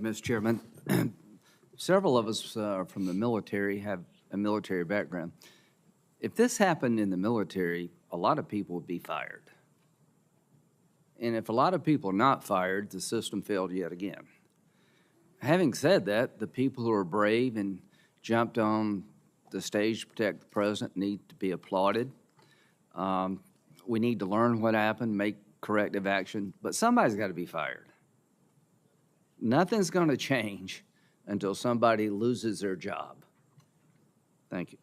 Mr. Chairman, several of us from the military have a military background. If this happened in the military, a lot of people would be fired. And if a lot of people are not fired, the system failed yet again. Having said that, the people who are brave and jumped on the stage to protect the president need to be applauded. We need to learn what happened, make corrective action, but somebody's got to be fired. Nothing's going to change until somebody loses their job. Thank you.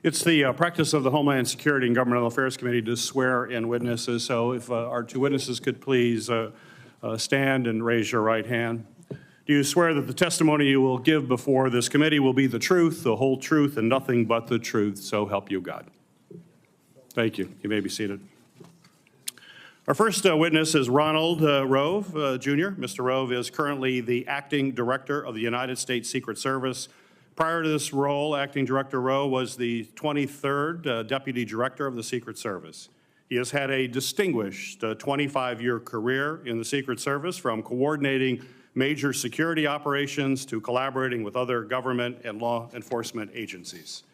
It's the practice of the Homeland Security and Governmental Affairs Committee to swear in witnesses. So if our two witnesses could please stand and raise your right hand. Do you swear that the testimony you will give before this committee will be the truth, the whole truth, and nothing but the truth, so help you God? Thank you. You may be seated. Our first witness is Ronald Rove, Jr. Mr. Rove is currently the Acting Director of the United States Secret Service. Prior to this role, Acting Director Rove was the 23rd Deputy Director of the Secret Service. He has had a distinguished 25-year career in the Secret Service, from coordinating major security operations to collaborating with other government and law enforcement agencies.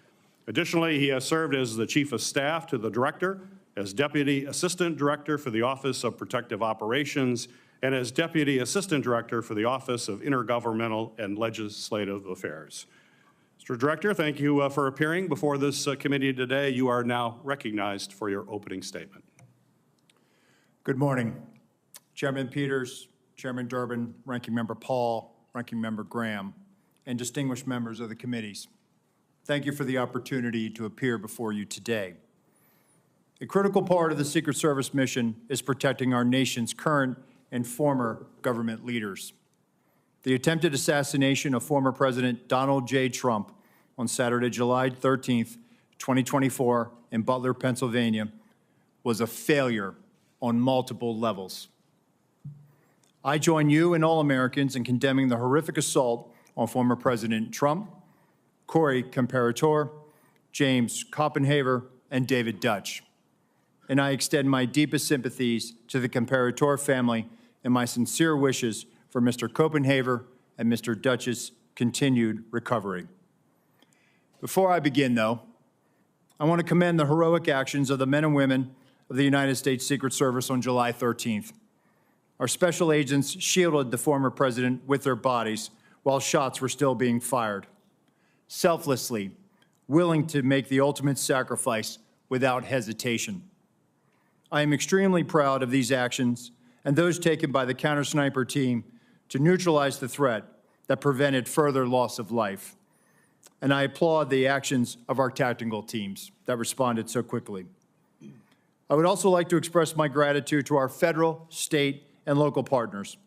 Additionally, he has served as the Chief of Staff to the Director, as Deputy Assistant Director for the Office of Protective Operations, and as Deputy Assistant Director for the Office of Intergovernmental and Legislative Affairs. Mr. Director, thank you for appearing before this committee today. You are now recognized for your opening statement. Good morning. Chairman Peters, Chairman Durbin, Ranking Member Paul, Ranking Member Graham, and distinguished members of the committees. Thank you for the opportunity to appear before you today. A critical part of the Secret Service mission is protecting our nation's current and former government leaders. The attempted assassination of former President Donald J. Trump on Saturday, July 13th, 2024, in Butler, Pennsylvania, was a failure on multiple levels. I join you and all Americans in condemning the horrific assault on former President Trump, Corey Comparator, James Copenhaver, and David Dutch. And I extend my deepest sympathies to the Comparator family and my sincere wishes for Mr. Copenhaver and Mr. Dutch's continued recovery. Before I begin, though, I want to commend the heroic actions of the men and women of the United States Secret Service on July 13th. Our special agents shielded the former president with their bodies while shots were still being fired, selflessly, willing to make the ultimate sacrifice without hesitation. I am extremely proud of these actions and those taken by the counter-sniper team to neutralize the threat that prevented further loss of life. And I applaud the actions of our tactical teams that responded so quickly. I would also like to express my gratitude to our federal, state, and local partners.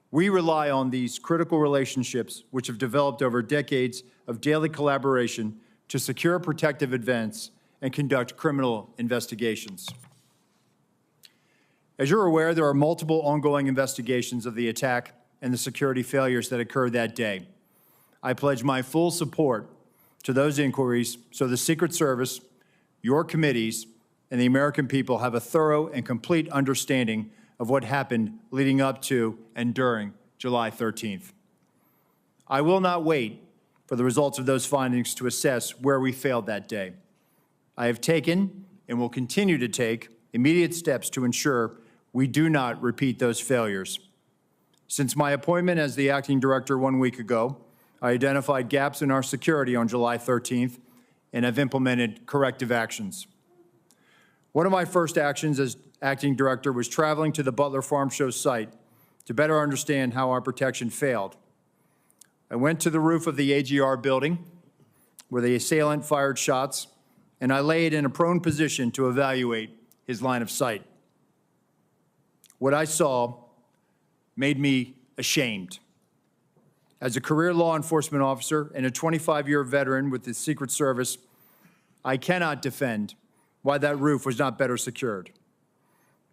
We rely on these critical relationships, which have developed over decades of daily collaboration to secure protective events and conduct criminal investigations. As you're aware, there are multiple ongoing investigations of the attack and the security failures that occurred that day. I pledge my full support to those inquiries so the Secret Service, your committees, and the American people have a thorough and complete understanding of what happened leading up to and during July 13th. I will not wait for the results of those findings to assess where we failed that day. I have taken and will continue to take immediate steps to ensure we do not repeat those failures. Since my appointment as the acting director 1 week ago, I identified gaps in our security on July 13th and have implemented corrective actions. One of my first actions as acting director was traveling to the Butler Farm Show site to better understand how our protection failed. I went to the roof of the AGR building where the assailant fired shots, and I laid in a prone position to evaluate his line of sight. What I saw made me ashamed. As a career law enforcement officer and a 25-year veteran with the Secret Service, I cannot defend why that roof was not better secured.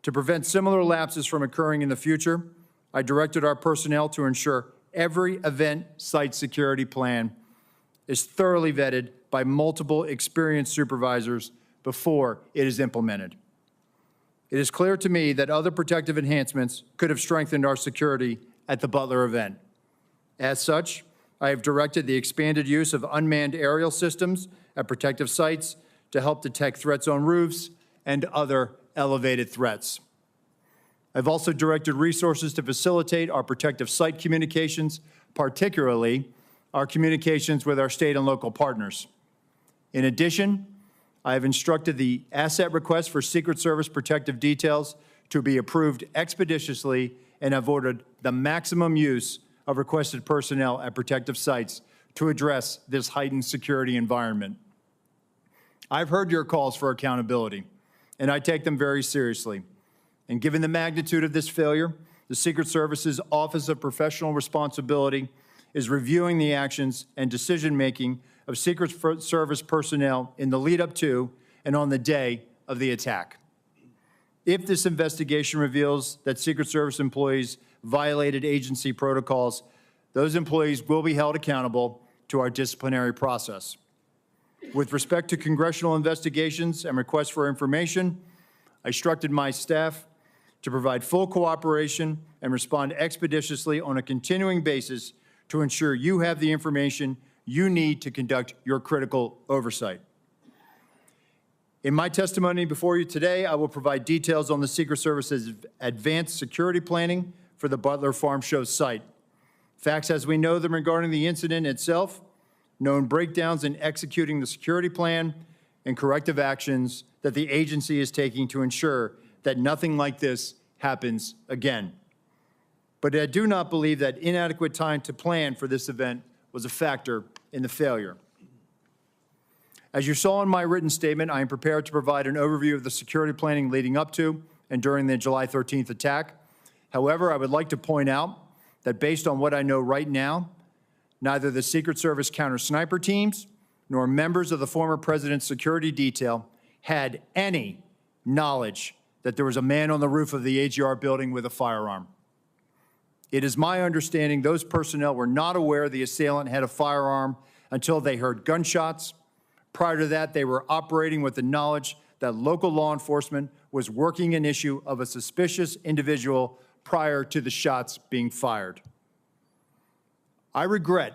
To prevent similar lapses from occurring in the future, I directed our personnel to ensure every event site security plan is thoroughly vetted by multiple experienced supervisors before it is implemented. It is clear to me that other protective enhancements could have strengthened our security at the Butler event. As such, I have directed the expanded use of unmanned aerial systems at protective sites to help detect threats on roofs and other elevated threats. I've also directed resources to facilitate our protective site communications, particularly our communications with our state and local partners. In addition, I have instructed the asset request for Secret Service protective details to be approved expeditiously and have ordered the maximum use of requested personnel at protective sites to address this heightened security environment. I've heard your calls for accountability, and I take them very seriously. And given the magnitude of this failure, the Secret Service's Office of Professional Responsibility is reviewing the actions and decision-making of Secret Service personnel in the lead-up to and on the day of the attack. If this investigation reveals that Secret Service employees violated agency protocols, those employees will be held accountable to our disciplinary process. With respect to congressional investigations and requests for information, I instructed my staff to provide full cooperation and respond expeditiously on a continuing basis to ensure you have the information you need to conduct your critical oversight. In my testimony before you today, I will provide details on the Secret Service's advanced security planning for the Butler Farm Show site. Facts as we know them regarding the incident itself, known breakdowns in executing the security plan, and corrective actions that the agency is taking to ensure that nothing like this happens again. But I do not believe that inadequate time to plan for this event was a factor in the failure. As you saw in my written statement, I am prepared to provide an overview of the security planning leading up to and during the July 13th attack. However, I would like to point out that based on what I know right now, neither the Secret Service counter-sniper teams nor members of the former president's security detail had any knowledge that there was a man on the roof of the AGR building with a firearm. It is my understanding those personnel were not aware the assailant had a firearm until they heard gunshots. Prior to that, they were operating with the knowledge that local law enforcement was working an issue of a suspicious individual prior to the shots being fired. I regret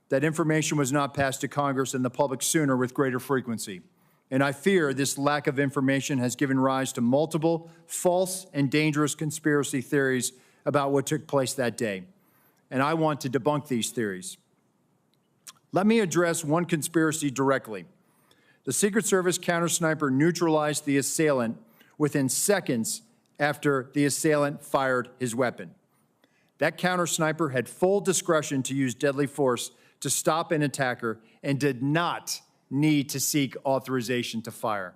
that information was not passed to Congress and the public sooner with greater frequency. And I fear this lack of information has given rise to multiple false and dangerous conspiracy theories about what took place that day. And I want to debunk these theories. Let me address one conspiracy directly. The Secret Service counter-sniper neutralized the assailant within seconds after the assailant fired his weapon. That counter-sniper had full discretion to use deadly force to stop an attacker and did not need to seek authorization to fire.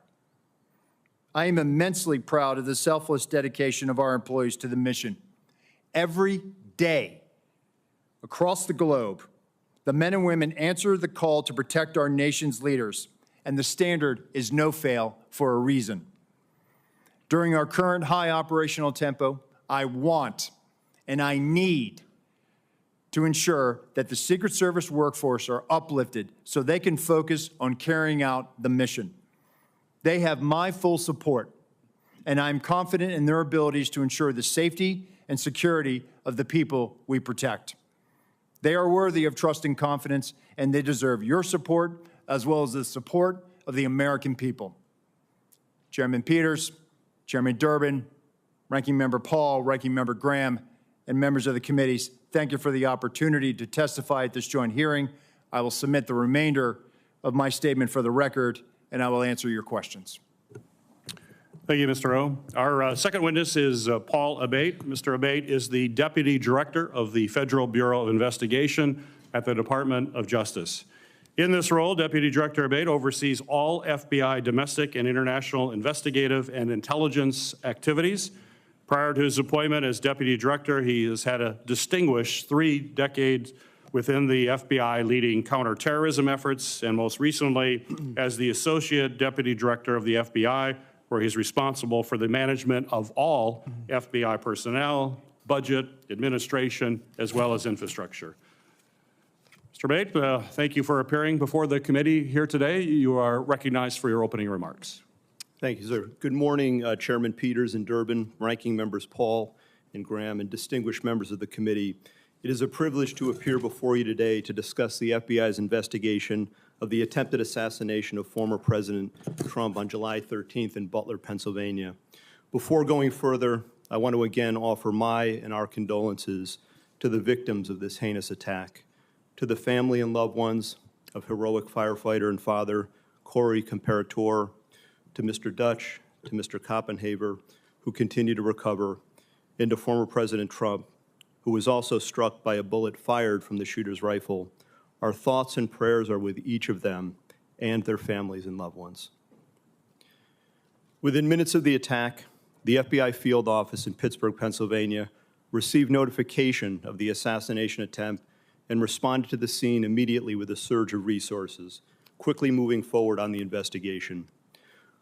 I am immensely proud of the selfless dedication of our employees to the mission. Every day across the globe, the men and women answer the call to protect our nation's leaders, and the standard is no fail for a reason. During our current high operational tempo, I want and I need to ensure that the Secret Service workforce are uplifted so they can focus on carrying out the mission. They have my full support, and I'm confident in their abilities to ensure the safety and security of the people we protect. They are worthy of trust and confidence, and they deserve your support as well as the support of the American people. Chairman Peters, Chairman Durbin, Ranking Member Paul, Ranking Member Graham, and members of the committees, thank you for the opportunity to testify at this joint hearing. I will submit the remainder of my statement for the record, and I will answer your questions. Thank you, Mr. O. Our second witness is Paul Abate. Mr. Abate is the Deputy Director of the Federal Bureau of Investigation at the Department of Justice. In this role, Deputy Director Abate oversees all FBI domestic and international investigative and intelligence activities. Prior to his appointment as Deputy Director, he has had a distinguished 3 decades within the FBI leading counterterrorism efforts, and most recently as the Associate Deputy Director of the FBI, where he's responsible for the management of all FBI personnel, budget, administration, as well as infrastructure. Mr. Abate, thank you for appearing before the committee here today. You are recognized for your opening remarks. Thank you, sir. Good morning, Chairman Peters and Durbin, ranking members Paul and Graham, and distinguished members of the committee. It is a privilege to appear before you today to discuss the FBI's investigation of the attempted assassination of former President Trump on July 13th in Butler, Pennsylvania. Before going further, I want to again offer my and our condolences to the victims of this heinous attack, to the family and loved ones of heroic firefighter and father Corey Comparator, to Mr. Dutch, to Mr. Koppenhaver, who continue to recover, and to former President Trump, who was also struck by a bullet fired from the shooter's rifle. Our thoughts and prayers are with each of them and their families and loved ones. Within minutes of the attack, the FBI field office in Pittsburgh, Pennsylvania, received notification of the assassination attempt and responded to the scene immediately with a surge of resources, quickly moving forward on the investigation.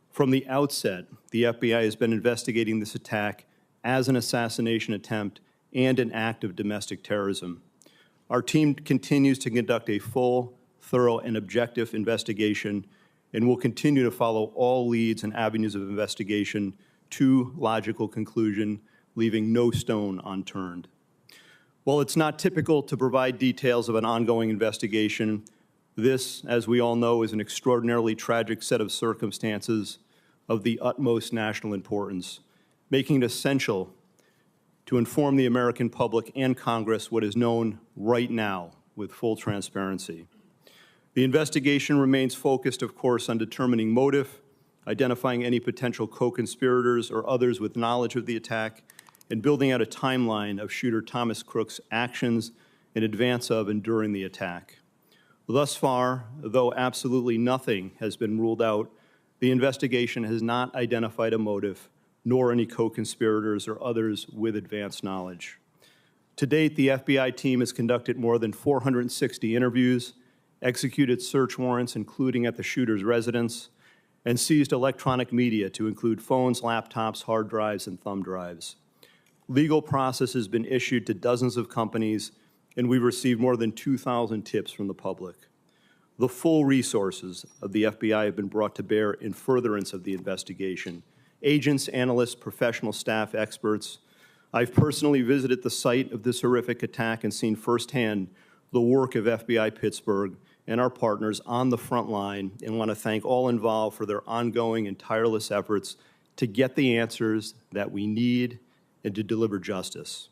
From the outset, the FBI has been investigating this attack as an assassination attempt and an act of domestic terrorism. Our team continues to conduct a full, thorough, and objective investigation and will continue to follow all leads and avenues of investigation to logical conclusion, leaving no stone unturned. While it's not typical to provide details of an ongoing investigation, this, as we all know, is an extraordinarily tragic set of circumstances of the utmost national importance, making it essential to inform the American public and Congress what is known right now with full transparency. The investigation remains focused, of course, on determining motive, identifying any potential co-conspirators or others with knowledge of the attack, and building out a timeline of shooter Thomas Crook's actions in advance of and during the attack. Thus far, though absolutely nothing has been ruled out, the investigation has not identified a motive, nor any co-conspirators or others with advanced knowledge. To date, the FBI team has conducted more than 460 interviews, executed search warrants, including at the shooter's residence, and seized electronic media to include phones, laptops, hard drives, and thumb drives. Legal process has been issued to dozens of companies, and we've received more than 2,000 tips from the public. The full resources of the FBI have been brought to bear in furtherance of the investigation. Agents, analysts, professional staff, experts. I've personally visited the site of this horrific attack and seen firsthand the work of FBI Pittsburgh and our partners on the front line, and want to thank all involved for their ongoing and tireless efforts to get the answers that we need and to deliver justice.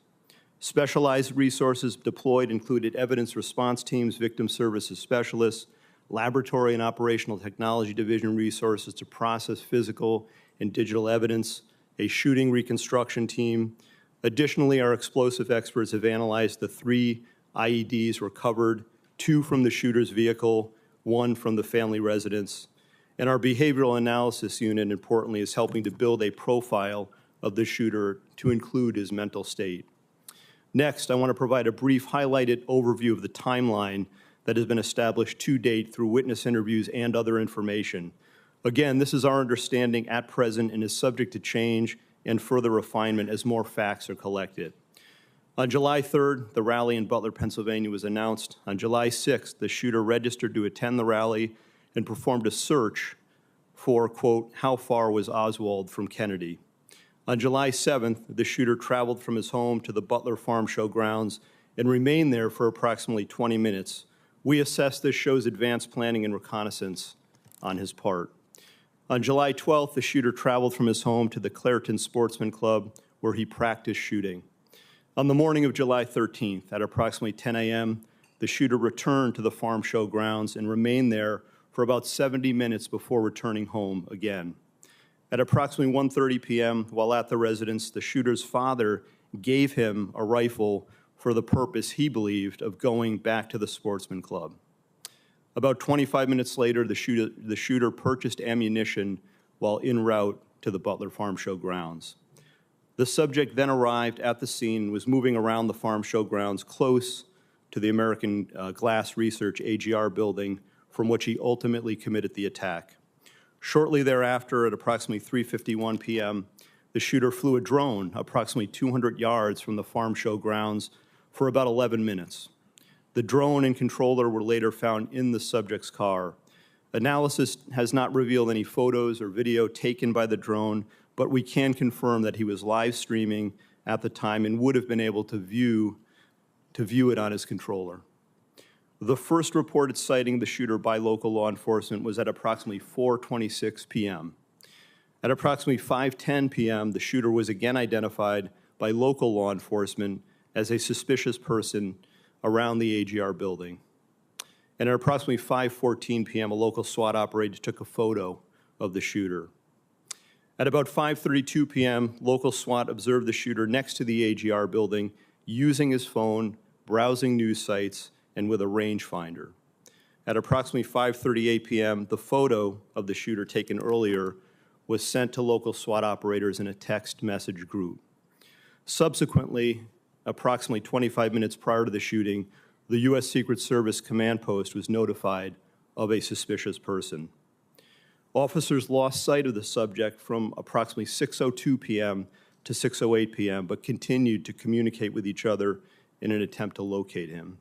Specialized resources deployed included evidence response teams, victim services specialists, laboratory and operational technology division resources to process physical and digital evidence, a shooting reconstruction team. Additionally, our explosive experts have analyzed the 3 IEDs recovered, 2 from the shooter's vehicle, 1 from the family residence. And our behavioral analysis unit, importantly, is helping to build a profile of the shooter to include his mental state. Next, I want to provide a brief highlighted overview of the timeline that has been established to date through witness interviews and other information. Again, this is our understanding at present and is subject to change and further refinement as more facts are collected. On July 3rd, the rally in Butler, Pennsylvania was announced. On July 6th, the shooter registered to attend the rally and performed a search for, quote, how far was Oswald from Kennedy? On July 7th, the shooter traveled from his home to the Butler Farm Show grounds and remained there for approximately 20 minutes. We assess this shows advanced planning and reconnaissance on his part. On July 12th, the shooter traveled from his home to the Clairton Sportsman Club, where he practiced shooting. On the morning of July 13th, at approximately 10 a.m., the shooter returned to the farm show grounds and remained there for about 70 minutes before returning home again. At approximately 1:30 p.m., while at the residence, the shooter's father gave him a rifle for the purpose, he believed, of going back to the Sportsman Club. About 25 minutes later, the shooter purchased ammunition while en route to the Butler Farm Show grounds. The subject then arrived at the scene and was moving around the farm show grounds close to the American Glass Research AGR building, from which he ultimately committed the attack. Shortly thereafter, at approximately 3:51 p.m., the shooter flew a drone approximately 200 yards from the farm show grounds for about 11 minutes. The drone and controller were later found in the subject's car. Analysis has not revealed any photos or video taken by the drone, but we can confirm that he was live streaming at the time and would have been able to view it on his controller. The first reported sighting of the shooter by local law enforcement was at approximately 4:26 p.m. At approximately 5:10 p.m., the shooter was again identified by local law enforcement as a suspicious person around the AGR building. And at approximately 5:14 p.m., a local SWAT operator took a photo of the shooter. At about 5:32 p.m., local SWAT observed the shooter next to the AGR building using his phone, browsing news sites, and with a rangefinder. At approximately 5:38 p.m., the photo of the shooter taken earlier was sent to local SWAT operators in a text message group. Subsequently, approximately 25 minutes prior to the shooting, the U.S. Secret Service command post was notified of a suspicious person. Officers lost sight of the subject from approximately 6:02 p.m. to 6:08 p.m., but continued to communicate with each other in an attempt to locate him.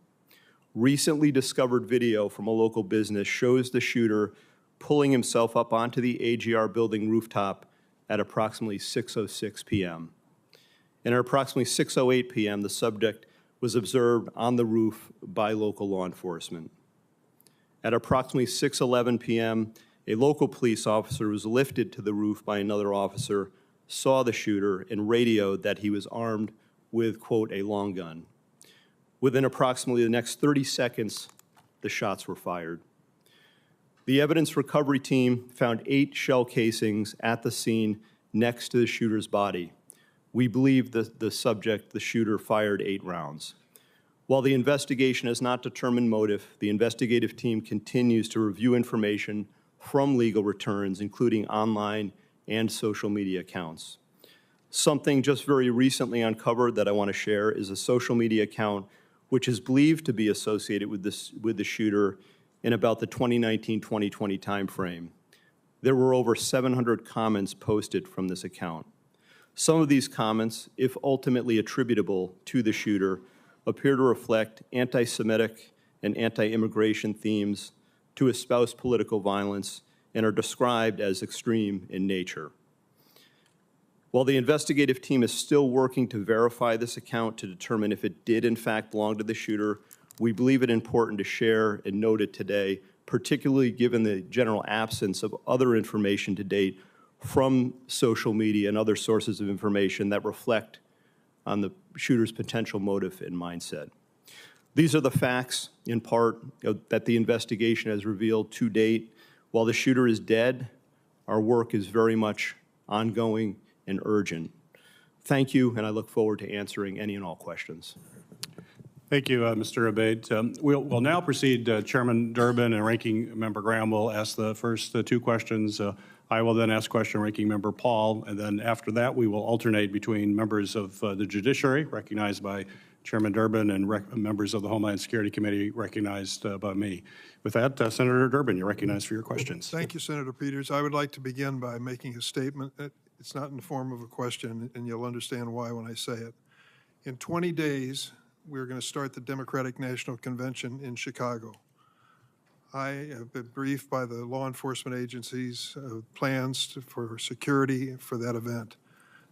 Recently discovered video from a local business shows the shooter pulling himself up onto the AGR building rooftop at approximately 6:06 p.m. And at approximately 6:08 p.m., the subject was observed on the roof by local law enforcement. At approximately 6:11 p.m., a local police officer was lifted to the roof by another officer, saw the shooter, and radioed that he was armed with, quote, a long gun. Within approximately the next 30 seconds, the shots were fired. The evidence recovery team found 8 shell casings at the scene next to the shooter's body. We believe the subject, the shooter, fired 8 rounds. While the investigation has not determined motive, the investigative team continues to review information from legal returns, including online and social media accounts. Something just very recently uncovered that I want to share is a social media account which is believed to be associated with the shooter in about the 2019-2020 timeframe. There were over 700 comments posted from this account. Some of these comments, if ultimately attributable to the shooter, appear to reflect anti-Semitic and anti-immigration themes, to espouse political violence, and are described as extreme in nature. While the investigative team is still working to verify this account to determine if it did in fact belong to the shooter, we believe it important to share and note it today, particularly given the general absence of other information to date from social media and other sources of information that reflect on the shooter's potential motive and mindset. These are the facts, in part, that the investigation has revealed to date. While the shooter is dead, our work is very much ongoing and urgent. Thank you, and I look forward to answering any and all questions. Thank you, Mr. Abate. We'll now proceed. Chairman Durbin and Ranking Member Graham will ask the first 2 questions. I will then ask question Ranking Member Paul, and then after that, we will alternate between members of the judiciary, recognized by Chairman Durbin, and members of the Homeland Security Committee, recognized by me. With that, Senator Durbin, you're recognized for your questions. Thank you, Senator Peters. I would like to begin by making a statement. It's not in the form of a question, and you'll understand why when I say it. In 20 days, we're going to start the Democratic National Convention in Chicago. I have been briefed by the law enforcement agencies plans for security for that event.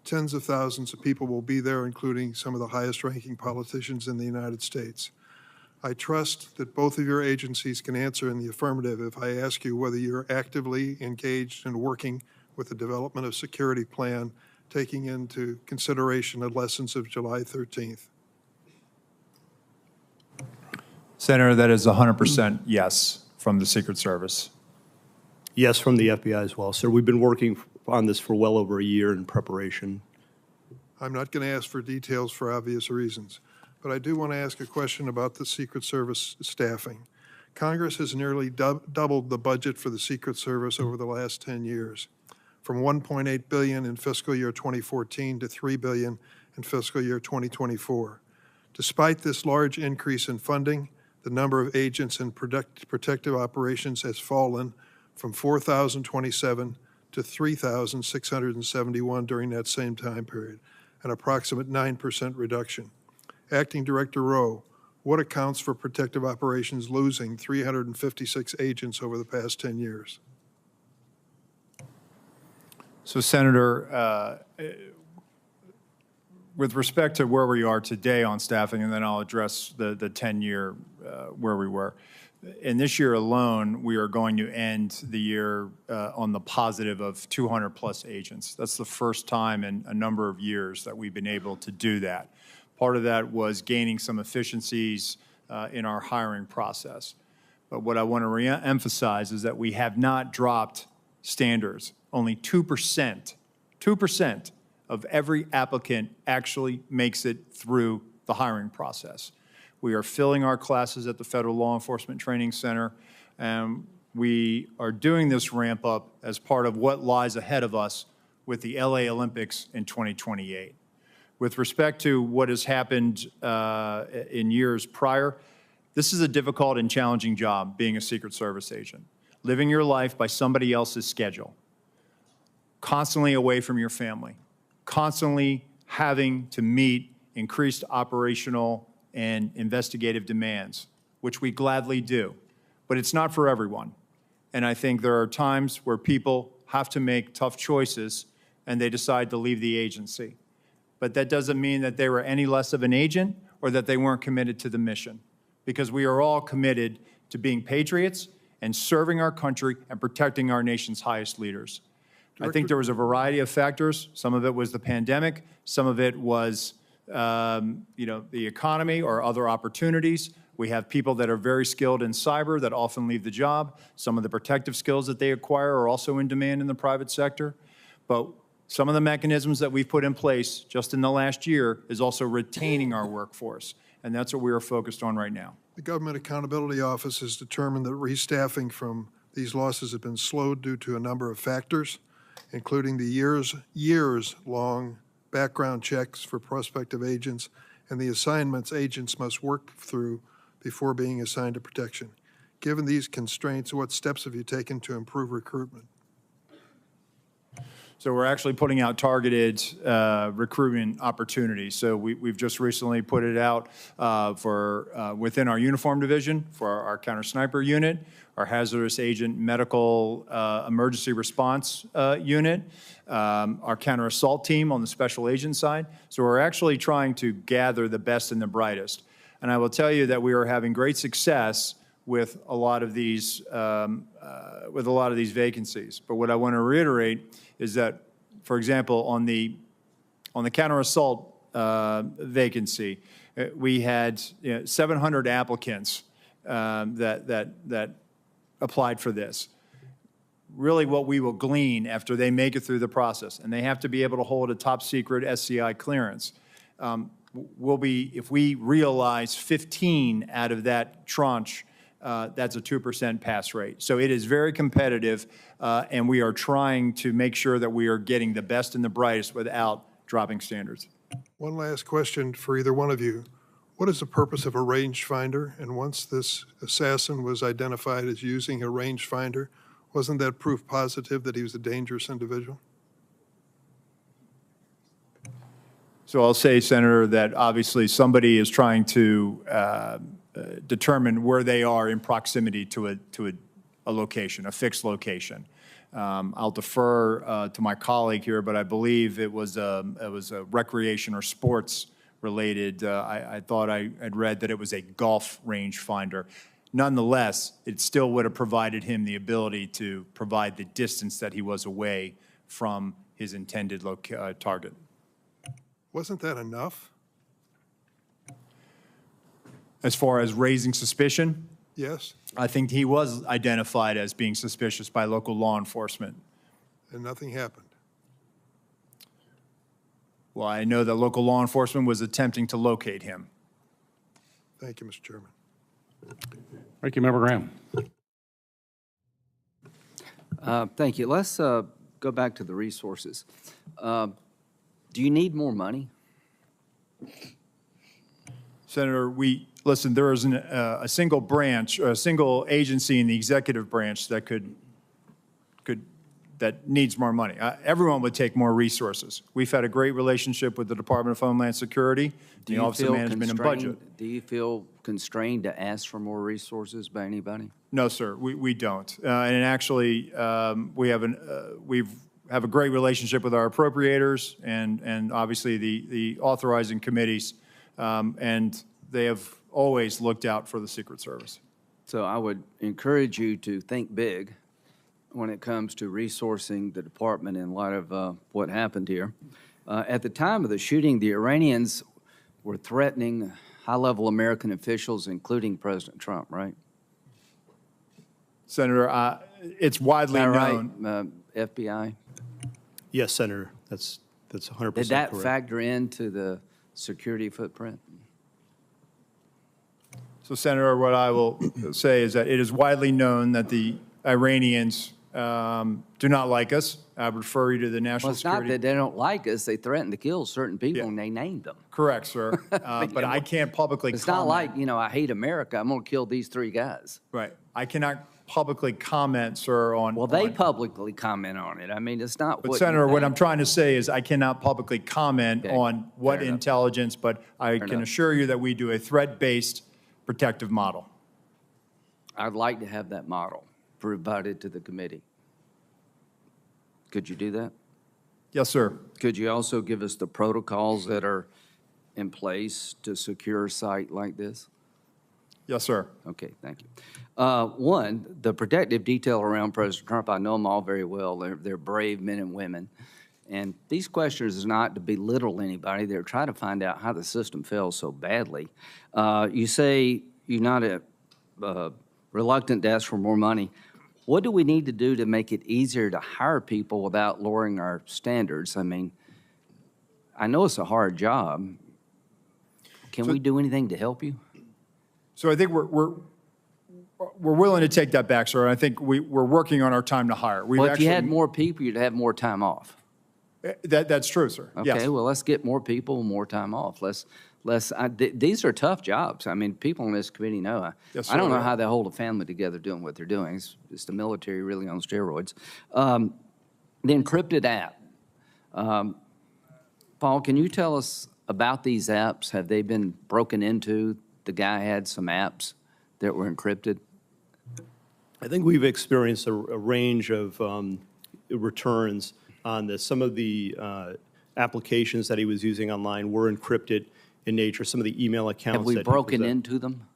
Tens of thousands of people will be there, including some of the highest ranking politicians in the United States. I trust that both of your agencies can answer in the affirmative if I ask you whether you're actively engaged in working with the development of security plan, taking into consideration the lessons of July 13th. Senator, that is 100% yes from the Secret Service. Yes, from the FBI as well, sir. We've been working on this for well over a year in preparation. I'm not going to ask for details for obvious reasons, but I do want to ask a question about the Secret Service staffing. Congress has nearly doubled the budget for the Secret Service over the last 10 years, from $1.8 billion in fiscal year 2014 to $3 billion in fiscal year 2024. Despite this large increase in funding, the number of agents in protective operations has fallen from 4,027 to 3,671 during that same time period, an approximate 9% reduction. Acting Director Rowe, What accounts for protective operations losing 356 agents over the past 10 years? So Senator, with respect to where we are today on staffing, and then I'll address the 10-year where we were. In this year alone, we are going to end the year on the positive of 200-plus agents. That's the first time in a number of years that we've been able to do that. Part of that was gaining some efficiencies in our hiring process. But what I want to re-emphasize is that we have not dropped standards. Only 2% of every applicant actually makes it through the hiring process. We are filling our classes at the Federal Law Enforcement Training Center, and we are doing this ramp up as part of what lies ahead of us with the LA Olympics in 2028. With respect to what has happened in years prior, this is a difficult and challenging job, being a Secret Service agent. Living your life by somebody else's schedule, constantly away from your family, constantly having to meet increased operational and investigative demands, which we gladly do. But it's not for everyone. And I think there are times where people have to make tough choices and they decide to leave the agency. But that doesn't mean that they were any less of an agent or that they weren't committed to the mission, because we are all committed to being patriots and serving our country and protecting our nation's highest leaders. I think there was a variety of factors. Some of it was the pandemic. Some of it was the economy or other opportunities. We have people that are very skilled in cyber that often leave the job. Some of the protective skills that they acquire are also in demand in the private sector. But some of the mechanisms that we've put in place just in the last year is also retaining our workforce. And that's what we are focused on right now. The Government Accountability Office has determined that restaffing from these losses have been slowed due to a number of factors, including the years-long background checks for prospective agents and the assignments agents must work through before being assigned to protection. Given these constraints, what steps have you taken to improve recruitment? So we're actually putting out targeted recruitment opportunities. So we've just recently put it out for within our uniform division for our counter sniper unit, our hazardous agent medical emergency response unit, our counter assault team on the special agent side. So we're actually trying to gather the best and the brightest. And I will tell you that we are having great success with a lot of these vacancies. But what I want to reiterate is that, for example, on the counter assault vacancy, we had 700 applicants that applied for this. Really, what we will glean after they make it through the process, and they have to be able to hold a top secret SCI clearance, will be, if we realize 15 out of that tranche, that's a 2% pass rate. So it is very competitive, and we are trying to make sure that we are getting the best and the brightest without dropping standards. One last question for either one of you. What is the purpose of a rangefinder? And once this assassin was identified as using a rangefinder, wasn't that proof positive that he was a dangerous individual? So I'll say, Senator, that obviously somebody is trying to determine where they are in proximity to a location, a fixed location. I'll defer to my colleague here, but I believe it was a recreation or sports related. I thought I'd read that it was a golf range finder. Nonetheless, it still would have provided him the ability to provide the distance that he was away from his intended target. Wasn't that enough? As far as raising suspicion, Yes, I think he was identified as being suspicious by local law enforcement. and nothing happened. Well, I know that local law enforcement was attempting to locate him. Thank you, Mr. Chairman. Ranking Member Graham. Thank you. Let's go back to the resources. Do you need more money? Senator, listen, there isn't a single branch, or a single agency in the executive branch that could that needs more money. Everyone would take more resources. We've had a great relationship with the Department of Homeland Security, the Office of Management and Budget. Do you feel constrained to ask for more resources by anybody? No, sir, we don't. And actually, we have a great relationship with our appropriators and obviously the authorizing committees, and they have always looked out for the Secret Service. So I would encourage you to think big when it comes to resourcing the department in light of what happened here. At the time of the shooting, the Iranians were threatening high-level American officials, including President Trump, right? Senator, it's widely Is that known. right, FBI? Yes, Senator, that's 100% correct. Did that factor into the security footprint? So, Senator, what I will say is that it is widely known that the Iranians do not like us. I would refer you to the Well, National it's not Security. that they don't like us. They threatened to kill certain people, Yeah. and they named them. Correct, sir. But I can't publicly It's comment. not like, I hate America. I'm going to kill these 3 guys. Right. I cannot publicly comment, sir, on. Well, they on- publicly comment on it. I mean, it's not But what Senator, you what I'm think. trying to say is I cannot publicly comment Okay. on what Fair enough. intelligence, but I Fair can enough. assure you that we do a threat-based protective model. I'd like to have that model provided to the committee. Could you do that? Yes, sir. Could you also give us the protocols that are in place to secure a site like this? Yes, sir. Okay, thank you. One, the protective detail around President Trump, I know them all very well. They're brave men and women. And these questions is not to belittle anybody. They're trying to find out how the system fails so badly. You say you're not reluctant to ask for more money. What do we need to do to make it easier to hire people without lowering our standards? I mean, I know it's a hard job. Can we do anything to help you? So I think we're willing to take that back, sir. I think we're working on our time to hire. We've Well, if you had actually- more people, you'd have more time off. That's true, sir. Yes. Okay, well, let's get more people, more time off. These are tough jobs. I mean, people on this committee know. Yes, I don't sir. know how they hold a family together doing what they're doing. It's the military really on steroids. The encrypted app. Paul, can you tell us about these apps? Have they been broken into? The guy had some apps that were encrypted. I think we've experienced a range of returns on this. Some of the applications that he was using online were encrypted in nature. Some of the email accounts. Have we that he broken was, into them?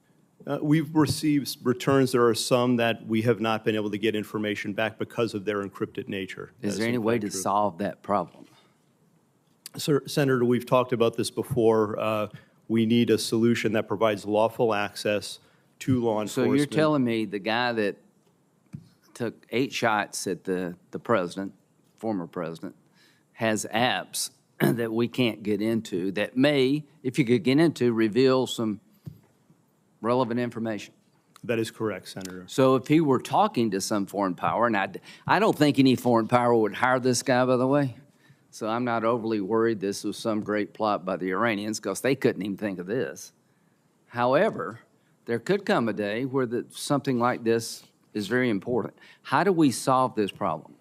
We've received returns. There are some that we have not been able to get information back because of their encrypted nature. Is That there any in way fact to true. solve that problem? Sir, Senator, we've talked about this before. We need a solution that provides lawful access to law So enforcement. you're telling me the guy that took 8 shots at the president, former president, has apps that we can't get into that may, if you could get into, reveal some relevant information. That is correct, Senator. So if he were talking to some foreign power, and I don't think any foreign power would hire this guy, by the way, so I'm not overly worried this was some great plot by the Iranians because they couldn't even think of this. However, there could come a day where something like this is very important. How do we solve this problem?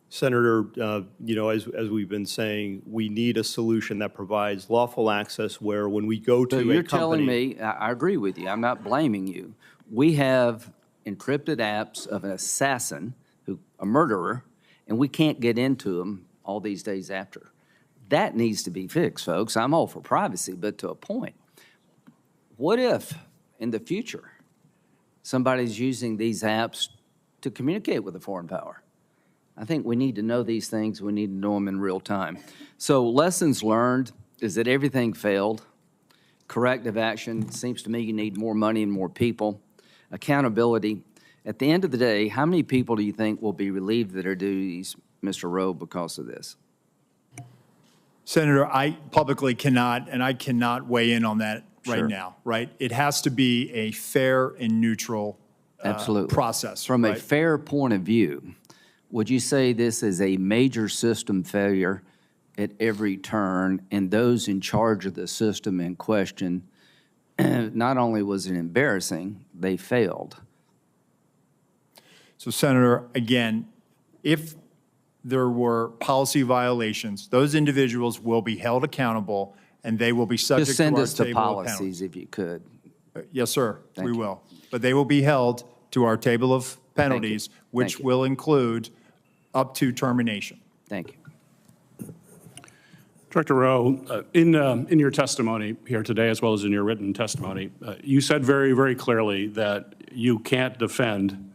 Senator, as we've been saying, we need a solution that provides lawful access where when we go to So a you're company. telling me, I agree with you, I'm not blaming you. We have encrypted apps of an assassin, a murderer, and we can't get into them all these days after. That needs to be fixed, folks. I'm all for privacy, but to a point. What if, in the future, somebody's using these apps to communicate with a foreign power? I think we need to know these things. We need to know them in real time. So lessons learned is that everything failed. Corrective action, seems to me you need more money and more people. Accountability. At the end of the day, how many people do you think will be relieved of their duties, Mr. Rowe, because of this? Senator, I publicly cannot, and I cannot weigh in on that right Sure. now, right? It has to be a fair and neutral Absolutely. process. From a right? fair point of view, would you say this is a major system failure at every turn, and those in charge of the system in question, not only was it embarrassing, they failed? So, Senator, again, if there were policy violations, those individuals will be held accountable and they will be subject Just to send our us the table of penalties. policies if you could. Yes, sir, we Thank you. will. But they will be held to our table of penalties, which Thank you. will include up to termination. Thank you. Director Rowe, in your testimony here today, as well as in your written testimony, you said very, very clearly that you can't defend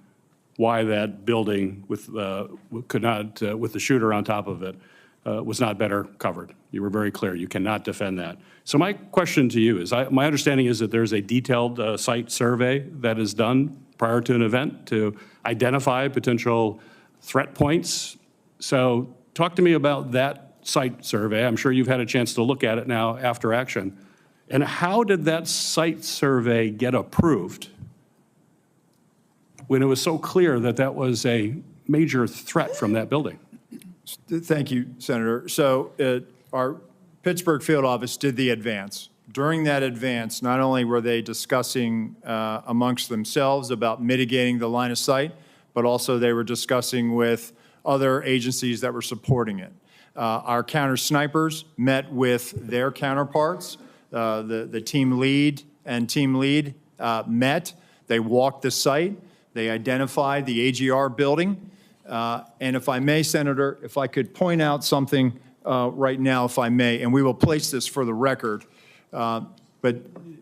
why that building with with the shooter on top of it was not better covered. You were very clear. You cannot defend that. So my question to you is, my understanding is that there's a detailed site survey that is done prior to an event to identify potential threat points. So talk to me about that site survey. I'm sure you've had a chance to look at it now after action. And how did that site survey get approved when it was so clear that that was a major threat from that building? Thank you, Senator. So our Pittsburgh field office did the advance. During that advance, not only were they discussing amongst themselves about mitigating the line of sight, but also they were discussing with other agencies that were supporting it. Our counter snipers met with their counterparts. The team lead and team lead met. They walked the site. They identified the AGR building. And if I may, Senator, if I could point out something right now, if I may, and we will place this for the record, but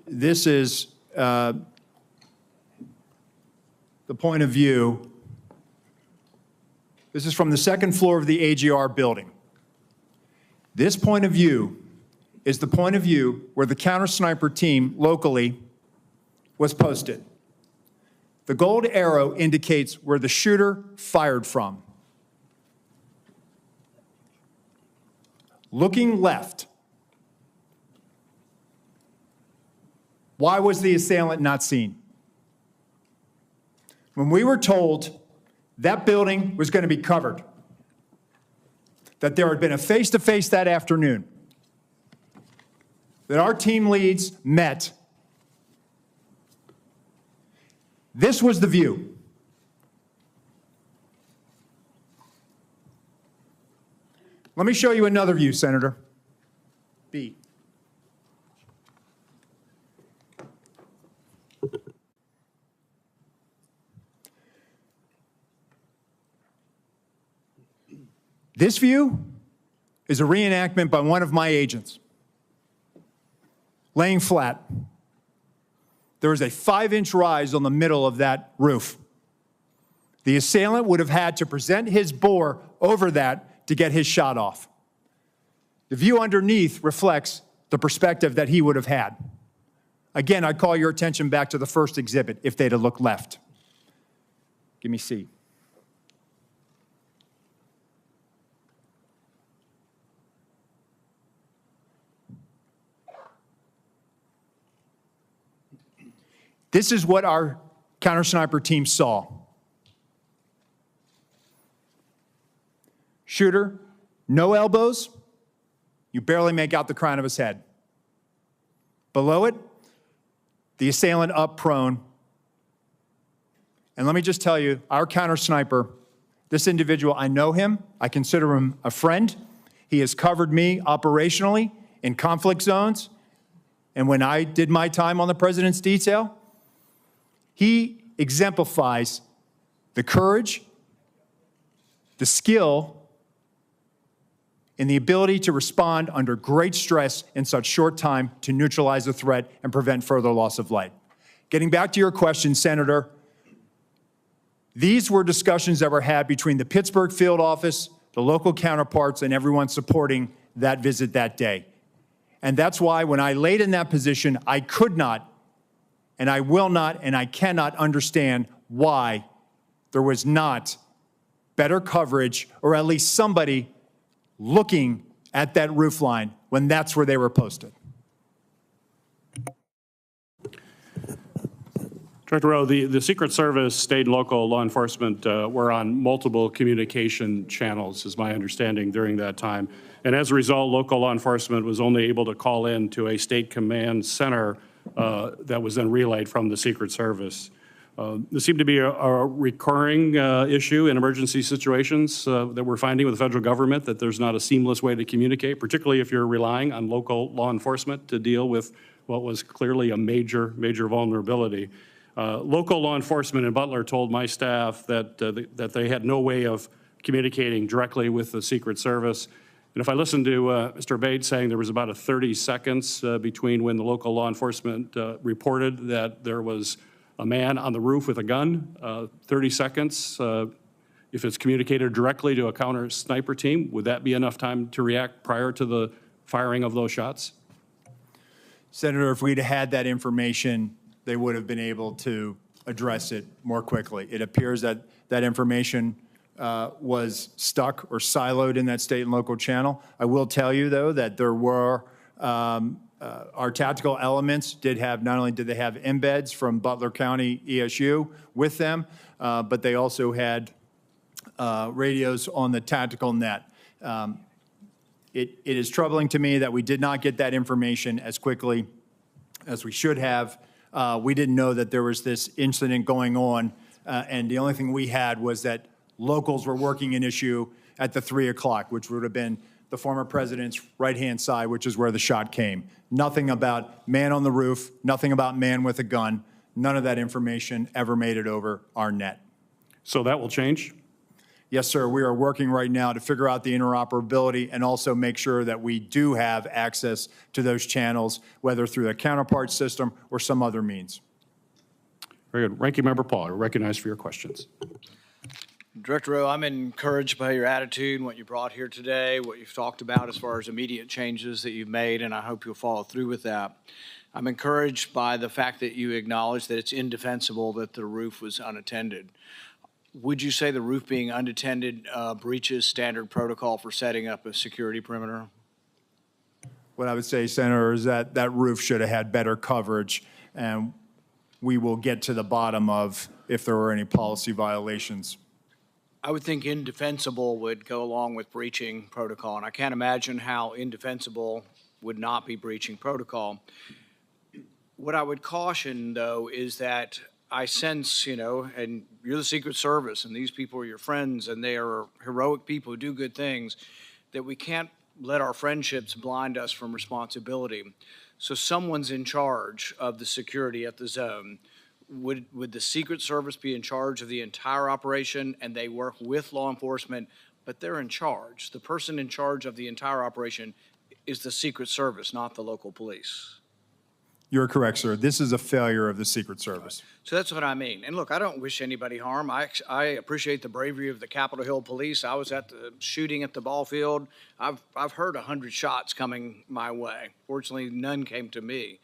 this is the point of view. This is from the second floor of the AGR building. This point of view is the point of view where the counter sniper team locally was posted. The gold arrow indicates where the shooter fired from. Looking left, why was the assailant not seen? When we were told that building was going to be covered, that there had been a face-to-face that afternoon, that our team leads met, this was the view. Let me show you another view, Senator. B. This view is a reenactment by one of my agents. Laying flat. There is a 5-inch rise on the middle of that roof. The assailant would have had to present his bore over that to get his shot off. The view underneath reflects the perspective that he would have had. Again, I'd call your attention back to the first exhibit if they'd have looked left. Give me C. This is what our counter sniper team saw. Shooter, no elbows. You barely make out the crown of his head. Below it, the assailant up prone. And let me just tell you, our counter sniper, this individual, I know him. I consider him a friend. He has covered me operationally in conflict zones. And when I did my time on the president's detail, he exemplifies the courage, the skill, and the ability to respond under great stress in such short time to neutralize the threat and prevent further loss of life. Getting back to your question, Senator, these were discussions that were had between the Pittsburgh field office, the local counterparts, and everyone supporting that visit that day. And that's why when I laid in that position, I could not, and I will not, and I cannot understand why there was not better coverage, or at least somebody looking at that roof line when that's where they were posted. Director Rowe, the Secret Service, state and local law enforcement were on multiple communication channels, is my understanding, during that time. And as a result, local law enforcement was only able to call in to a state command center that was then relayed from the Secret Service. This seemed to be a recurring issue in emergency situations that we're finding with the federal government, that there's not a seamless way to communicate, particularly if you're relying on local law enforcement to deal with what was clearly a major vulnerability. Local law enforcement in Butler told my staff that they had no way of communicating directly with the Secret Service. And if I listened to Mr. Bates saying there was about 30 seconds between when the local law enforcement reported that there was a man on the roof with a gun, 30 seconds, if it's communicated directly to a counter sniper team, would that be enough time to react prior to the firing of those shots? Senator, if we'd had that information, they would have been able to address it more quickly. It appears that that information was stuck or siloed in that state and local channel. I will tell you, though, that there were our tactical elements did have, not only did they have embeds from Butler County ESU with them, but they also had radios on the tactical net. It is troubling to me that we did not get that information as quickly as we should have. We didn't know that there was this incident going on, and the only thing we had was that locals were working an issue at the 3 o'clock, which would have been the former president's right-hand side, which is where the shot came. Nothing about man on the roof, nothing about man with a gun. None of that information ever made it over our net. So that will change? Yes, sir. We are working right now to figure out the interoperability and also make sure that we do have access to those channels, whether through the counterpart system or some other means. Very good. Ranking Member Paul, you're recognized for your questions. Director Rowe, I'm encouraged by your attitude and what you brought here today, what you've talked about as far as immediate changes that you've made, and I hope you'll follow through with that. I'm encouraged by the fact that you acknowledge that it's indefensible that the roof was unattended. Would you say the roof being unattended breaches standard protocol for setting up a security perimeter? What I would say, Senator, is that that roof should have had better coverage, and we will get to the bottom of if there were any policy violations. I would think indefensible would go along with breaching protocol, and I can't imagine how indefensible would not be breaching protocol. What I would caution, though, is that I sense, and you're the Secret Service, and these people are your friends, and they are heroic people who do good things, that we can't let our friendships blind us from responsibility. So someone's in charge of the security at the zone. Would the Secret Service be in charge of the entire operation and they work with law enforcement, but they're in charge? The person in charge of the entire operation is the Secret Service, not the local police. You're correct, sir. This is a failure of the Secret Service. So that's what I mean. And look, I don't wish anybody harm. I appreciate the bravery of the Capitol Hill Police. I was at the shooting at the ball field. I've heard 100 shots coming my way. Fortunately, none came to me.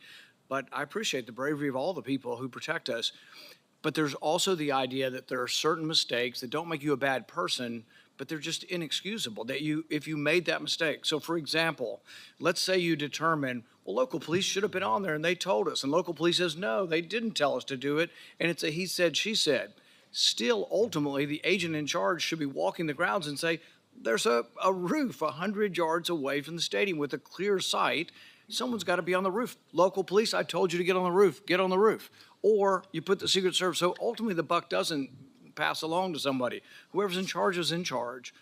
But I appreciate the bravery of all the people who protect us. But there's also the idea that there are certain mistakes that don't make you a bad person, but they're just inexcusable, that if you made that mistake. So for example, let's say you determine, well, local police should have been on there and they told us, and local police says, no, they didn't tell us to do it, and it's a he said, she said. Still, ultimately, the agent in charge should be walking the grounds and say, there's a roof 100 yards away from the stadium with a clear sight. Someone's got to be on the roof. Local police, I told you to get on the roof. Get on the roof. Or you put the Secret Service. So ultimately, the buck doesn't pass along to somebody. Whoever's in charge is in charge.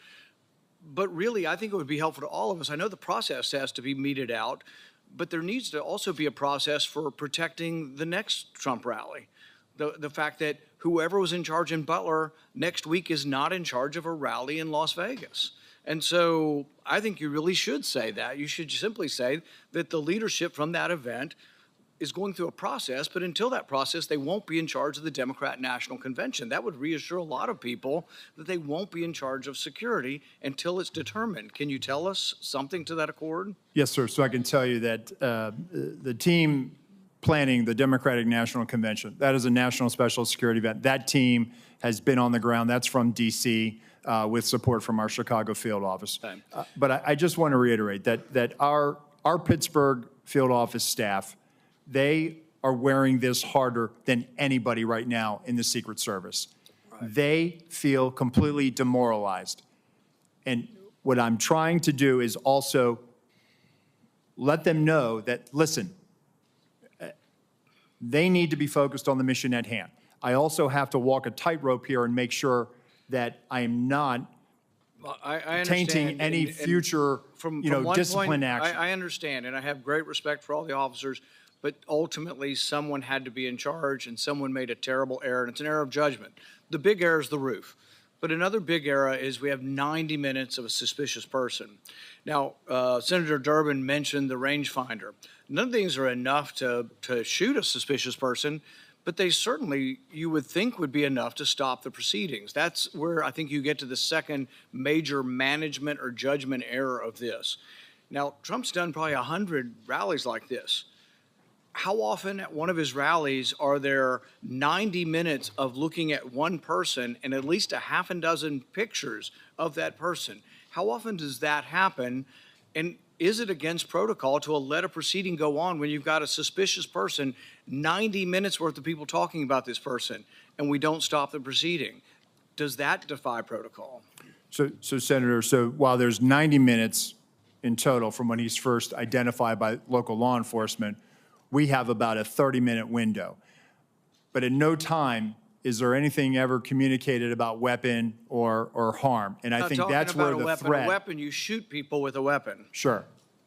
But really, I think it would be helpful to all of us. I know the process has to be meted out, but there needs to also be a process for protecting the next Trump rally. The fact that whoever was in charge in Butler next week is not in charge of a rally in Las Vegas. And so I think you really should say that. You should simply say that the leadership from that event is going through a process, but until that process, they won't be in charge of the Democrat National Convention. That would reassure a lot of people that they won't be in charge of security until it's determined. Can you tell us something to that accord? Yes, sir. So I can tell you that the team planning the Democratic National Convention, that is a national special security event. That team has been on the ground. That's from D.C. With support from our Chicago field office. But I just want to reiterate that our Pittsburgh field office staff, they are wearing this harder than anybody right now in the Secret Service. Right. They feel completely demoralized. And what I'm trying to do is also let them know that, listen, they need to be focused on the mission at hand. I also have to walk a tightrope here and make sure that I am not Well, I understand. tainting any and future, from you know, one discipline point, action. I understand, and I have great respect for all the officers, but ultimately, someone had to be in charge, and someone made a terrible error, and it's an error of judgment. The big error is the roof. But another big error is we have 90 minutes of a suspicious person. Now, Senator Durbin mentioned the rangefinder. None of these are enough to shoot a suspicious person, but they certainly, you would think, would be enough to stop the proceedings. That's where I think you get to the second major management or judgment error of this. Now, Trump's done probably 100 rallies like this. How often at one of his rallies are there 90 minutes of looking at one person and at least a half a dozen pictures of that person? How often does that happen? And is it against protocol to let a proceeding go on when you've got a suspicious person, 90 minutes worth of people talking about this person, and we don't stop the proceeding? Does that defy protocol? So Senator, so while there's 90 minutes in total from when he's first identified by local law enforcement, we have about a 30-minute window. But at no time is there anything ever communicated about weapon or harm. And I think that's where the threat. A weapon, you shoot people with a weapon. Sure.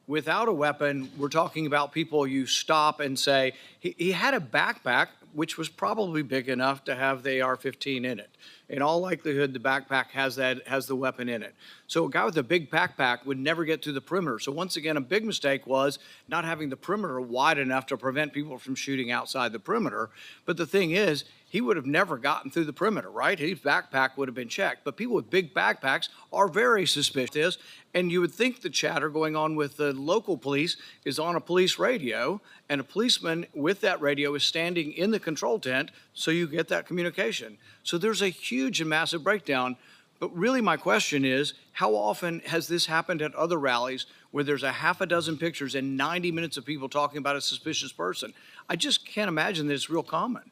Without a weapon, we're talking about people you stop and say, he had a backpack, which was probably big enough to have the AR-15 in it. In all likelihood, the backpack has the weapon in it. So a guy with a big backpack would never get through the perimeter. So once again, a big mistake was not having the perimeter wide enough to prevent people from shooting outside the perimeter. But the thing is, he would have never gotten through the perimeter, right? His backpack would have been checked. But people with big backpacks are very suspicious. And you would think the chatter going on with the local police is on a police radio, and a policeman with that radio is standing in the control tent, so you get that communication. So there's a huge and massive breakdown. But really my question is, how often has this happened at other rallies where there's a half a dozen pictures and 90 minutes of people talking about a suspicious person? I just can't imagine that it's real common.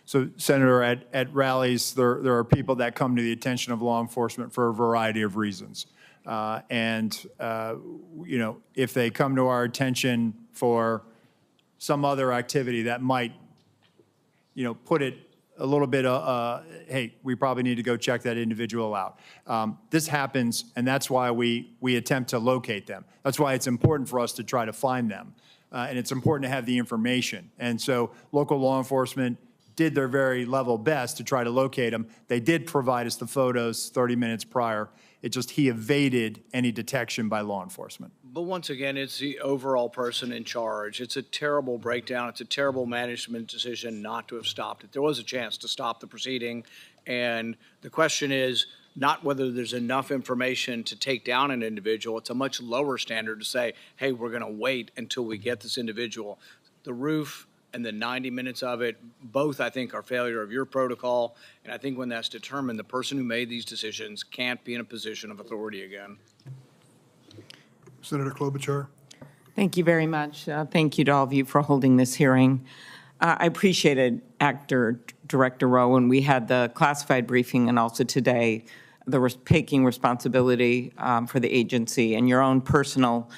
So, Senator, at rallies, there are people that come to the attention of law enforcement for a variety of reasons. You know, if they come to our attention for some other activity that might, you know, put it a little bit, hey, we probably need to go check that individual out. This happens, and that's why we attempt to locate them. That's why it's important for us to try to find them. And it's important to have the information. And so local law enforcement did their very level best to try to locate him. They did provide us the photos 30 minutes prior. It just, he evaded any detection by law enforcement. But once again, it's the overall person in charge. It's a terrible breakdown. It's a terrible management decision not to have stopped it. There was a chance to stop the proceeding. And the question is not whether there's enough information to take down an individual. It's a much lower standard to say, hey, we're going to wait until we get this individual. The roof and the 90 minutes of it, both, I think, are failure of your protocol. And I think when that's determined, the person who made these decisions can't be in a position of authority again. Senator Klobuchar. Thank you very much. Thank you to all of you for holding this hearing. I appreciated Actor Director Rowe when we had the classified briefing, and also today, taking responsibility for the agency and your own personal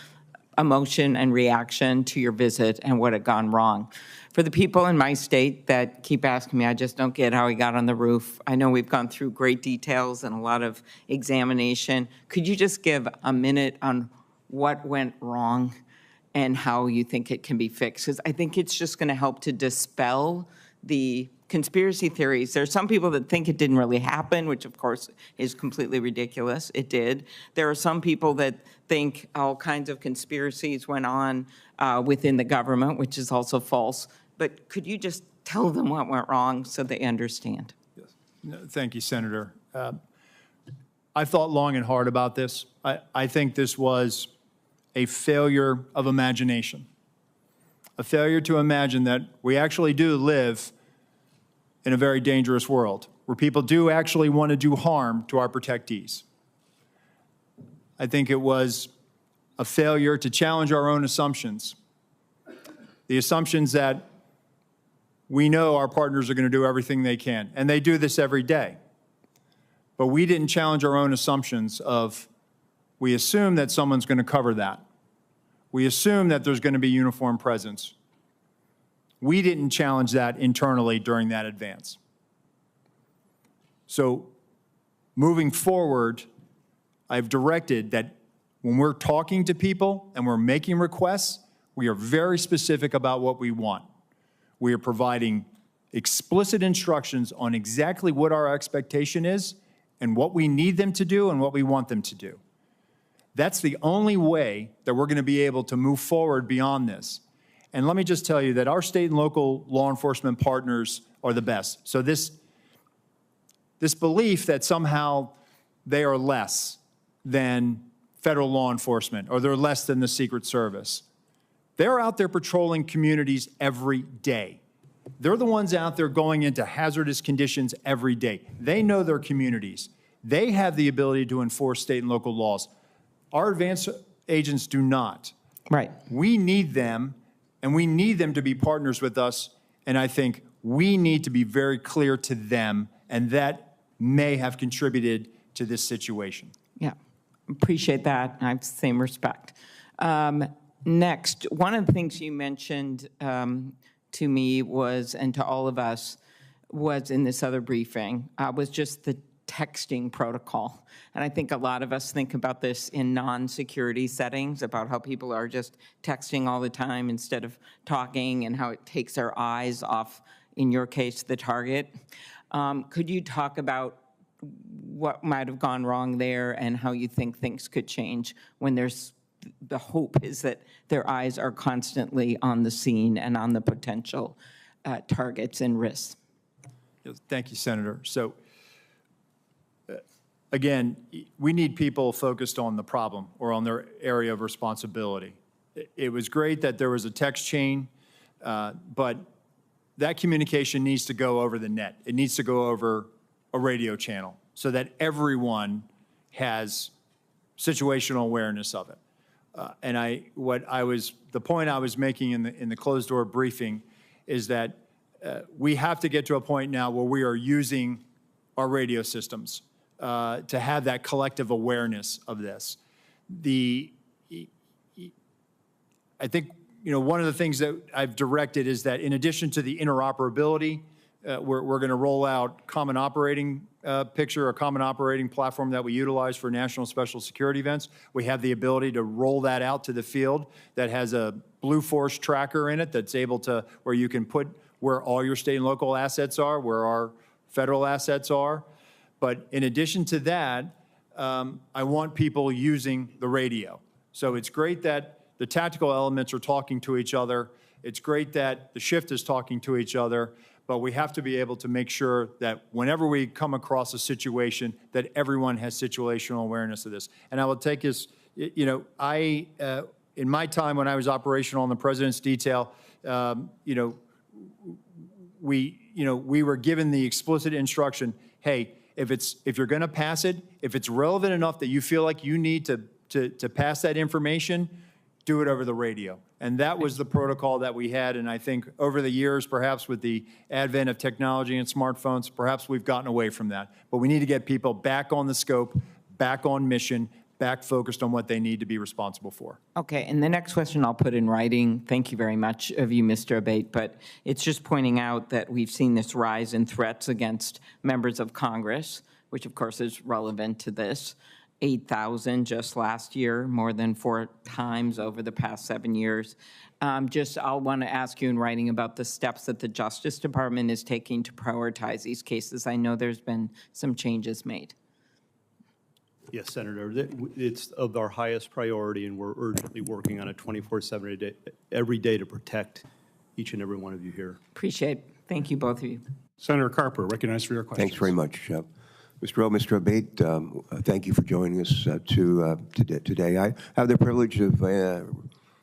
emotion and reaction to your visit and what had gone wrong. For the people in my state that keep asking me, I just don't get how he got on the roof. I know we've gone through great details and a lot of examination. Could you just give a minute on what went wrong and how you think it can be fixed? Because I think it's just going to help to dispel the conspiracy theories. There are some people that think it didn't really happen, which of course is completely ridiculous. It did. There are some people that think all kinds of conspiracies went on within the government, which is also false. But could you just tell them what went wrong so they understand? Yes. No, thank you, Senator. I thought long and hard about this. I think this was a failure of imagination, a failure to imagine that we actually do live in a very dangerous world where people do actually want to do harm to our protectees. I think it was a failure to challenge our own assumptions, the assumptions that we know our partners are going to do everything they can, and they do this every day. But we didn't challenge our own assumptions of, we assume that someone's going to cover that. We assume that there's going to be uniform presence. We didn't challenge that internally during that advance. So moving forward, I've directed that when we're talking to people and we're making requests, we are very specific about what we want. We are providing explicit instructions on exactly what our expectation is and what we need them to do and what we want them to do. That's the only way that we're going to be able to move forward beyond this. And let me just tell you that our state and local law enforcement partners are the best. So this belief that somehow they are less than federal law enforcement or they're less than the Secret Service, they're out there patrolling communities every day. They're the ones out there going into hazardous conditions every day. They know their communities. They have the ability to enforce state and local laws. Our advanced agents do not. Right. We need them, and we need them to be partners with us, and I think we need to be very clear to them, and that may have contributed to this situation. Yeah, appreciate that. I have the same respect. Next, one of the things you mentioned to me was, and to all of us, was in this other briefing, was just the texting protocol. And I think a lot of us think about this in non-security settings, about how people are just texting all the time instead of talking, and how it takes our eyes off, in your case, the target. Could you talk about what might have gone wrong there and how you think things could change when there's the hope is that their eyes are constantly on the scene and on the potential targets and risks? Thank you, Senator. So, again, we need people focused on the problem or on their area of responsibility. It was great that there was a text chain, but that communication needs to go over the net. It needs to go over a radio channel so that everyone has situational awareness of it. The point I was making in the closed door briefing is that we have to get to a point now where we are using our radio systems to have that collective awareness of this. I think, one of the things that I've directed is that in addition to the interoperability, we're going to roll out common operating picture, a common operating platform that we utilize for national special security events. We have the ability to roll that out to the field that has a Blue Force tracker in it that's able to, where you can put where all your state and local assets are, where our federal assets are. But in addition to that, I want people using the radio. So it's great that the tactical elements are talking to each other. It's great that the shift is talking to each other, but we have to be able to make sure that whenever we come across a situation, that everyone has situational awareness of this. And I will take this, in my time when I was operational in the President's detail, we were given the explicit instruction, hey, if you're going to pass it, if it's relevant enough that you feel like you need to pass that information, do it over the radio. And that was the protocol that we had. And I think over the years, perhaps with the advent of technology and smartphones, perhaps we've gotten away from that. But we need to get people back on the scope, back on mission, back focused on what they need to be responsible for. Okay, and the next question I'll put in writing. Thank you very much of you, Mr. Abate, but it's just pointing out that we've seen this rise in threats against members of Congress, which of course is relevant to this. 8,000 just last year, more than 4 times over the past 7 years. I'll want to ask you in writing about the steps that the Justice Department is taking to prioritize these cases. I know there's been some changes made. Yes, Senator, it's of our highest priority, and we're urgently working on it 24/7 every day to protect each and every one of you here. Appreciate it. Thank you, both of you. Senator Carper, recognized for your question. Thanks very much. Mr. Abate, thank you for joining us today. I have the privilege of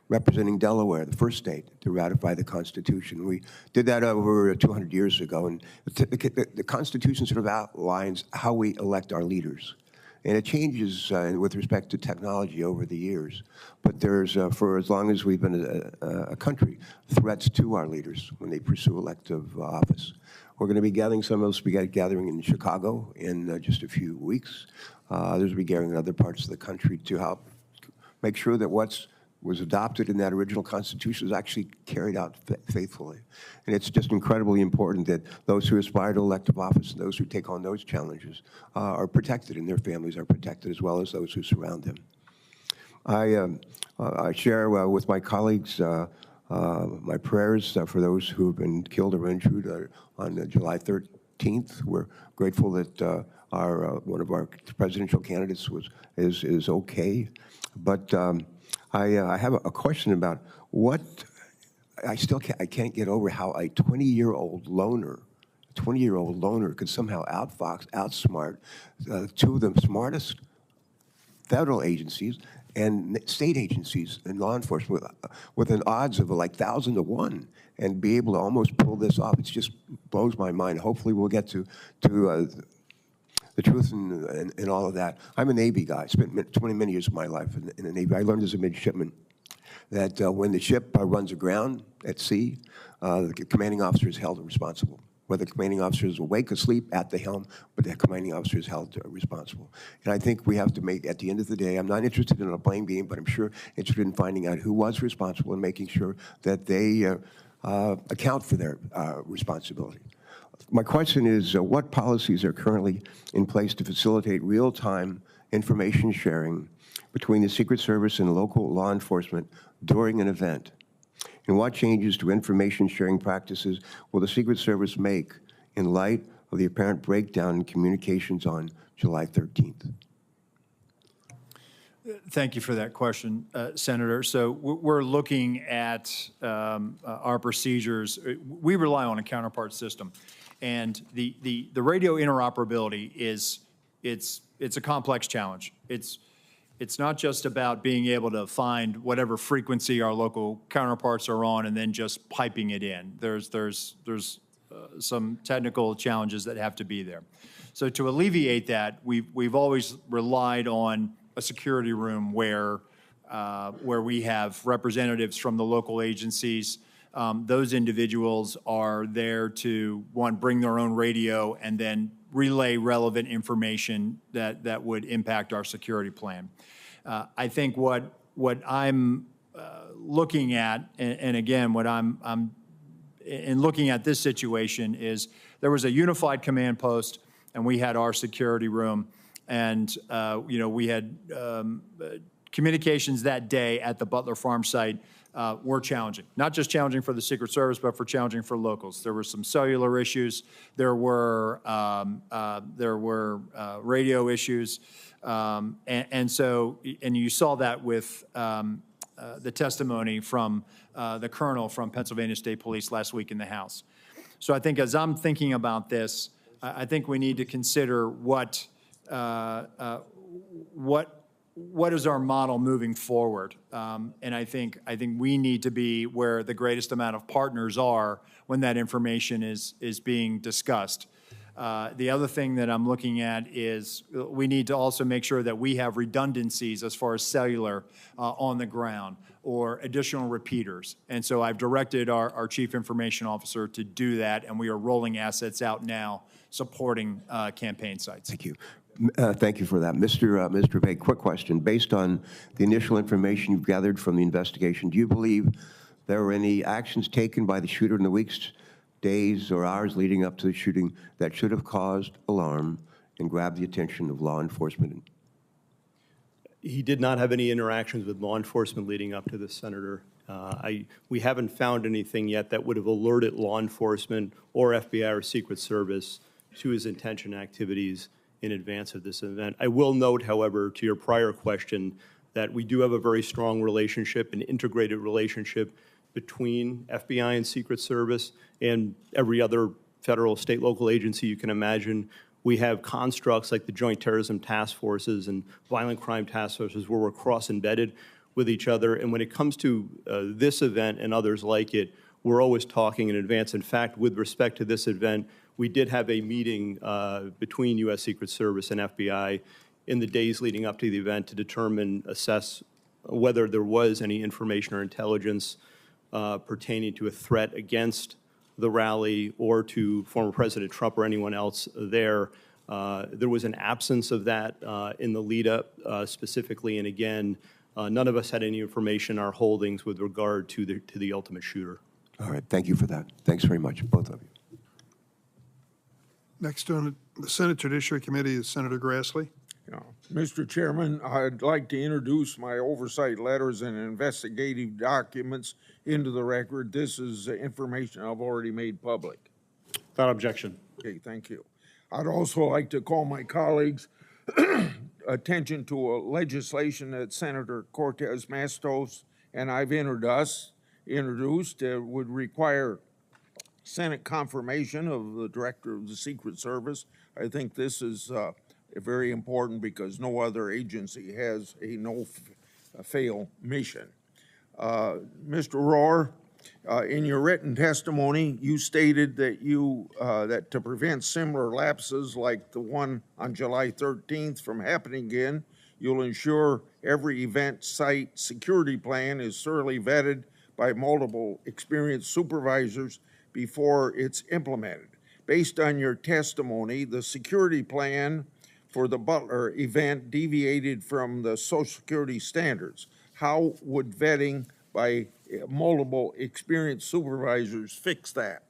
representing Delaware, the first state to ratify the Constitution. We did that over 200 years ago, and the Constitution sort of outlines how we elect our leaders. And it changes with respect to technology over the years. But there's, for as long as we've been a country, threats to our leaders when they pursue elective office. We're going to be gathering, some of us will be gathering in Chicago in just a few weeks. Others will be gathering in other parts of the country to help make sure that what's was adopted in that original Constitution is actually carried out faithfully. And it's just incredibly important that those who aspire to elective office and those who take on those challenges are protected, and their families are protected, as well as those who surround them. I share with my colleagues my prayers for those who have been killed or injured on July 13th. We're grateful that one of our presidential candidates is okay. But I have a question about what I can't get over how a 20-year-old loner could somehow outsmart two of the smartest federal agencies and state agencies and law enforcement with an odds of like 1,000 to 1, and be able to almost pull this off. It just blows my mind. Hopefully we'll get to the truth and all of that. I'm a Navy guy. I spent many years of my life in the Navy. I learned as a midshipman that when the ship runs aground at sea, the commanding officer is held responsible. Whether the commanding officer is awake or asleep at the helm, but the commanding officer is held responsible. And I think we have to make, at the end of the day, I'm not interested in a blame game, but I'm sure interested in finding out who was responsible and making sure that they account for their responsibility. My question is, what policies are currently in place to facilitate real-time information sharing between the Secret Service and local law enforcement during an event? And what changes to information sharing practices will the Secret Service make in light of the apparent breakdown in communications on July 13th? Thank you for that question, Senator. So we're looking at our procedures. We rely on a counterpart system. And the radio interoperability it's a complex challenge. It's not just about being able to find whatever frequency our local counterparts are on and then just piping it in. There's some technical challenges that have to be there. So to alleviate that, we've always relied on a security room where we have representatives from the local agencies. Those individuals are there to, one, bring their own radio and then relay relevant information that would impact our security plan. I think what I'm looking at, and again, what I'm in looking at this situation is there was a unified command post, and we had our security room, and we had communications that day at the Butler Farm site were challenging. Not just challenging for the Secret Service, but for challenging for locals. There were some cellular issues. There were radio issues, and you saw that with the testimony from the colonel from Pennsylvania State Police last week in the House. So I think as I'm thinking about this, I think we need to consider what is our model moving forward? And I think we need to be where the greatest amount of partners are when that information is being discussed. The other thing that I'm looking at is we need to also make sure that we have redundancies as far as cellular on the ground or additional repeaters. And so I've directed our Chief Information Officer to do that, and we are rolling assets out now supporting campaign sites. Thank you. Thank you for that. Mr. Bay, quick question. Based on the initial information you've gathered from the investigation, do you believe there were any actions taken by the shooter in the weeks, days, or hours leading up to the shooting that should have caused alarm and grabbed the attention of law enforcement? He did not have any interactions with law enforcement leading up to this, Senator. We haven't found anything yet that would have alerted law enforcement or FBI or Secret Service to his intention activities in advance of this event. I will note, however, to your prior question, that we do have a very strong relationship, an integrated relationship between FBI and Secret Service and every other federal, state, local agency you can imagine. We have constructs like the Joint Terrorism Task Forces and Violent Crime Task Forces where we're cross-embedded with each other. And when it comes to this event and others like it, we're always talking in advance. In fact, with respect to this event, we did have a meeting between U.S. Secret Service and FBI in the days leading up to the event to assess whether there was any information or intelligence pertaining to a threat against the rally or to former President Trump or anyone else there. There was an absence of that in the lead up specifically, and again, None of us had any information in our holdings with regard to the ultimate shooter. All right, thank you for that. Thanks very much, both of you. Next on the Senate Judiciary Committee is Senator Grassley. Yeah. Mr. Chairman, I'd like to introduce my oversight letters and investigative documents into the record. This is information I've already made public. Without objection. Okay, thank you. I'd also like to call my colleagues' attention to a legislation that Senator Cortez Matos and I've introduced would require Senate confirmation of the Director of the Secret Service. I think this is very important because no other agency has a no-fail mission. Mr. Rohr, in your written testimony, you stated that that to prevent similar lapses like the one on July 13th from happening again, you'll ensure every event site security plan is thoroughly vetted by multiple experienced supervisors before it's implemented. Based on your testimony, the security plan for the Butler event deviated from the Social Security standards. How would vetting by multiple experienced supervisors fix that?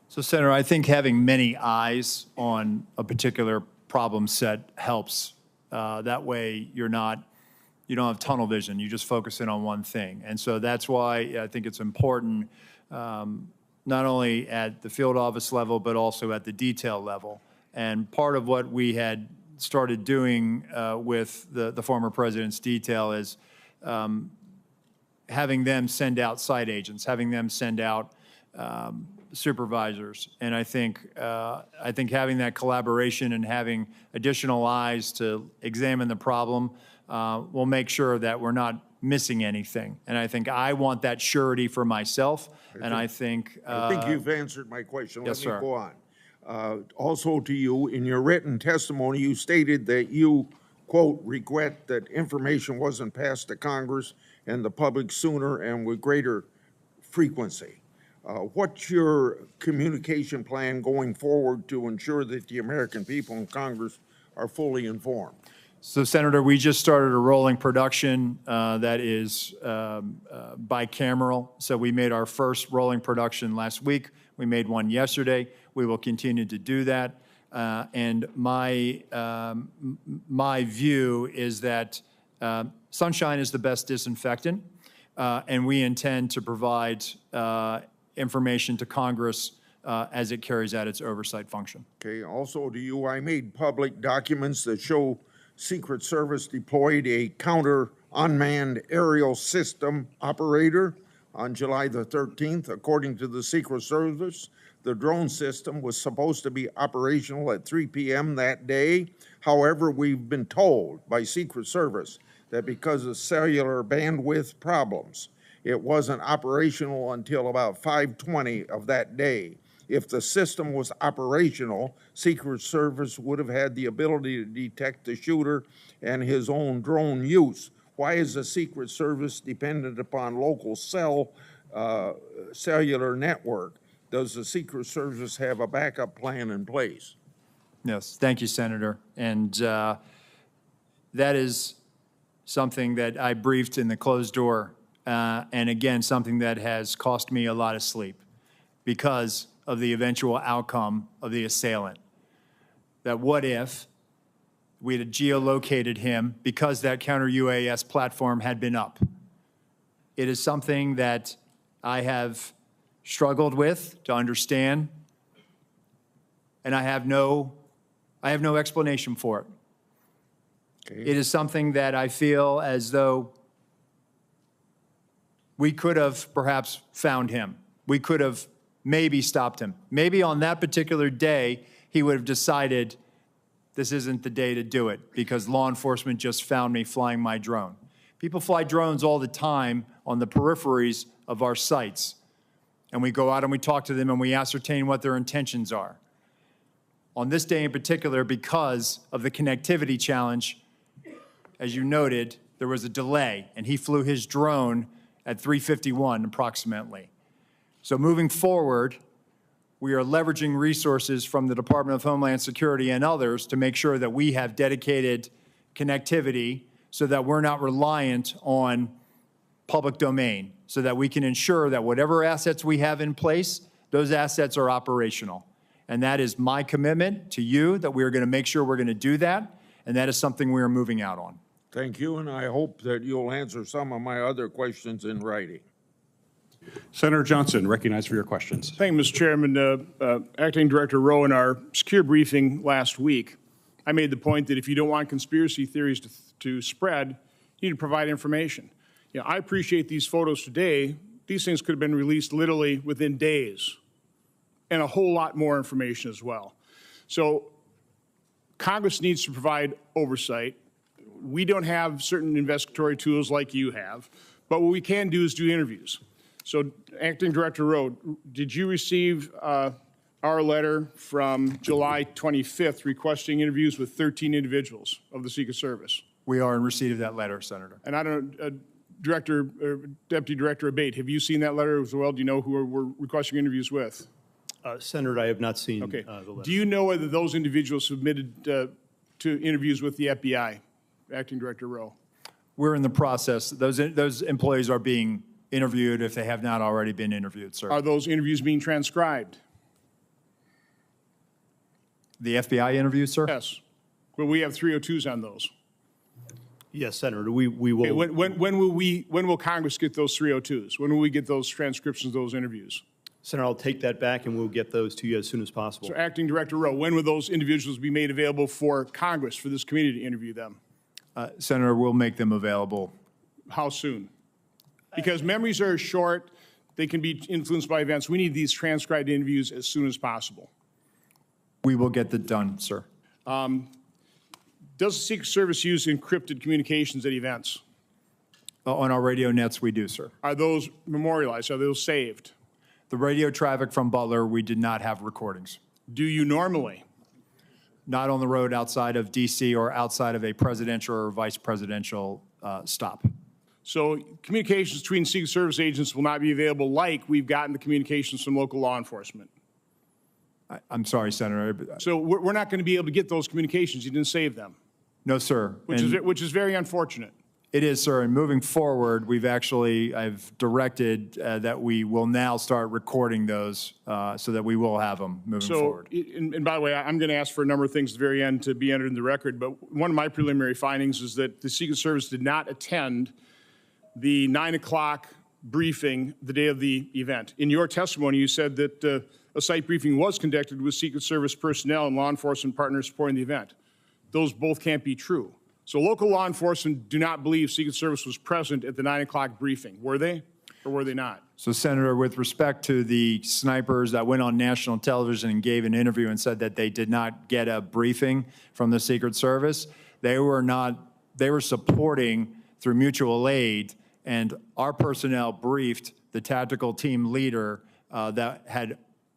So, Senator, I think having many eyes on a particular problem set helps. That way, you don't have tunnel vision. You just focus in on one thing. And so that's why I think it's important, not only at the field office level, but also at the detail level. And part of what we had started doing with the former president's detail is having them send out site agents, having them send out supervisors. And I think having that collaboration and having additional eyes to examine the problem will make sure that we're not missing anything. And I think I want that surety for myself. I think you've answered my question. Yes, Let me sir. go on. Also to you, in your written testimony, you stated that you, quote, regret that information wasn't passed to Congress and the public sooner and with greater frequency. What's your communication plan going forward to ensure that the American people in Congress are fully informed? So, Senator, we just started a rolling production that is bicameral. So we made our first rolling production last week. We made one yesterday. We will continue to do that. And my view is that sunshine is the best disinfectant, and we intend to provide information to Congress as it carries out its oversight function. Okay, also to you, I made public documents that show Secret Service deployed a counter unmanned aerial system operator on July the 13th. According to the Secret Service, the drone system was supposed to be operational at 3 p.m. that day. However, we've been told by Secret Service that because of cellular bandwidth problems, it wasn't operational until about 5:20 of that day. If the system was operational, Secret Service would have had the ability to detect the shooter and his own drone use. Why is the Secret Service dependent upon local cellular network? Does the Secret Service have a backup plan in place? Yes, thank you, Senator. And that is something that I briefed in the closed door, and again, something that has cost me a lot of sleep because of the eventual outcome of the assailant. That what if we had geolocated him because that counter-UAS platform had been up? It is something that I have struggled with to understand, and I have no explanation for it. Okay. It is something that I feel as though we could have perhaps found him. We could have maybe stopped him. Maybe on that particular day, he would have decided this isn't the day to do it because law enforcement just found me flying my drone. People fly drones all the time on the peripheries of our sites. And we go out and we talk to them and we ascertain what their intentions are. On this day in particular, because of the connectivity challenge, as you noted, there was a delay and he flew his drone at 3:51 approximately. So moving forward, we are leveraging resources from the Department of Homeland Security and others to make sure that we have dedicated connectivity so that we're not reliant on public domain, so that we can ensure that whatever assets we have in place, those assets are operational. And that is my commitment to you, that we are going to make sure we're going to do that, and that is something we are moving out on. Thank you, and I hope that you'll answer some of my other questions in writing. Senator Johnson, recognized for your questions. Thank you, Mr. Chairman. Acting Director Rowe, in our secure briefing last week, I made the point that if you don't want conspiracy theories to spread, you need to provide information. You know, I appreciate these photos today. These things could have been released literally within days, and a whole lot more information as well. So Congress needs to provide oversight. We don't have certain investigatory tools like you have, but what we can do is do interviews. So Acting Director Rowe, did you receive our letter from July 25th requesting interviews with 13 individuals of the Secret Service? We are in receipt of that letter, Senator. And I don't, Deputy Director Abate, have you seen that letter as well? Do you know who we're requesting interviews with? Senator, I have not seen Okay. the letter. Do you know whether those individuals submitted to interviews with the FBI, Acting Director Rowe? We're in the process. Those employees are being interviewed if they have not already been interviewed, sir. Are those interviews being transcribed? The FBI interviews, sir? Yes. Well, we have 302s on those. Yes, Senator, we Okay, will. when will Congress get those 302s? When will we get those transcriptions of those interviews? Senator, I'll take that back and we'll get those to you as soon as possible. So Acting Director Rowe, when will those individuals be made available for Congress, for this committee to interview them? Senator, we'll make them available. How soon? Because memories are short, they can be influenced by events. We need these transcribed interviews as soon as possible. We will get that done, sir. Does the Secret Service use encrypted communications at events? On our radio nets, we do, sir. Are those memorialized? Are those saved? The radio traffic from Butler, we did not have recordings. Do you normally? Not on the road outside of D.C. or outside of a presidential or vice presidential stop. So communications between Secret Service agents will not be available like we've gotten the communications from local law enforcement. I'm sorry, Senator. So we're not going to be able to get those communications. You didn't save them, No, sir. which And is very unfortunate. it is, sir. And moving forward, I've directed that we will now start recording those so that we will have them moving forward. And by the way, I'm going to ask for a number of things at the very end to be entered in the record, but one of my preliminary findings is that the Secret Service did not attend the 9 o'clock briefing the day of the event. In your testimony, you said that a site briefing was conducted with Secret Service personnel and law enforcement partners supporting the event. Those both can't be true. So local law enforcement do not believe Secret Service was present at the 9 o'clock briefing. Were they or were they not? So, Senator, with respect to the snipers that went on national television and gave an interview and said that they did not get a briefing from the Secret Service, they were supporting through mutual aid, and our personnel briefed the tactical team leader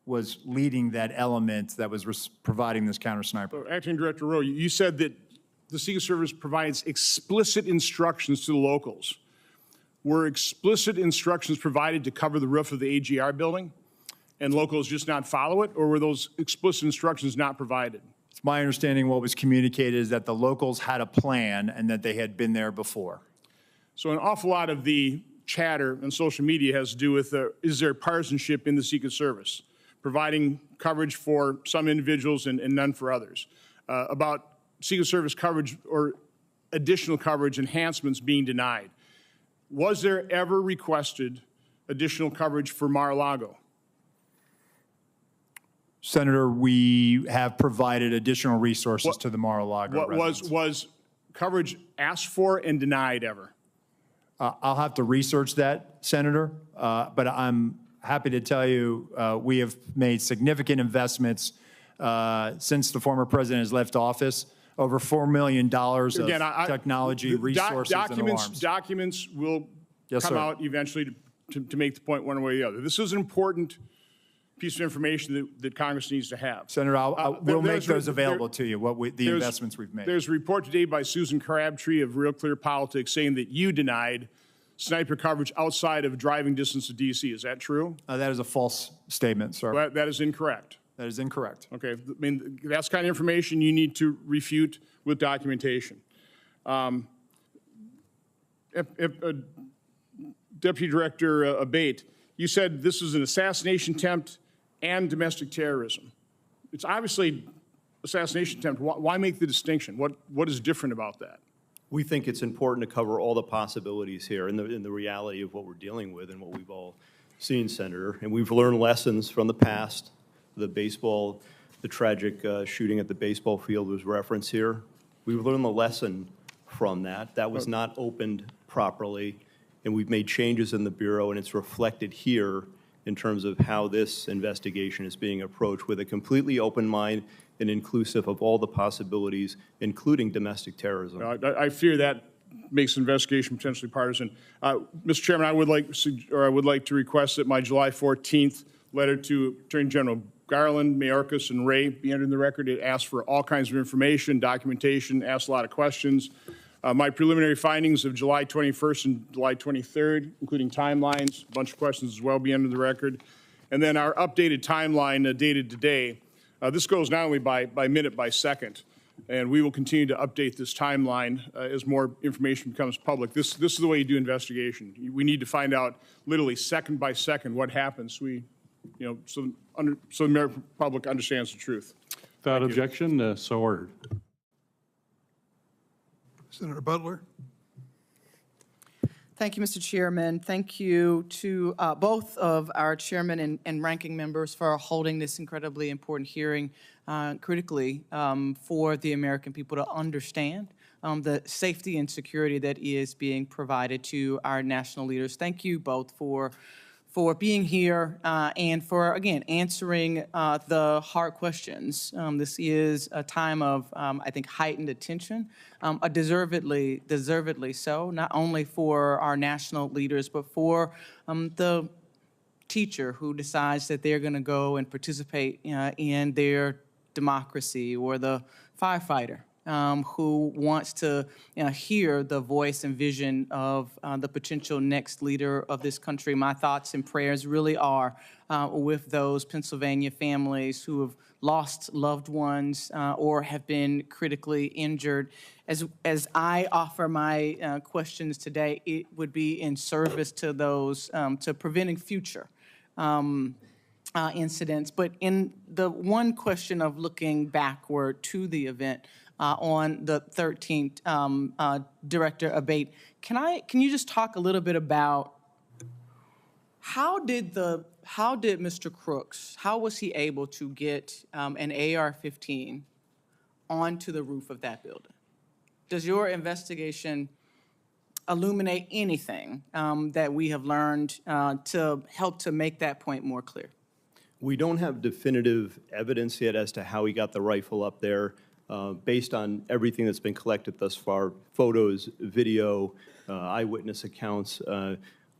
was leading that element that was providing this counter sniper. Acting Director Rowe, you said that the Secret Service provides explicit instructions to the locals. Were explicit instructions provided to cover the roof of the AGR building and locals just not follow it, or were those explicit instructions not provided? It's my understanding what was communicated is that the locals had a plan and that they had been there before. So an awful lot of the chatter on social media has to do with is there partisanship in the Secret Service, providing coverage for some individuals and none for others, about Secret Service coverage or additional coverage enhancements being denied. Was there ever requested additional coverage for Mar-a-Lago? Senator, we have provided additional resources to the Mar-a-Lago residents. Was coverage asked for and denied ever? I'll have to research that, Senator, but I'm happy to tell you we have made significant investments since the former president has left office, over $4 million of technology, resources, and alarms. Documents will Yes, come sir. out eventually to make the point one way or the other. This is an important piece of information that Congress needs to have. Senator, we'll make those available there- to you, the investments we've made. There's a report today by Susan Crabtree of Real Clear Politics saying that you denied sniper coverage outside of driving distance to D.C. Is that true? That is a false statement, sir. Well, that is incorrect. That is incorrect. Okay, I mean, that's the kind of information you need to refute with documentation. Deputy Director Abate, you said this is an assassination attempt and domestic terrorism. It's obviously assassination attempt. Why make the distinction? What is different about that? We think it's important to cover all the possibilities here and the reality of what we're dealing with and what we've all seen, Senator. And we've learned lessons from the past. The tragic shooting at the baseball field was referenced here. We've learned the lesson from that. That was not opened properly, and we've made changes in the Bureau, and it's reflected here in terms of how this investigation is being approached with a completely open mind and inclusive of all the possibilities, including domestic terrorism. I fear that makes the investigation potentially partisan. Mr. Chairman, I would like to request that my July 14th letter to Attorney General Garland, Mayorkas, and Wray be entered in the record. It asks for all kinds of information, documentation, asks a lot of questions. My preliminary findings of July 21st and July 23rd, including timelines, a bunch of questions as well, be entered in the record. And then our updated timeline dated today. This goes not only by minute, by second, and we will continue to update this timeline as more information becomes public. This is the way you do investigation. We need to find out literally second by second what happens. So the American public understands the truth. Without objection, so ordered. Senator Butler? Thank you, Mr. Chairman. Thank you to both of our chairman and ranking members for holding this incredibly important hearing critically for the American people to understand the safety and security that is being provided to our national leaders. Thank you both for being here and for, again, answering the hard questions. This is a time of, I think, heightened attention, deservedly so, not only for our national leaders, but for the teacher who decides that they're going to go and participate in their democracy, or the firefighter who wants to hear the voice and vision of the potential next leader of this country. My thoughts and prayers really are with those Pennsylvania families who have lost loved ones or have been critically injured. As I offer my questions today, it would be in service to those, to preventing future incidents. But in the one question of looking backward to the event, on the 13th, Director Abate, can you just talk a little bit about how did Mr. Crooks, how was he able to get an AR-15 onto the roof of that building? Does your investigation illuminate anything that we have learned to help to make that point more clear? We don't have definitive evidence yet as to how he got the rifle up there. Based on everything that's been collected thus far, photos, video, eyewitness accounts,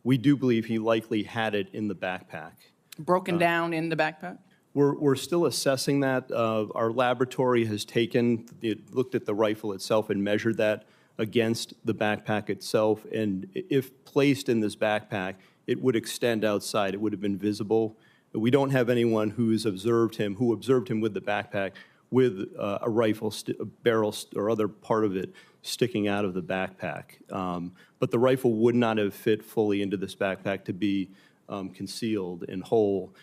we do believe he likely had it in the backpack. Broken down in the backpack? We're still assessing that. Our laboratory has looked at the rifle itself and measured that against the backpack itself. And if placed in this backpack, it would extend outside. It would have been visible. We don't have anyone who observed him with the backpack with a rifle, a barrel, or other part of it sticking out of the backpack. But the rifle would not have fit fully into this backpack to be concealed and whole.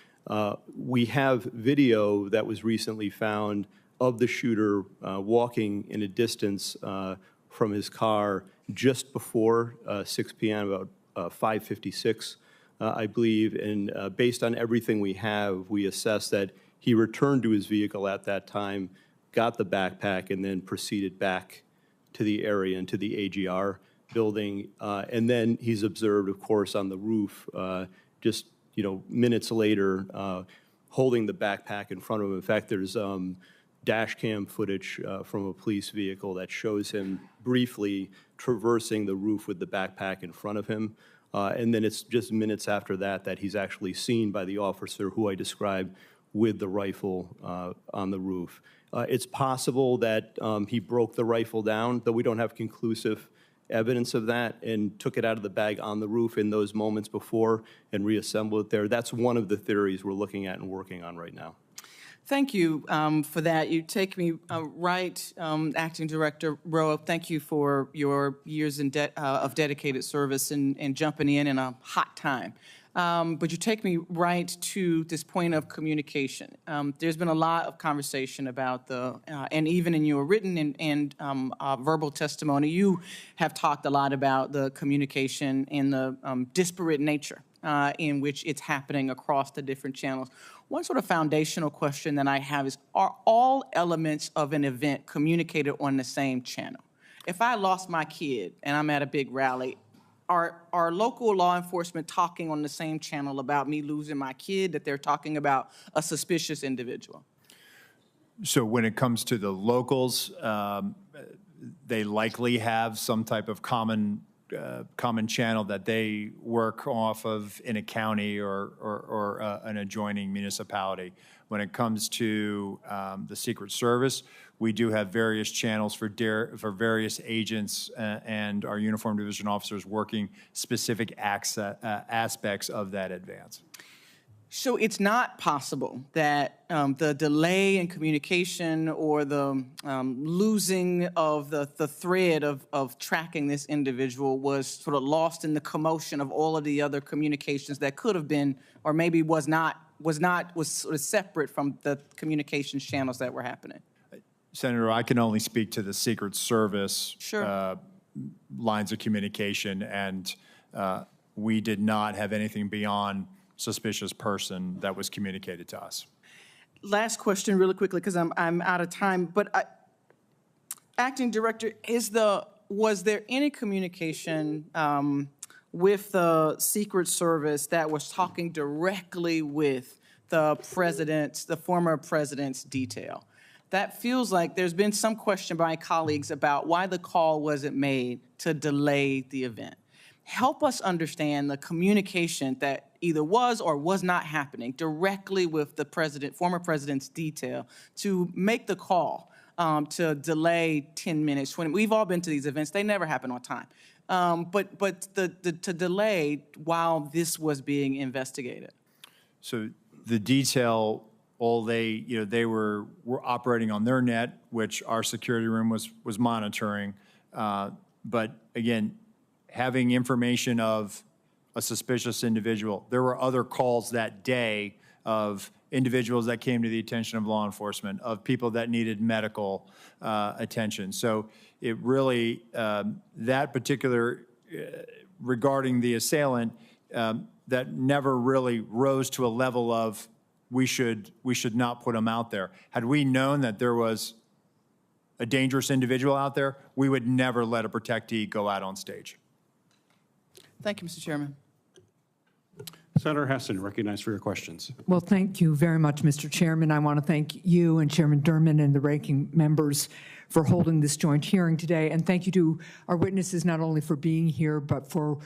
We have video that was recently found of the shooter walking in a distance from his car just before 6 p.m., about 5:56, I believe. And based on everything we have, we assess that he returned to his vehicle at that time, got the backpack, and then proceeded back to the area and to the AGR building. And then he's observed, of course, on the roof just minutes later, holding the backpack in front of him. In fact, there's dash cam footage from a police vehicle that shows him briefly traversing the roof with the backpack in front of him. And then it's just minutes after that he's actually seen by the officer who I described with the rifle on the roof. It's possible that he broke the rifle down, though we don't have conclusive evidence of that, and took it out of the bag on the roof in those moments before and reassembled it there. That's one of the theories we're looking at and working on right now. Thank you for that. You take me right, Acting Director Rowe. Thank you for your years of dedicated service and jumping in a hot time. But you take me right to this point of communication. There's been a lot of conversation about and even in your written and verbal testimony, you have talked a lot about the communication and the disparate nature in which it's happening across the different channels. One sort of foundational question that I have is, are all elements of an event communicated on the same channel? If I lost my kid and I'm at a big rally, are local law enforcement talking on the same channel about me losing my kid that they're talking about a suspicious individual? So when it comes to the locals, they likely have some type of common channel that they work off of in a county or an adjoining municipality. When it comes to the Secret Service, we do have various channels for various agents and our uniformed division officers working specific aspects of that advance. So it's not possible that the delay in communication or the losing of the thread of tracking this individual was sort of lost in the commotion of all of the other communications that could have been, or maybe was sort of separate from the communications channels that were happening. Senator, I can only speak to the Secret Service Sure. Lines of communication, and we did not have anything beyond suspicious person that was communicated to us. Last question really quickly, because I'm out of time, but Acting Director, was there any communication with the Secret Service that was talking directly with the former president's detail? That feels like there's been some question by colleagues about why the call wasn't made to delay the event. Help us understand the communication that either was or was not happening directly with the former president's detail to make the call to delay 10 minutes, 20. We've all been to these events. They never happen on time. But to delay while this was being investigated. So the detail, they were operating on their net, which our security room was monitoring. But again, having information of a suspicious individual, there were other calls that day of individuals that came to the attention of law enforcement, of people that needed medical attention. So it really, that particular, regarding the assailant, that never really rose to a level of we should not put him out there. Had we known that there was a dangerous individual out there, we would never let a protectee go out on stage. Thank you, Mr. Chairman. Senator Heston, recognized for your questions. Well, thank you very much, Mr. Chairman. I want to thank you and Chairman Durman and the ranking members for holding this joint hearing today. And thank you to our witnesses, not only for being here, but for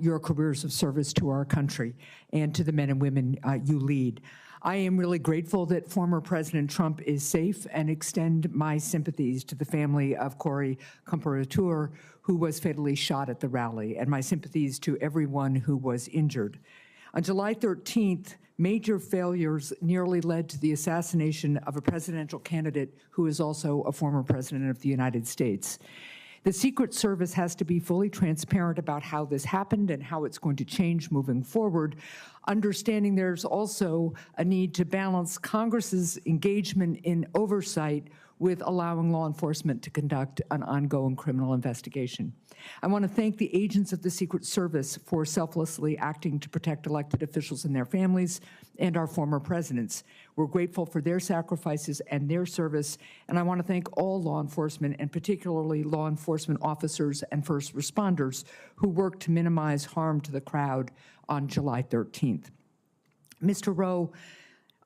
your careers of service to our country and to the men and women you lead. I am really grateful that former President Trump is safe and extend my sympathies to the family of Corey Comparateur, who was fatally shot at the rally, and my sympathies to everyone who was injured. On July 13th, major failures nearly led to the assassination of a presidential candidate who is also a former president of the United States. The Secret Service has to be fully transparent about how this happened and how it's going to change moving forward, understanding there's also a need to balance Congress's engagement in oversight with allowing law enforcement to conduct an ongoing criminal investigation. I want to thank the agents of the Secret Service for selflessly acting to protect elected officials and their families and our former presidents. We're grateful for their sacrifices and their service, and I want to thank all law enforcement, and particularly law enforcement officers and first responders who worked to minimize harm to the crowd on July 13th. Mr. Rowe,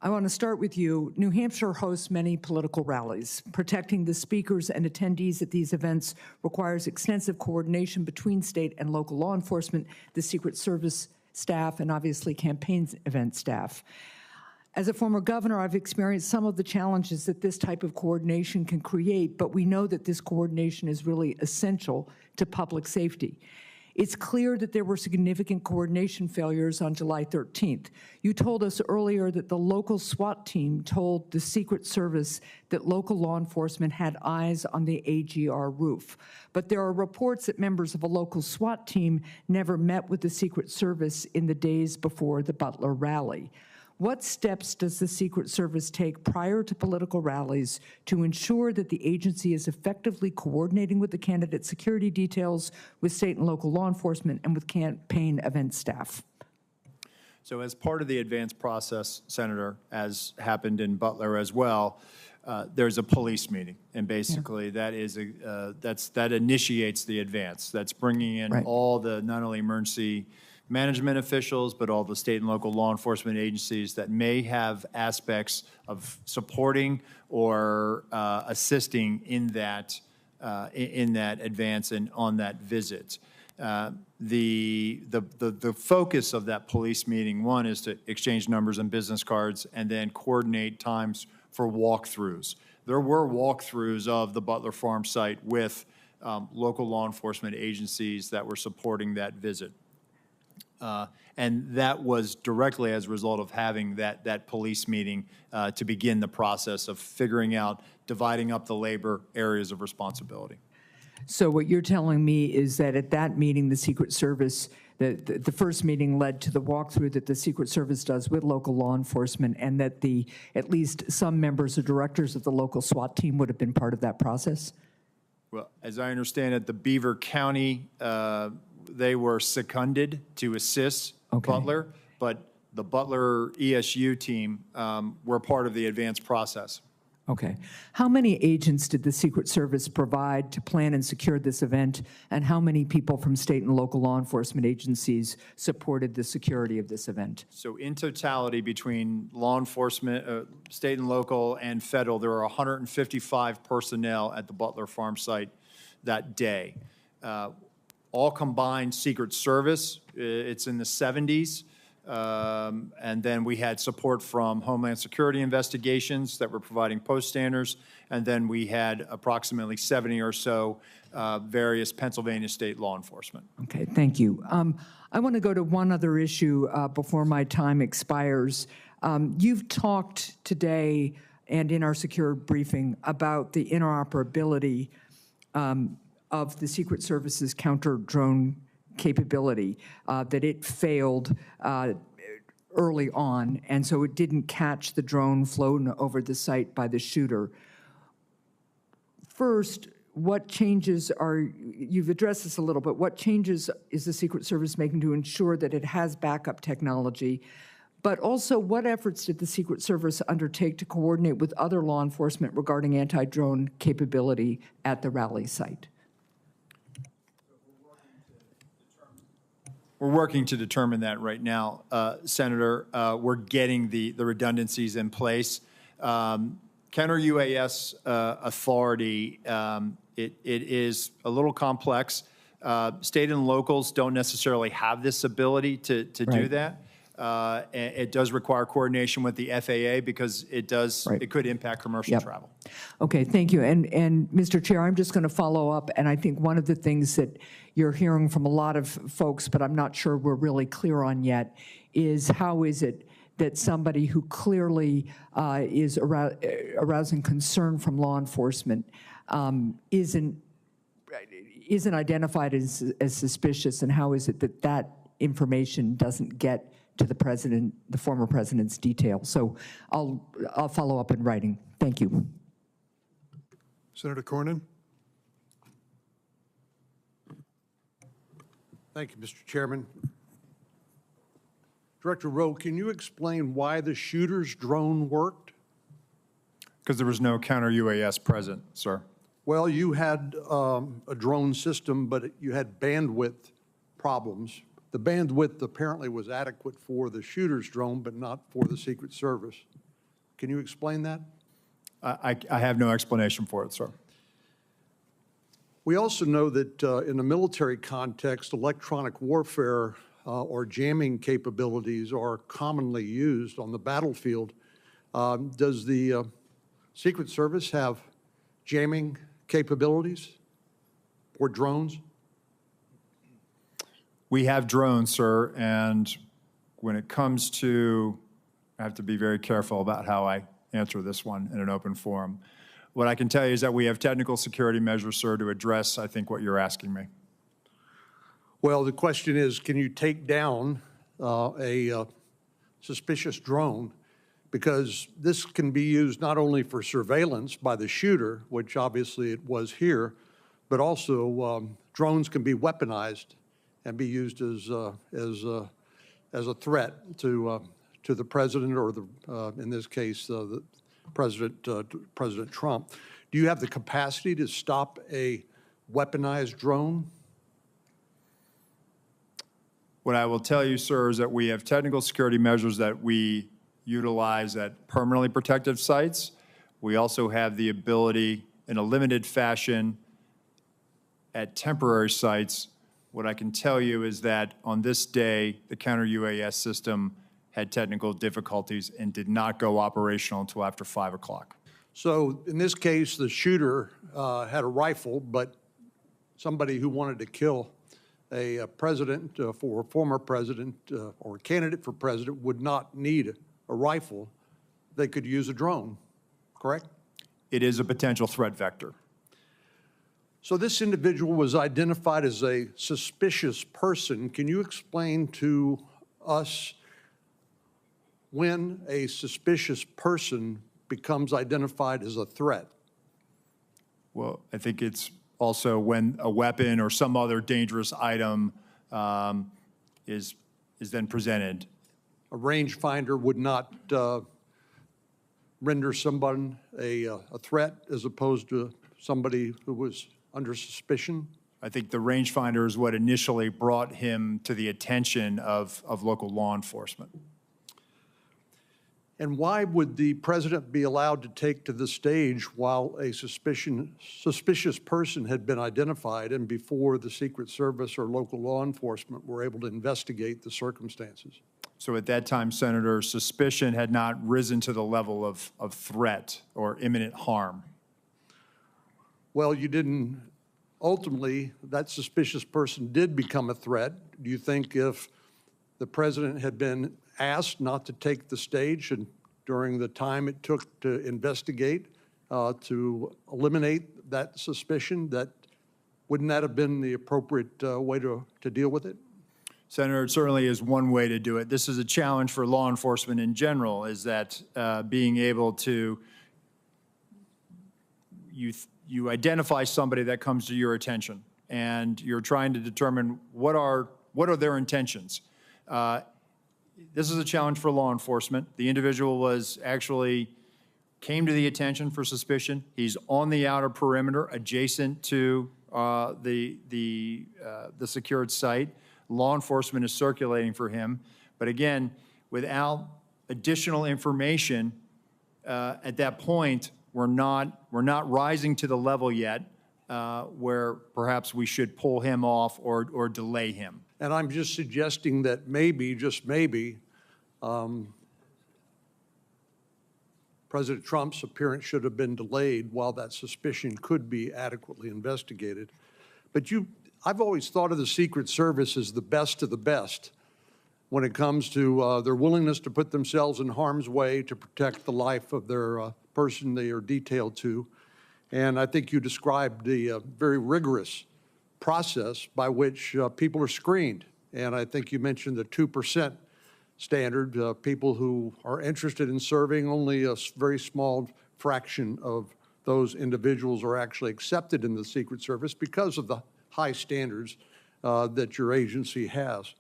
I want to start with you. New Hampshire hosts many political rallies. Protecting the speakers and attendees at these events requires extensive coordination between state and local law enforcement, the Secret Service staff, and obviously campaign event staff. As a former governor, I've experienced some of the challenges that this type of coordination can create, but we know that this coordination is really essential to public safety. It's clear that there were significant coordination failures on July 13th. You told us earlier that the local SWAT team told the Secret Service that local law enforcement had eyes on the AGR roof. But there are reports that members of a local SWAT team never met with the Secret Service in the days before the Butler rally. What steps does the Secret Service take prior to political rallies to ensure that the agency is effectively coordinating with the candidate security details, with state and local law enforcement, and with campaign event staff? So as part of the advance process, Senator, as happened in Butler as well, there's a police meeting, and basically that is that initiates the advance. That's bringing in all the not only emergency management officials, but all the state and local law enforcement agencies that may have aspects of supporting or assisting in that advance and on that visit. The focus of that police meeting, one, is to exchange numbers and business cards and then coordinate times for walkthroughs. There were walkthroughs of the Butler Farm site with local law enforcement agencies that were supporting that visit. And that was directly as a result of having that police meeting to begin the process of figuring out, dividing up the labor areas of responsibility. So what you're telling me is that at that meeting, the Secret Service, the first meeting led to the walkthrough that the Secret Service does with local law enforcement, and that at least some members or directors of the local SWAT team would have been part of that process? Well, as I understand it, the Beaver County, they were seconded to assist Butler, but the Butler ESU team were part of the advance process. Okay. How many agents did the Secret Service provide to plan and secure this event, and how many people from state and local law enforcement agencies supported the security of this event? So in totality, between law enforcement, state and local, and federal, there are 155 personnel at the Butler Farm site that day. All combined Secret Service, it's in the 70s. And then we had support from Homeland Security investigations that were providing post standards. And then we had approximately 70 or so various Pennsylvania state law enforcement. Okay, thank you. I want to go to one other issue before my time expires. You've talked today and in our secure briefing about the interoperability of the Secret Service's counter-drone capability, that it failed early on, and so it didn't catch the drone flown over the site by the shooter. First, what changes you've addressed this a little, but what changes is the Secret Service making to ensure that it has backup technology? But also, what efforts did the Secret Service undertake to coordinate with other law enforcement regarding anti-drone capability at the rally site? We're working to determine that right now, Senator. We're getting the redundancies in place. Counter-UAS authority, it is a little complex. State and locals don't necessarily have this ability to do that. It does require coordination with the FAA because it could impact commercial travel. Okay, thank you. And Mr. Chair, I'm just going to follow up, and I think one of the things that you're hearing from a lot of folks, but I'm not sure we're really clear on yet, is how is it that somebody who clearly is arousing concern from law enforcement isn't identified as suspicious, and how is it that that information doesn't get to the president, the former president's detail? So I'll follow up in writing. Thank you. Senator Cornyn? Thank you, Mr. Chairman. Director Rowe, can you explain why the shooter's drone worked? Because there was no counter-UAS present, sir. Well, you had a drone system, but you had bandwidth problems. The bandwidth apparently was adequate for the shooter's drone, but not for the Secret Service. Can you explain that? I have no explanation for it, sir. We also know that in the military context, electronic warfare or jamming capabilities are commonly used on the battlefield. Does the Secret Service have jamming capabilities for drones? We have drones, sir, and when it comes to, I have to be very careful about how I answer this one in an open forum. What I can tell you is that we have technical security measures, sir, to address, I think, what you're asking me. Well, the question is, can you take down a suspicious drone? Because this can be used not only for surveillance by the shooter, which obviously it was here, but also drones can be weaponized and be used as a threat to the president, or in this case, the President Trump. Do you have the capacity to stop a weaponized drone? What I will tell you, sir, is that we have technical security measures that we utilize at permanently protected sites. We also have the ability, in a limited fashion, at temporary sites. What I can tell you is that on this day, the counter-UAS system had technical difficulties and did not go operational until after 5 o'clock. So in this case, the shooter had a rifle, but somebody who wanted to kill a president, for a former president or a candidate for president, would not need a rifle. They could use a drone, correct? It is a potential threat vector. So this individual was identified as a suspicious person. Can you explain to us when a suspicious person becomes identified as a threat? Well, I think it's also when a weapon or some other dangerous item is then presented. A rangefinder would not render someone a threat as opposed to somebody who was under suspicion? I think the rangefinder is what initially brought him to the attention of local law enforcement. And why would the president be allowed to take to the stage while a suspicious person had been identified and before the Secret Service or local law enforcement were able to investigate the circumstances? So at that time, Senator, suspicion had not risen to the level of threat or imminent harm. Well, you didn't, ultimately, that suspicious person did become a threat. Do you think if the president had been asked not to take the stage and during the time it took to investigate, to eliminate that suspicion, wouldn't that have been the appropriate way to deal with it? Senator, it certainly is one way to do it. This is a challenge for law enforcement in general, is that being able to, you identify somebody that comes to your attention, and you're trying to determine what are their intentions. This is a challenge for law enforcement. The individual came to the attention for suspicion. He's on the outer perimeter adjacent to the secured site. Law enforcement is circulating for him. But again, without additional information, at that point, we're not rising to the level yet where perhaps we should pull him off or delay him. And I'm just suggesting that maybe, just maybe, President Trump's appearance should have been delayed while that suspicion could be adequately investigated. But I've always thought of the Secret Service as the best of the best when it comes to their willingness to put themselves in harm's way to protect the life of their person they are detailed to. And I think you described the very rigorous process by which people are screened. And I think you mentioned the 2% standard. People who are interested in serving, only a very small fraction of those individuals are actually accepted in the Secret Service because of the high standards that your agency has.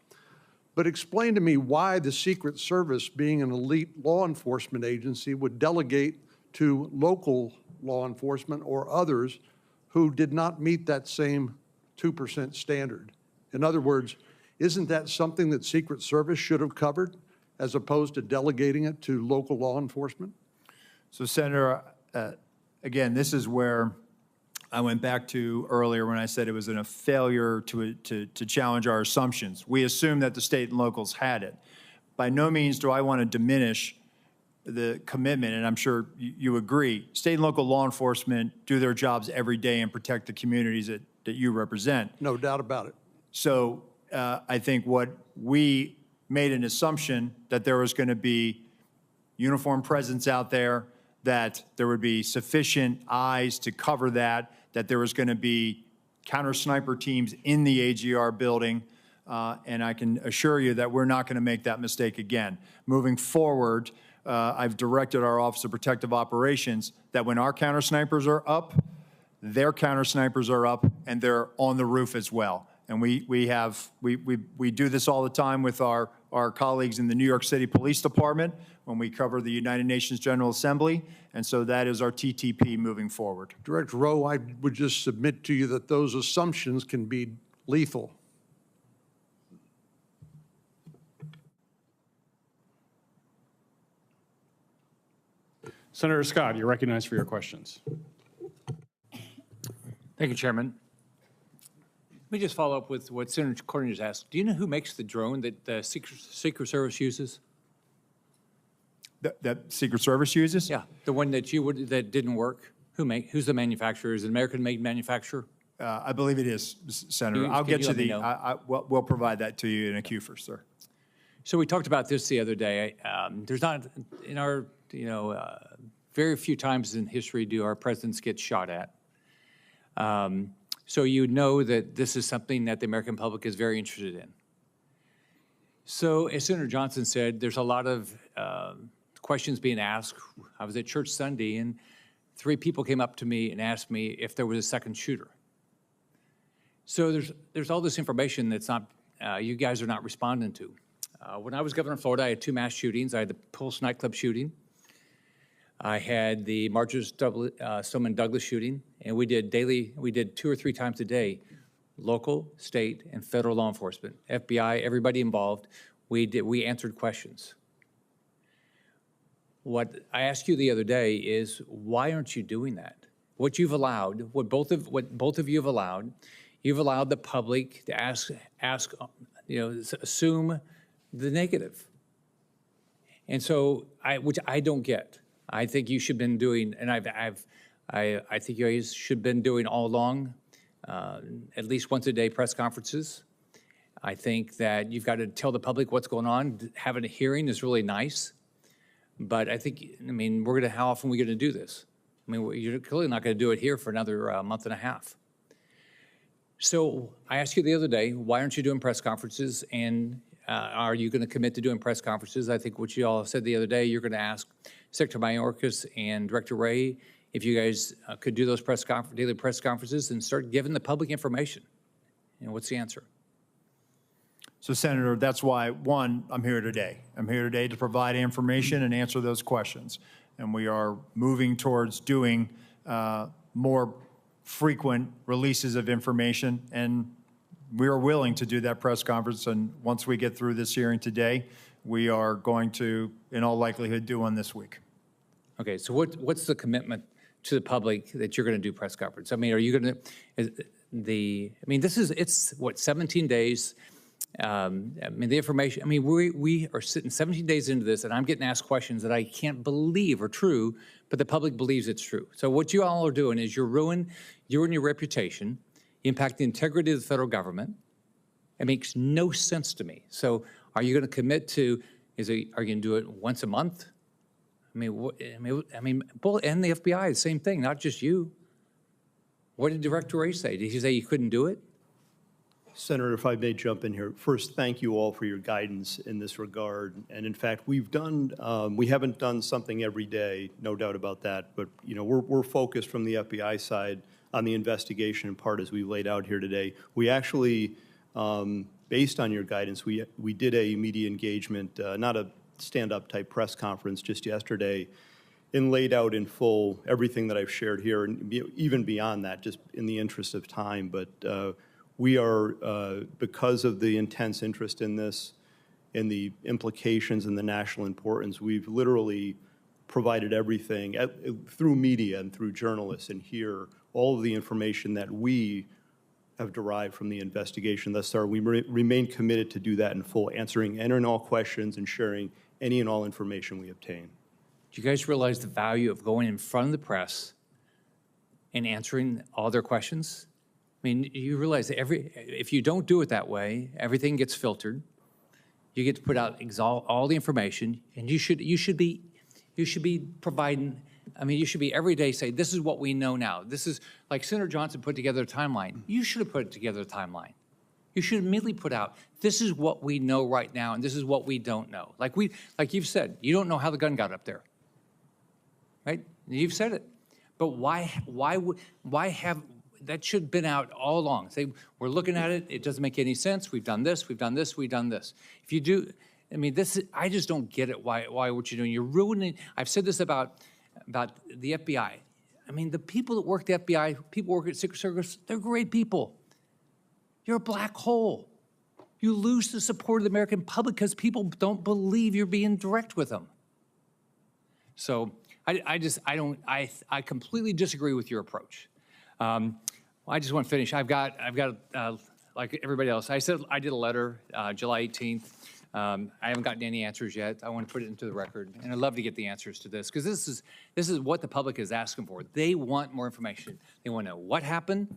But explain to me why the Secret Service, being an elite law enforcement agency, would delegate to local law enforcement or others who did not meet that same 2% standard. In other words, isn't that something that Secret Service should have covered as opposed to delegating it to local law enforcement? So, Senator, again, this is where I went back to earlier when I said it was a failure to challenge our assumptions. We assumed that the state and locals had it. By no means do I want to diminish the commitment, and I'm sure you agree. State and local law enforcement do their jobs every day and protect the communities that you represent. No doubt about it. So I think what we made an assumption that there was going to be uniformed presence out there, that there would be sufficient eyes to cover that, that there was going to be counter sniper teams in the AGR building, and I can assure you that we're not going to make that mistake again. Moving forward, I've directed our Office of Protective Operations that when our counter snipers are up, their counter snipers are up, and they're on the roof as well. And we do this all the time with our colleagues in the New York City Police Department when we cover the United Nations General Assembly, and so that is our TTP moving forward. Director Rowe, I would just submit to you that those assumptions can be lethal. Senator Scott, you're recognized for your questions. Thank you, Chairman. Let me just follow up with what Senator Cornyn just asked. Do you know who makes the drone that the Secret Service uses? That Secret Service uses? Yeah, the one that that didn't work. Who's the manufacturer? Is it an American-made manufacturer? I believe it is, Senator. I'll get you we'll provide that to you in a queue first, sir. So we talked about this the other day. There's not, in our, very few times in history do our presidents get shot at. So you know that this is something that the American public is very interested in. So as Senator Johnson said, there's a lot of questions being asked. I was at church Sunday, and 3 people came up to me and asked me if there was a second shooter. So there's all this information that's not, you guys are not responding to. When I was governor of Florida, I had 2 mass shootings. I had the Pulse nightclub shooting. I had the Marjorie Stoneman Douglas shooting, and we did 2 or 3 times a day, local, state, and federal law enforcement, FBI, everybody involved. We answered questions. What I asked you the other day is, why aren't you doing that? What you've allowed, what both of you have allowed, you've allowed the public to ask, assume the negative. And so, which I don't get. I think you should have been doing, and I think you guys should have been doing all along, at least once a day press conferences. I think that you've got to tell the public what's going on. Having a hearing is really nice, but how often are we going to do this? You're clearly not going to do it here for another month and a half. So I asked you the other day, why aren't you doing press conferences, and are you going to commit to doing press conferences? I think what you all said the other day, you're going to ask Secretary Mayorkas and Director Wray if you guys could do those daily press conferences and start giving the public information. What's the answer? So, Senator, that's why, one, I'm here today. I'm here today to provide information and answer those questions. And we are moving towards doing more frequent releases of information, and we are willing to do that press conference. And once we get through this hearing today, we are going to, in all likelihood, do one this week. Okay, so what's the commitment to the public that you're going to do press conference? Are you going to, it's what, 17 days? The information, we are sitting 17 days into this, and I'm getting asked questions that I can't believe are true, but the public believes it's true. So what you all are doing is you're ruining your reputation, you impact the integrity of the federal government. It makes no sense to me. So are you going to commit to, are you going to do it once a month? Both, and the FBI, the same thing, not just you. What did Director Wray say? Did he say you couldn't do it? Senator, if I may jump in here. First, thank you all for your guidance in this regard. And in fact, we haven't done something every day, no doubt about that. But we're focused from the FBI side on the investigation part as we laid out here today. We actually, based on your guidance, we did a media engagement, not a stand-up type press conference just yesterday, and laid out in full everything that I've shared here, and even beyond that, just in the interest of time. But we are, because of the intense interest in this and the implications and the national importance, we've literally provided everything through media and through journalists and here, all of the information that we have derived from the investigation thus far. We remain committed to do that in full, answering any and all questions and sharing any and all information we obtain. Do you guys realize the value of going in front of the press and answering all their questions? mean, you realize that if you don't do it that way, everything gets filtered. You get to put out all the information, and you should be providing. I mean, you should be every day say, this is what we know now. This is like Senator Johnson put together a timeline. You should have put together a timeline. You should immediately put out, this is what we know right now, and this is what we don't know. Like you've said, you don't know how the gun got up there, right? You've said it, but why have that should have been out all along? Say, we're looking at it, it doesn't make any sense, we've done this, we've done this, we've done this. If you do, I mean, I just don't get it, why what you're doing. You're ruining, I've said this about the FBI. I mean, the people that work at the FBI, people who work at Secret Service, they're great people. You're a black hole. You lose the support of the American public because people don't believe you're being direct with them. So I completely disagree with your approach. I just want to finish. I've got like everybody else. I said I did a letter July 18th. I haven't gotten any answers yet. I want to put it into the record, and I'd love to get the answers to this because this is what the public is asking for. They want more information. They want to know what happened,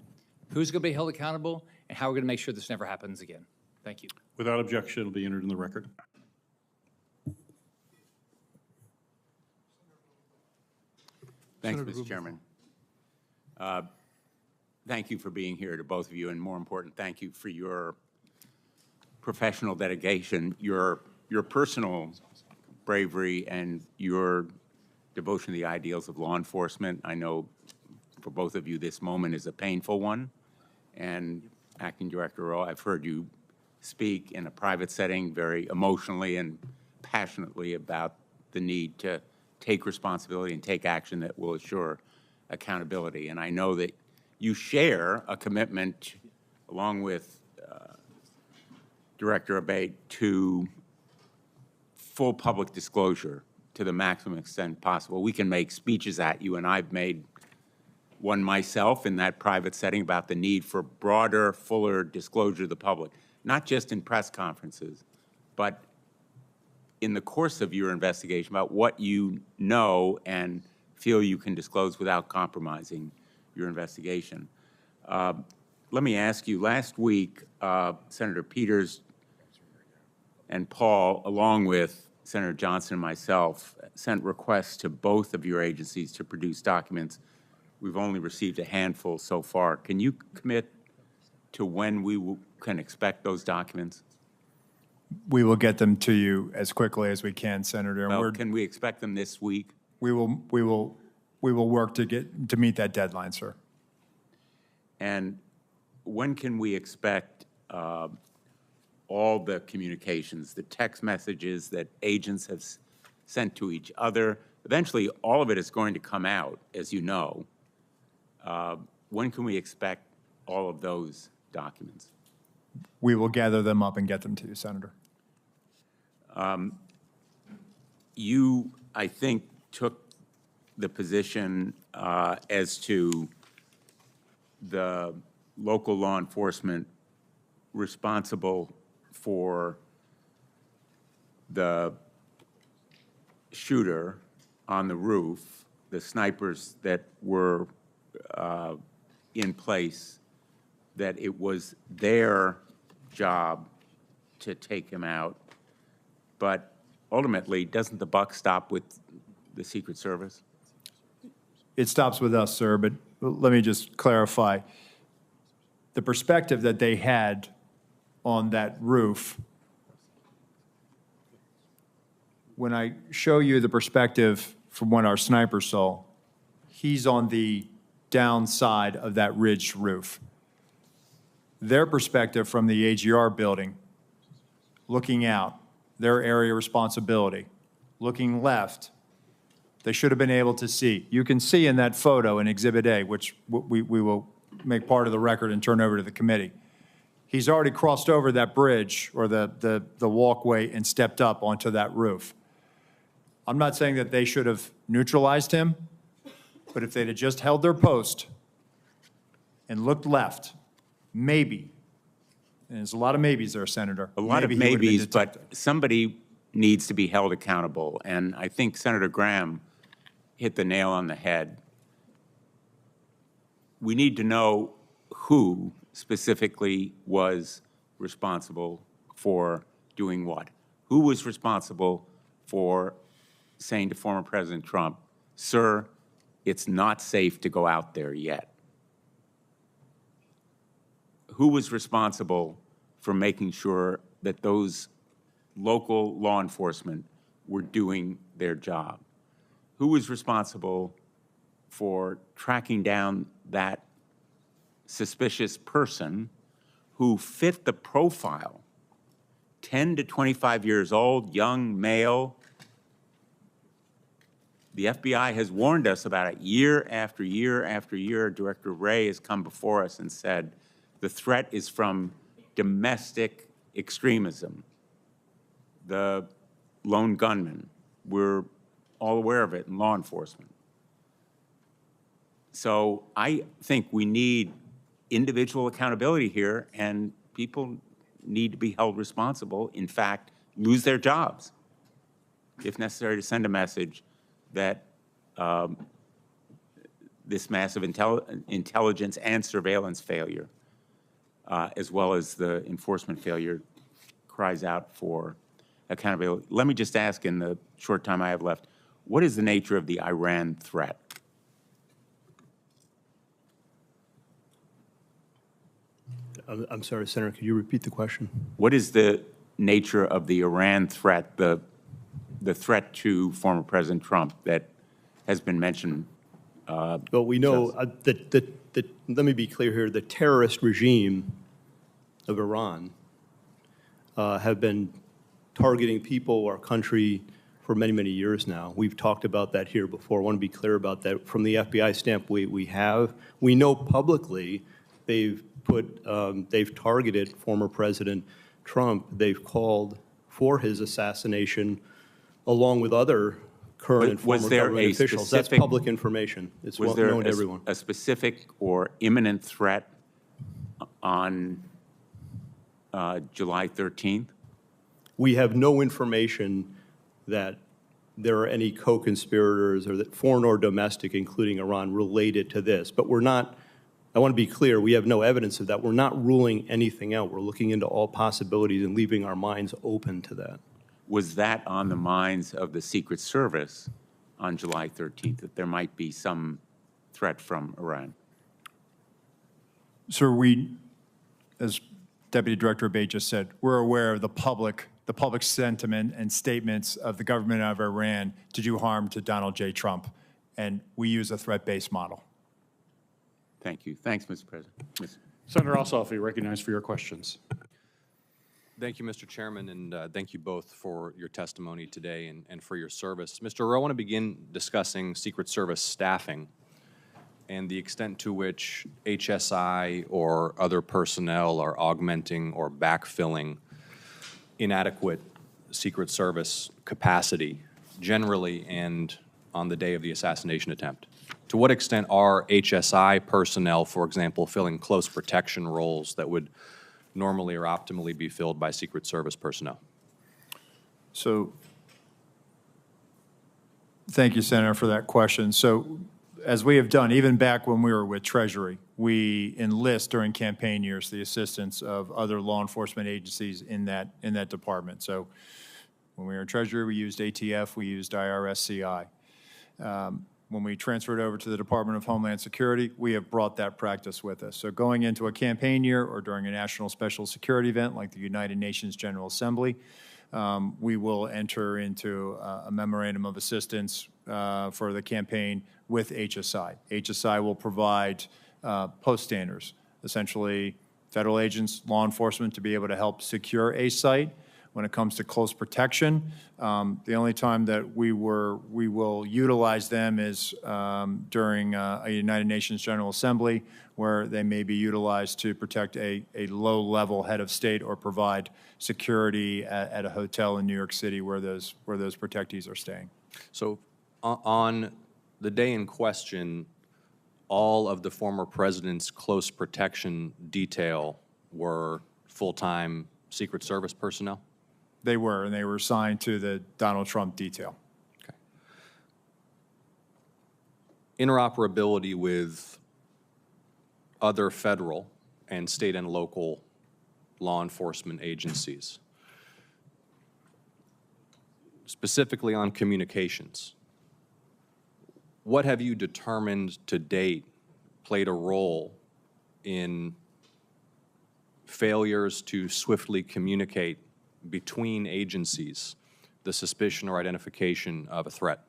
who's going to be held accountable, and how we're going to make sure this never happens again. Thank you. Without objection, it'll be entered in the record. Thanks, Mr. Chairman. Thank you for being here, to both of you, and more important, thank you for your professional dedication, your personal bravery, and your devotion to the ideals of law enforcement. I know for both of you this moment is a painful one, and Acting Director Rowe, I've heard you speak in a private setting very emotionally and passionately about the need to take responsibility and take action that will assure accountability. And I know that you share a commitment, along with Director Abate, to full public disclosure to the maximum extent possible. We can make speeches at you, and I've made one myself in that private setting about the need for broader, fuller disclosure to the public, not just in press conferences, but in the course of your investigation about what you know and feel you can disclose without compromising your investigation. Let me ask you, last week, Senator Peters and Paul, along with Senator Johnson and myself, sent requests to both of your agencies to produce documents. We've only received a handful so far. Can you commit to when we can expect those documents? We will get them to you as quickly as we can, Senator. Well, can we expect them this week? We will work to meet that deadline, sir. And when can we expect all the communications, the text messages that agents have sent to each other? Eventually, all of it is going to come out, as you know. When can we expect all of those documents? We will gather them up and get them to you, Senator. You, I think, took the position as to the local law enforcement responsible for the shooter on the roof, the snipers that were in place, that it was their job to take him out. But ultimately, doesn't the buck stop with the Secret Service? It stops with us, sir, but let me just clarify. The perspective that they had on that roof, when I show you the perspective from what our sniper saw, he's on the downside of that ridged roof. Their perspective from the AGR building, looking out, their area of responsibility, looking left, they should have been able to see. You can see in that photo in Exhibit A, which we will make part of the record and turn over to the committee. He's already crossed over that bridge or the walkway and stepped up onto that roof. I'm not saying that they should have neutralized him, but if they'd have just held their post and looked left, maybe, and there's a lot of maybes there, Senator. A lot of maybes, but somebody needs to be held accountable. And I think Senator Graham hit the nail on the head. We need to know who specifically was responsible for doing what? Who was responsible for saying to former President Trump, sir, it's not safe to go out there yet? Who was responsible for making sure that those local law enforcement were doing their job? Who was responsible for tracking down that suspicious person who fit the profile, 10 to 25 years old, young male? The FBI has warned us about it year after year after year. Director Wray has come before us and said, the threat is from domestic extremism. The lone gunman, we're all aware of it in law enforcement. So I think we need individual accountability here, and people need to be held responsible, in fact, lose their jobs, if necessary, to send a message that this massive intelligence and surveillance failure, as well as the enforcement failure, cries out for accountability. Let me just ask, in the short time I have left, what is the nature of the Iran threat? I'm sorry, Senator, could you repeat the question? What is the nature of the Iran threat, the threat to former President Trump that has been mentioned? Well, we know that, let me be clear here, the terrorist regime of Iran have been targeting people, our country, for many, many years now. We've talked about that here before. I want to be clear about that. From the FBI standpoint, we know publicly they've targeted former President Trump. They've called for his assassination along with other current and former government officials. That's public information. It's well known to everyone. Was there a specific or imminent threat on July 13th? We have no information that there are any co-conspirators, or that foreign or domestic, including Iran, related to this. But we're not, I want to be clear, we have no evidence of that. We're not ruling anything out. We're looking into all possibilities and leaving our minds open to that. Was that on the minds of the Secret Service on July 13th, that there might be some threat from Iran? Sir, as Deputy Director Abate just said, we're aware of the public sentiment and statements of the government of Iran to do harm to Donald J. Trump, and we use a threat-based model. Thank you. Thanks, Mr. President. Senator Ossoff, you're recognized for your questions. Thank you, Mr. Chairman, and thank you both for your testimony today and for your service. Mr. Rowe, I want to begin discussing Secret Service staffing and the extent to which HSI or other personnel are augmenting or backfilling inadequate Secret Service capacity generally and on the day of the assassination attempt. To what extent are HSI personnel, for example, filling close protection roles that would normally or optimally be filled by Secret Service personnel? So, thank you, Senator, for that question. So, as we have done, even back when we were with Treasury, we enlist during campaign years the assistance of other law enforcement agencies in that department. So, when we were in Treasury, we used ATF, we used IRSCI. When we transferred over to the Department of Homeland Security, we have brought that practice with us. So going into a campaign year or during a national special security event like the United Nations General Assembly, we will enter into a memorandum of assistance for the campaign with HSI. HSI will provide post standers, essentially federal agents, law enforcement, to be able to help secure a site. When it comes to close protection, the only time that we will utilize them is during a United Nations General Assembly, where they may be utilized to protect a low-level head of state or provide security at a hotel in New York City where those protectees are staying. So on the day in question, all of the former president's close protection detail were full-time Secret Service personnel? They were, and they were assigned to the Donald Trump detail. Okay. Interoperability with other federal and state and local law enforcement agencies. Specifically on communications, what have you determined to date played a role in failures to swiftly communicate between agencies the suspicion or identification of a threat?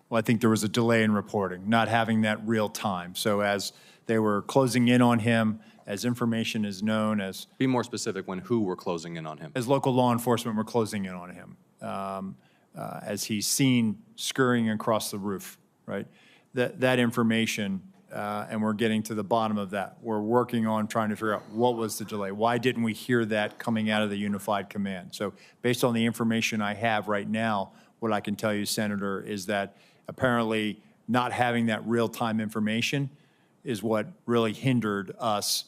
Well, I think there was a delay in reporting, not having that real time. So as they were closing in on him, as information is known, Be more specific when who were closing in on him. as local law enforcement were closing in on him, as he's seen scurrying across the roof, right? That information, and we're getting to the bottom of that. We're working on trying to figure out what was the delay. Why didn't we hear that coming out of the unified command? So based on the information I have right now, what I can tell you, Senator, is that apparently not having that real-time information is what really hindered us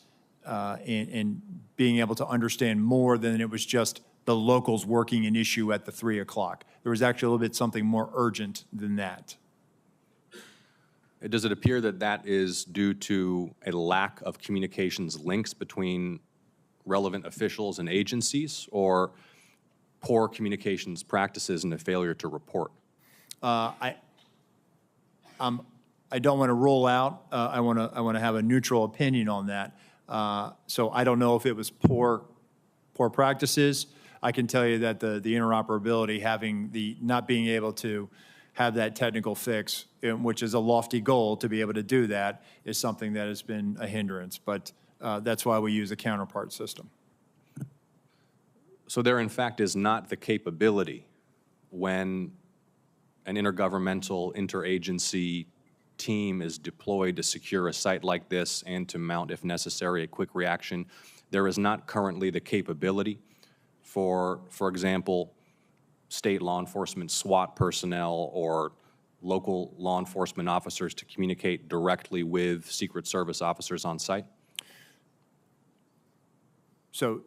in being able to understand more than it was just the locals working an issue at the 3 o'clock. There was actually a little bit something more urgent than that. Does it appear that that is due to a lack of communications links between relevant officials and agencies, or poor communications practices and a failure to report? I don't want to rule out. I want to have a neutral opinion on that. So I don't know if it was poor practices. I can tell you that the interoperability, not being able to have that technical fix, which is a lofty goal to be able to do that, is something that has been a hindrance. But that's why we use a counterpart system. So there, in fact, is not the capability when an intergovernmental, interagency team is deployed to secure a site like this and to mount, if necessary, a quick reaction. There is not currently the capability for example, state law enforcement, SWAT personnel, or local law enforcement officers to communicate directly with Secret Service officers on site? So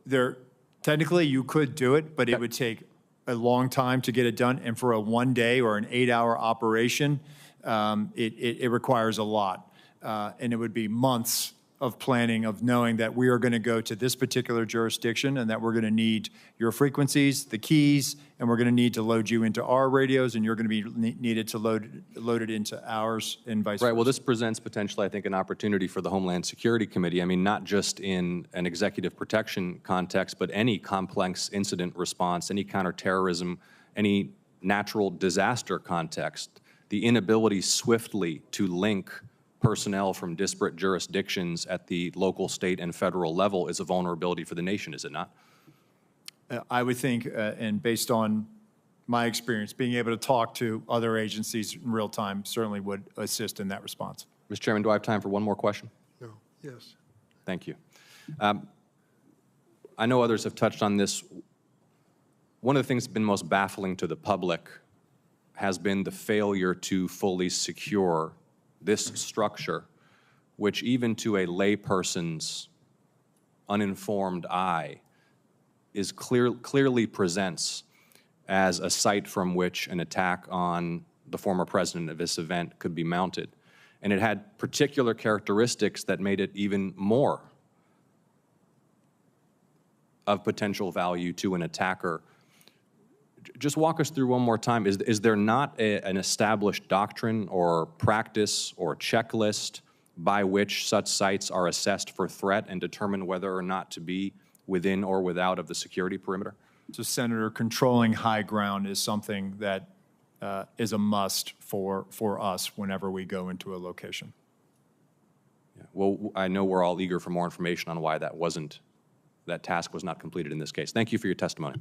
technically you could do it, but it would take a long time to get it done. And for a 1 day or an 8-hour operation, it requires a lot. And it would be months of planning, of knowing that we are going to go to this particular jurisdiction and that we're going to need your frequencies, the keys, and we're going to need to load you into our radios, and you're going to be needed to load it into ours, and vice versa. Right. Well, this presents potentially, I think, an opportunity for the Homeland Security Committee. I mean, not just in an executive protection context, but any complex incident response, any counterterrorism, any natural disaster context. The inability swiftly to link personnel from disparate jurisdictions at the local, state, and federal level is a vulnerability for the nation, is it not? I would think, and based on my experience, being able to talk to other agencies in real time certainly would assist in that response. Mr. Chairman, do I have time for one more question? No, yes. Thank you. I know others have touched on this. One of the things that's been most baffling to the public has been the failure to fully secure this structure, which even to a layperson's uninformed eye clearly presents as a site from which an attack on the former president of this event could be mounted. And it had particular characteristics that made it even more of potential value to an attacker. Just walk us through one more time. Is there not an established doctrine or practice or checklist by which such sites are assessed for threat and determine whether or not to be within or without of the security perimeter? So, Senator, controlling high ground is something that is a must for us whenever we go into a location. Yeah. Well, I know we're all eager for more information on why that task was not completed in this case. Thank you for your testimony.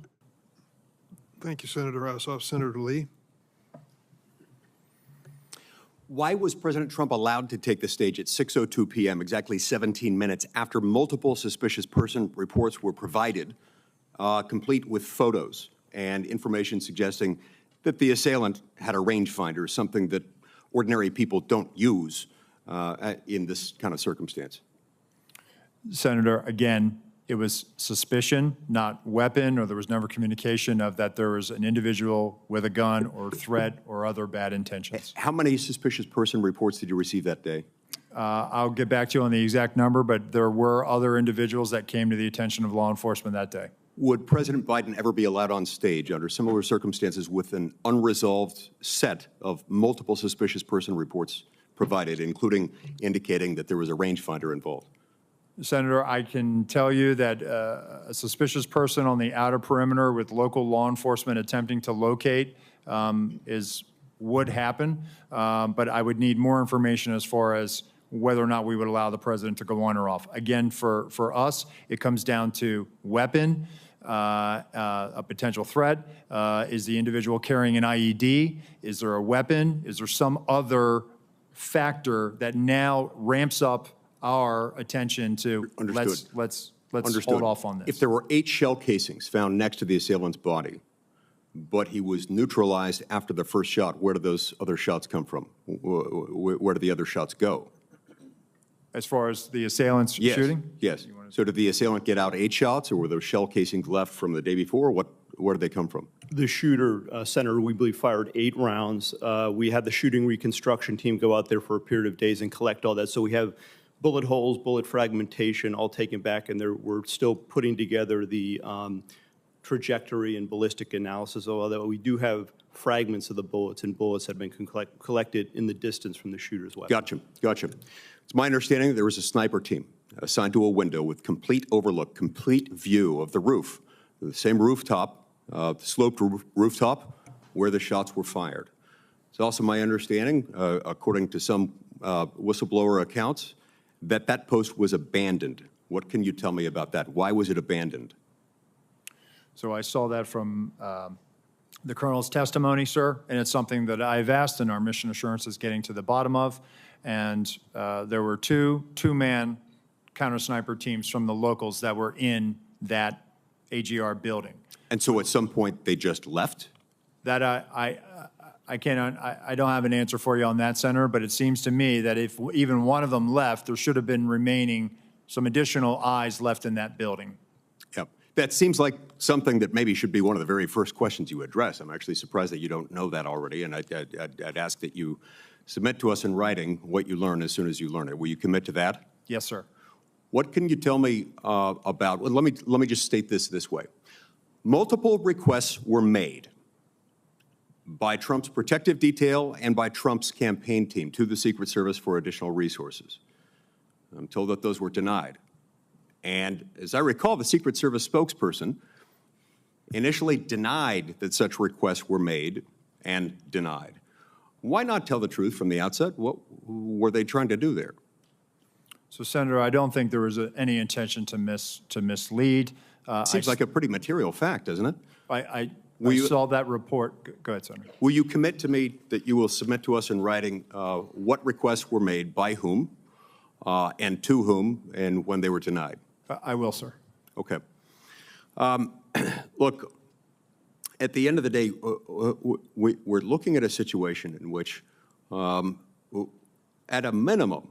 Thank you, Senator Ossoff. Senator Lee? Why was President Trump allowed to take the stage at 6:02 p.m., exactly 17 minutes after multiple suspicious person reports were provided, complete with photos and information suggesting that the assailant had a rangefinder, something that ordinary people don't use in this kind of circumstance? Senator, again, it was suspicion, not weapon, or there was never communication of that there was an individual with a gun or threat or other bad intentions. How many suspicious person reports did you receive that day? I'll get back to you on the exact number, but there were other individuals that came to the attention of law enforcement that day. Would President Biden ever be allowed on stage under similar circumstances with an unresolved set of multiple suspicious person reports provided, including indicating that there was a rangefinder involved? Senator, I can tell you that a suspicious person on the outer perimeter with local law enforcement attempting to locate would happen, but I would need more information as far as whether or not we would allow the president to go on or off. Again, for us, it comes down to weapon, a potential threat. Is the individual carrying an IED? Is there a weapon? Is there some other factor that now ramps up our attention to Understood. let's Understood. hold off on this? If there were 8 shell casings found next to the assailant's body, but he was neutralized after the first shot, where did those other shots come from? Where did the other shots go? As far as the assailant's shooting? Yes. So did the assailant get out 8 shots, or were those shell casings left from the day before? Where did they come from? The shooter, Senator, we believe fired 8 rounds. We had the shooting reconstruction team go out there for a period of days and collect all that. So we have bullet holes, bullet fragmentation, all taken back, and we're still putting together the trajectory and ballistic analysis, although we do have fragments of the bullets, and bullets have been collected in the distance from the shooter's weapon. Gotcha. Gotcha. It's my understanding that there was a sniper team assigned to a window with complete overlook, complete view of the roof, the same rooftop, sloped rooftop where the shots were fired. It's also my understanding, according to some whistleblower accounts, that that post was abandoned. What can you tell me about that? Why was it abandoned? So I saw that from the colonel's testimony, sir, and it's something that I've asked, and our mission assurance is getting to the bottom of. And there were two-man counter-sniper teams from the locals that were in that AGR building. And so at some point they just left? That I don't have an answer for you on that, Senator, but it seems to me that if even one of them left, there should have been remaining some additional eyes left in that building. Yep. That seems like something that maybe should be one of the very first questions you address. I'm actually surprised that you don't know that already, and I'd ask that you submit to us in writing what you learn as soon as you learn it. Will you commit to that? Yes, sir. What can you tell me about, well, let me just state this way. Multiple requests were made by Trump's protective detail and by Trump's campaign team to the Secret Service for additional resources. I'm told that those were denied. And as I recall, the Secret Service spokesperson initially denied that such requests were made and denied. Why not tell the truth from the outset? What were they trying to do there? So, Senator, I don't think there was any intention to mislead. Seems like a pretty material fact, doesn't it? I saw that report. Go ahead, Senator. Will you commit to me that you will submit to us in writing what requests were made, by whom, and to whom, and when they were denied? I will, sir. Okay. Look, at the end of the day, we're looking at a situation in which, at a minimum,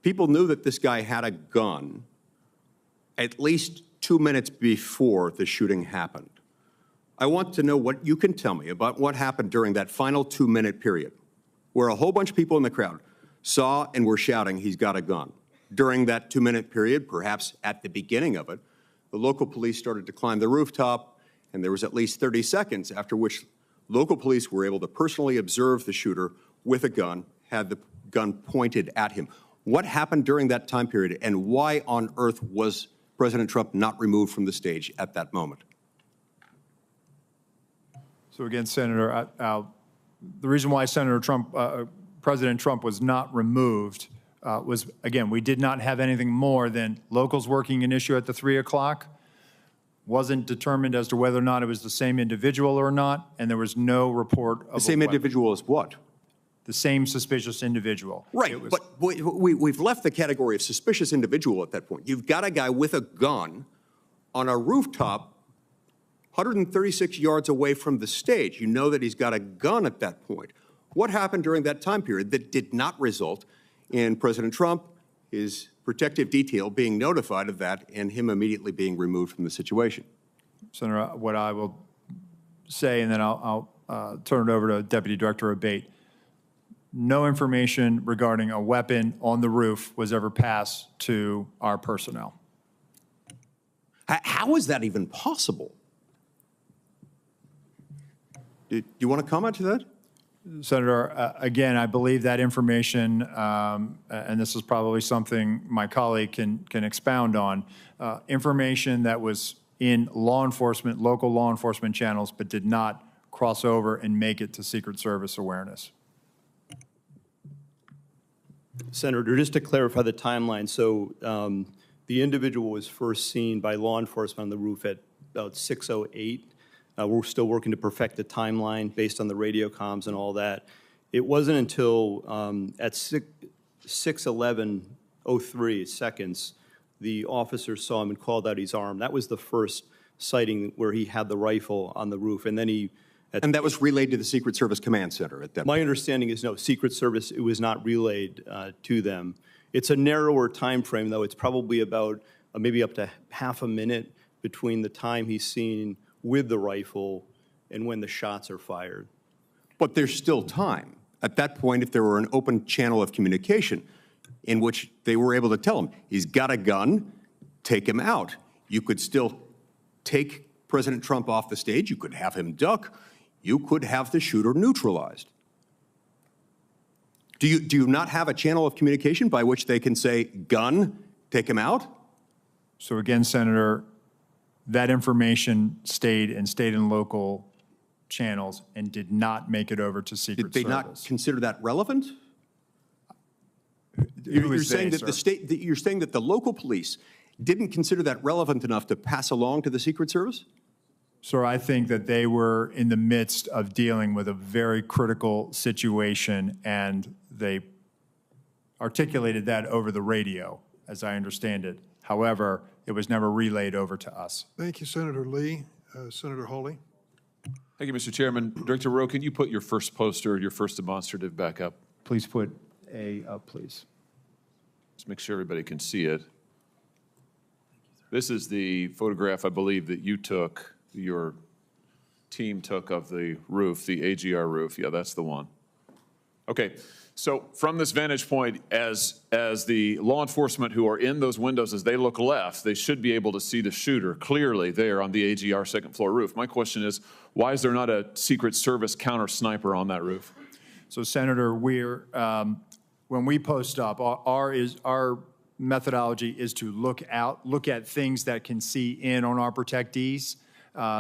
people knew that this guy had a gun at least 2 minutes before the shooting happened. I want to know what you can tell me about what happened during that final 2-minute period, where a whole bunch of people in the crowd saw and were shouting, "He's got a gun." During that 2-minute period, perhaps at the beginning of it, the local police started to climb the rooftop, and there was at least 30 seconds after which local police were able to personally observe the shooter with a gun, had the gun pointed at him. What happened during that time period, and why on earth was President Trump not removed from the stage at that moment? So again, Senator, the reason why President Trump was not removed was, again, we did not have anything more than locals working an issue at the 3 o'clock. Wasn't determined as to whether or not it was the same individual or not, and there was no report of the same individual as what? The same suspicious individual. Right, but we've left the category of suspicious individual at that point. You've got a guy with a gun on a rooftop 136 yards away from the stage. You know that he's got a gun at that point. What happened during that time period that did not result in President Trump, his protective detail being notified of that, and him immediately being removed from the situation? Senator, what I will say, and then I'll turn it over to Deputy Director Abate. no information regarding a weapon on the roof was ever passed to our personnel. How is that even possible? Do you want to comment to that? Senator, again, I believe that information, and this is probably something my colleague can expound on, information that was in law enforcement, local law enforcement channels, but did not cross over and make it to Secret Service awareness. Senator, just to clarify the timeline, so the individual was first seen by law enforcement on the roof at about 6:08. We're still working to perfect the timeline based on the radio comms and all that. It wasn't until at 6:11:03 seconds, the officer saw him and called out his arm. That was the first sighting where he had the rifle on the roof. And then he... And that was relayed to the Secret Service Command Center at that point? My understanding is no, Secret Service, it was not relayed to them. It's a narrower time frame, though. It's probably about maybe up to half a minute between the time he's seen with the rifle and when the shots are fired. But there's still time. At that point, if there were an open channel of communication in which they were able to tell him, he's got a gun, take him out. You could still take President Trump off the stage. You could have him duck. You could have the shooter neutralized. Do you not have a channel of communication by which they can say, gun, take him out? So again, Senator, that information stayed in local channels and did not make it over to Secret Service. Did they not consider that relevant? Who You're is saying they, that sir? you're saying that the local police didn't consider that relevant enough to pass along to the Secret Service? Sir, I think that they were in the midst of dealing with a very critical situation, and they articulated that over the radio, as I understand it. However, it was never relayed over to us. Thank you, Senator Lee. Senator Hawley. Thank you, Mr. Chairman. Director Rowe, can you put your first poster, your first demonstrative back up? Please put A up, please. Just make sure everybody can see it. This is the photograph, I believe, that you took, your team took of the roof, the AGR roof. Yeah, that's the one. Okay, so from this vantage point, as the law enforcement who are in those windows, as they look left, they should be able to see the shooter clearly there on the AGR second floor roof. My question is, why is there not a Secret Service counter sniper on that roof? So, Senator, we're when we post up, our methodology is to look at things that can see in on our protectees,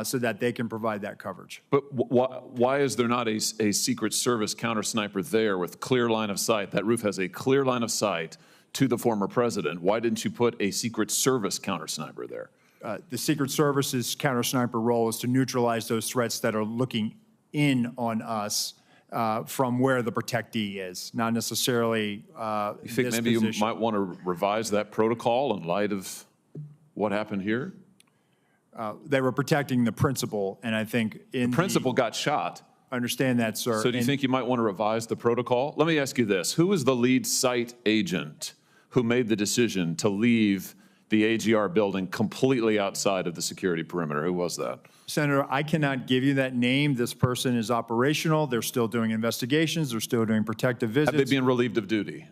so that they can provide that coverage. But why is there not a Secret Service counter sniper there with clear line of sight? That roof has a clear line of sight to the former president. Why didn't you put a Secret Service counter sniper there? The Secret Service's counter sniper role is to neutralize those threats that are looking in on us from where the protectee is, not necessarily You think maybe you might want to revise that protocol in light of what happened here? They were protecting the principal, and I think in the principal got shot. Understand that, sir. So do you think you might want to revise the protocol? Let me ask you this. Who was the lead site agent who made the decision to leave the AGR building completely outside of the security perimeter? Who was that? Senator, I cannot give you that name. This person is operational. They're still doing investigations. They're still doing protective visits. Have they been relieved of duty?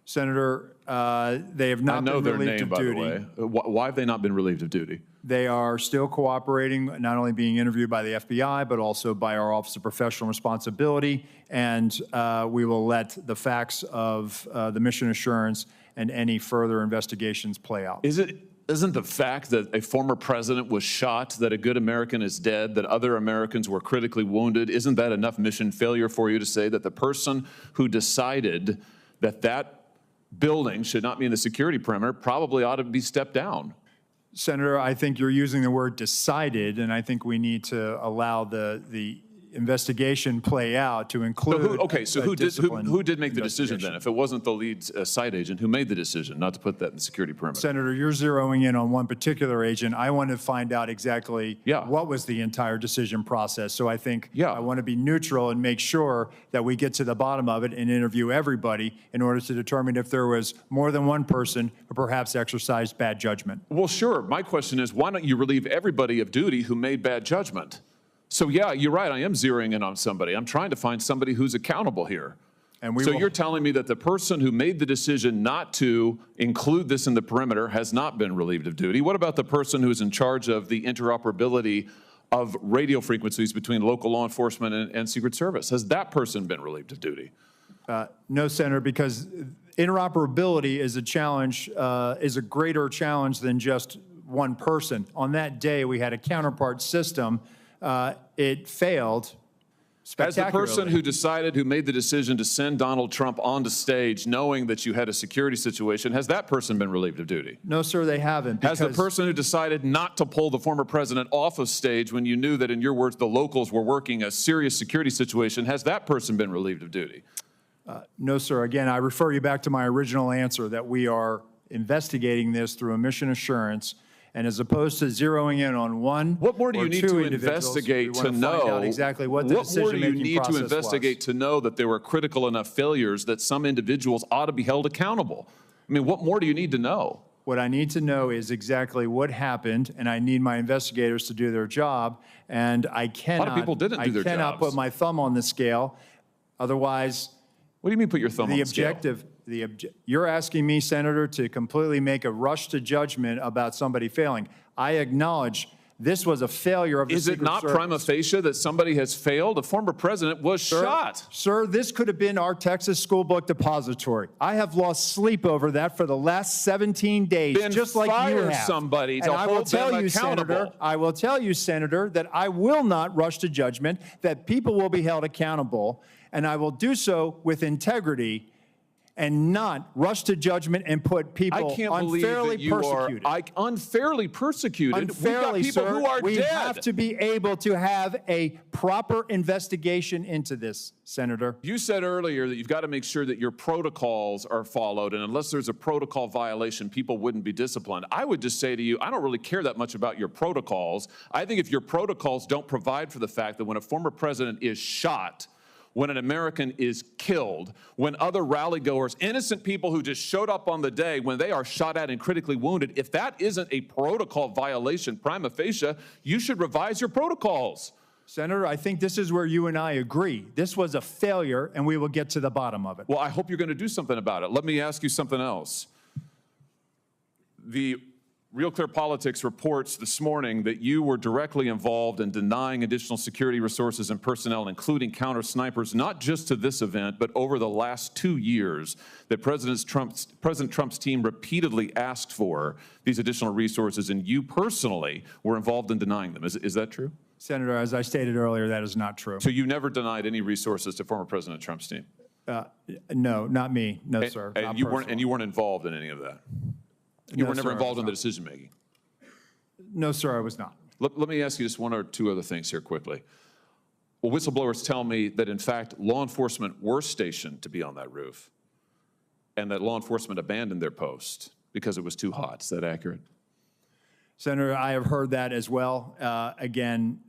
Senator, they have not been relieved of duty. I know their name, by the way. Why have they not been relieved of duty? They are still cooperating, not only being interviewed by the FBI, but also by our Office of Professional Responsibility. And we will let the facts of the mission assurance and any further investigations play out. Isn't the fact that a former president was shot, that a good American is dead, that other Americans were critically wounded, isn't that enough mission failure for you to say that the person who decided that that building should not be in the security perimeter probably ought to be stepped down? Senator, I think you're using the word decided, and I think we need to allow the investigation play out to include. Who did make the decision then? If it wasn't the lead site agent, who made the decision not to put that in the security perimeter? Senator, you're zeroing in on one particular agent. I want to find out exactly what was the entire decision process. So I think I want to be neutral and make sure that we get to the bottom of it and interview everybody in order to determine if there was more than one person who perhaps exercised bad judgment. Well, sure. My question is, why don't you relieve everybody of duty who made bad judgment? So yeah, you're right, I am zeroing in on somebody. I'm trying to find somebody who's accountable here. And we So will- you're telling me that the person who made the decision not to include this in the perimeter has not been relieved of duty? What about the person who is in charge of the interoperability of radio frequencies between local law enforcement and Secret Service? Has that person been relieved of duty? No, Senator, because interoperability is a challenge, is a greater challenge than just one person. On that day, we had a counterpart system. It failed Has the spectacularly. person who made the decision to send Donald Trump onto stage knowing that you had a security situation, has that person been relieved of duty? No, sir, they haven't. Has the because- person who decided not to pull the former president off of stage when you knew that, in your words, the locals were working a serious security situation, has that person been relieved of duty? No, sir. Again, I refer you back to my original answer that we are investigating this through a mission assurance, and as opposed to zeroing in on one What more do or you need two to individuals, investigate we want to find know? out exactly what the What more do you decision-making need to process investigate was. to know that there were critical enough failures that some individuals ought to be held accountable? I mean, what more do you need to know? What I need to know is exactly what happened, and I need my investigators to do their job, and I cannot. people didn't do their I cannot jobs. put my thumb on the scale, otherwise. What do you mean put your thumb on the scale? You're asking me, Senator, to completely make a rush to judgment about somebody failing. I acknowledge this was a failure of the Is it Secret not Service. prima facie that somebody has failed? A former president was shot. Sir, this could have been our Texas school book depository. I have lost sleep over that for the last 17 days, Then just like you fire have. somebody to And I will hold them tell you, accountable. Senator, I will tell you, Senator, that I will not rush to judgment, that people will be held accountable, and I will do so with integrity and not rush to judgment and put people I can't believe unfairly that you persecuted. are unfairly persecuted. Unfairly, We've got people sir, who are we dead. have to be able to have a proper investigation into this, Senator. You said earlier that you've got to make sure that your protocols are followed, and unless there's a protocol violation, people wouldn't be disciplined. I would just say to you, I don't really care that much about your protocols. I think if your protocols don't provide for the fact that when a former president is shot, when an American is killed, when other rally-goers, innocent people who just showed up on the day, when they are shot at and critically wounded, if that isn't a protocol violation prima facie, you should revise your protocols. Senator, I think this is where you and I agree. This was a failure, and we will get to the bottom of it. Well, I hope you're going to do something about it. Let me ask you something else. The Real Clear Politics reports this morning that you were directly involved in denying additional security resources and personnel, including counter snipers, not just to this event, but over the last 2 years, that President Trump's team repeatedly asked for these additional resources, and you personally were involved in denying them. Is that true? Senator, as I stated earlier, that is not true. So you never denied any resources to former President Trump's team? No, not me. No, sir. And Not you weren't, personally. and you weren't involved in any of that? You No, were never sir, I involved was in the not. decision-making? No, sir, I was not. Let me ask you just one or two other things here quickly. Well, whistleblowers tell me that, in fact, law enforcement were stationed to be on that roof, and that law enforcement abandoned their post because it was too hot. Is that accurate? Senator, I have heard that as well. Again,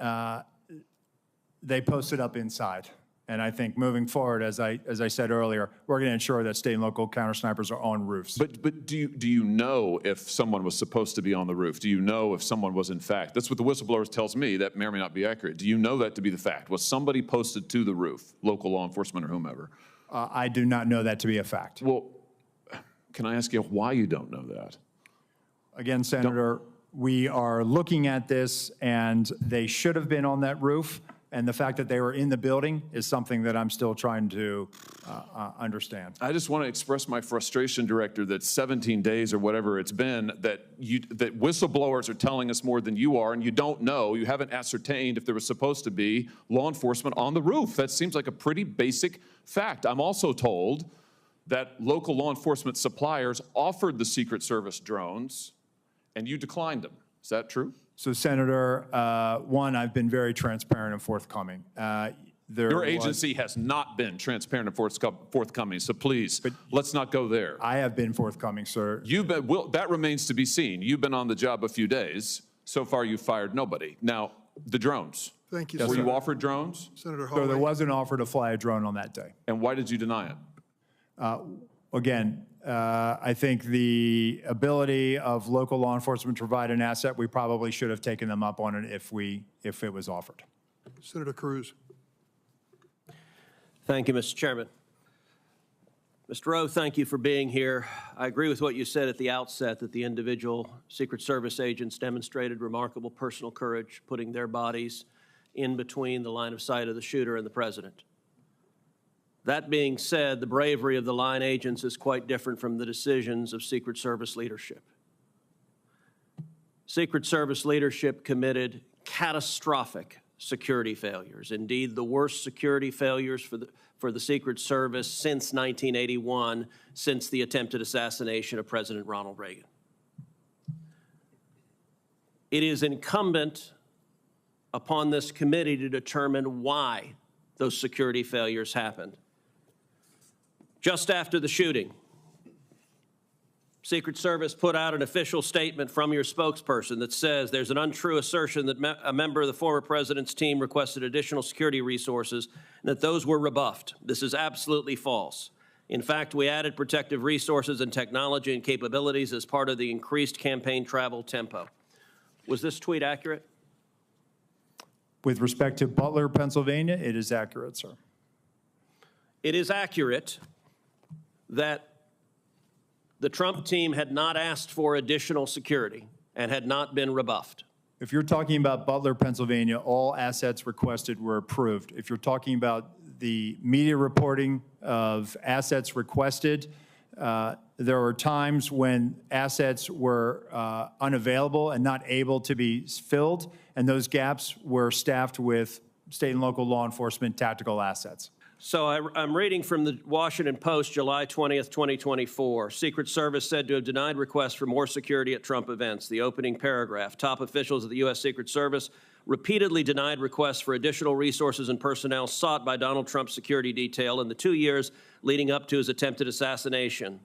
they posted up inside. And I think moving forward, as I said earlier, we're going to ensure that state and local counter snipers are on roofs. But do you know if someone was supposed to be on the roof? Do you know if someone was in fact? That's what the whistleblowers tells me. That may or may not be accurate. Do you know that to be the fact? Was somebody posted to the roof, local law enforcement or whomever? I do not know that to be a fact. Well, can I ask you why you don't know that? Again, Senator, we are looking at this, and they should have been on that roof. And the fact that they were in the building is something that I'm still trying to understand. I just want to express my frustration, Director, that 17 days or whatever it's been, that whistleblowers are telling us more than you are, and you don't know, you haven't ascertained if there was supposed to be law enforcement on the roof. That seems like a pretty basic fact. I'm also told that local law enforcement suppliers offered the Secret Service drones, and you declined them. Is that true? So, Senator, one, I've been very transparent and forthcoming. Your agency has not been transparent and forthcoming, so please, let's not go there. I have been forthcoming, sir. That remains to be seen. You've been on the job a few days. So far, you've fired nobody. Now, the drones. Thank you, Were Senator. you offered drones? Senator So there Hawley. was an offer to fly a drone on that day. And why did you deny it? Again, I think the ability of local law enforcement to provide an asset, we probably should have taken them up on it if it was offered. Senator Cruz. Thank you, Mr. Chairman. Mr. Rowe, thank you for being here. I agree with what you said at the outset, that the individual Secret Service agents demonstrated remarkable personal courage, putting their bodies in between the line of sight of the shooter and the president. That being said, the bravery of the line agents is quite different from the decisions of Secret Service leadership. Secret Service leadership committed catastrophic security failures, indeed the worst security failures for the Secret Service since 1981, since the attempted assassination of President Ronald Reagan. It is incumbent upon this committee to determine why those security failures happened. Just after the shooting, Secret Service put out an official statement from your spokesperson that says there's an untrue assertion that a member of the former president's team requested additional security resources and that those were rebuffed. This is absolutely false. In fact, we added protective resources and technology and capabilities as part of the increased campaign travel tempo. Was this tweet accurate? With respect to Butler, Pennsylvania, it is accurate, sir. It is accurate that the Trump team had not asked for additional security and had not been rebuffed. If you're talking about Butler, Pennsylvania, all assets requested were approved. If you're talking about the media reporting of assets requested, there were times when assets were unavailable and not able to be filled, and those gaps were staffed with state and local law enforcement tactical assets. So I'm reading from the Washington Post, July 20th, 2024. Secret Service said to have denied requests for more security at Trump events. The opening paragraph, top officials of the U.S. Secret Service repeatedly denied requests for additional resources and personnel sought by Donald Trump's security detail in the 2 years leading up to his attempted assassination,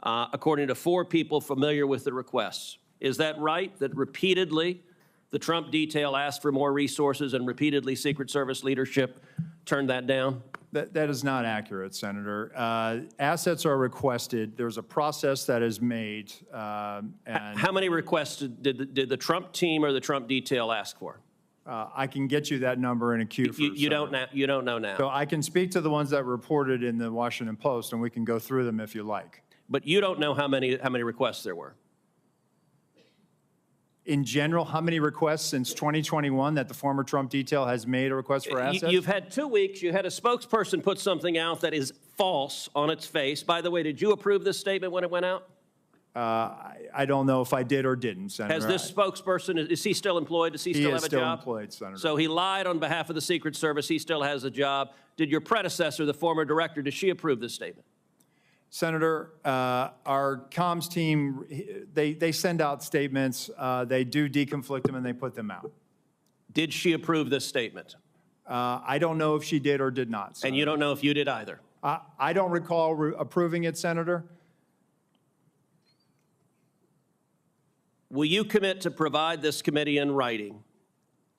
according to 4 people familiar with the requests. Is that right, that repeatedly the Trump detail asked for more resources and repeatedly Secret Service leadership turned that down? That is not accurate, Senator. Assets are requested. There's a process that is made. And how many requests did the Trump team or the Trump detail ask for? I can get you that number in a queue. You don't know now. So I can speak to the ones that were reported in the Washington Post, and we can go through them if you like. But you don't know how many requests there were. In general, how many requests since 2021 that the former Trump detail has made a request for assets? You've had 2 weeks. You had a spokesperson put something out that is false on its face. By the way, did you approve this statement when it went out? I don't know if I did or didn't, Senator. Has this spokesperson, is he still employed? Does he still have a job? He is still employed, Senator. So he lied on behalf of the Secret Service. He still has a job. Did your predecessor, the former director, did she approve this statement? Senator, our comms team, they send out statements, they do deconflict them, and they put them out. Did she approve this statement? I don't know if she did or did not, Senator. And you don't know if you did either? I don't recall approving it, Senator. Will you commit to provide this committee in writing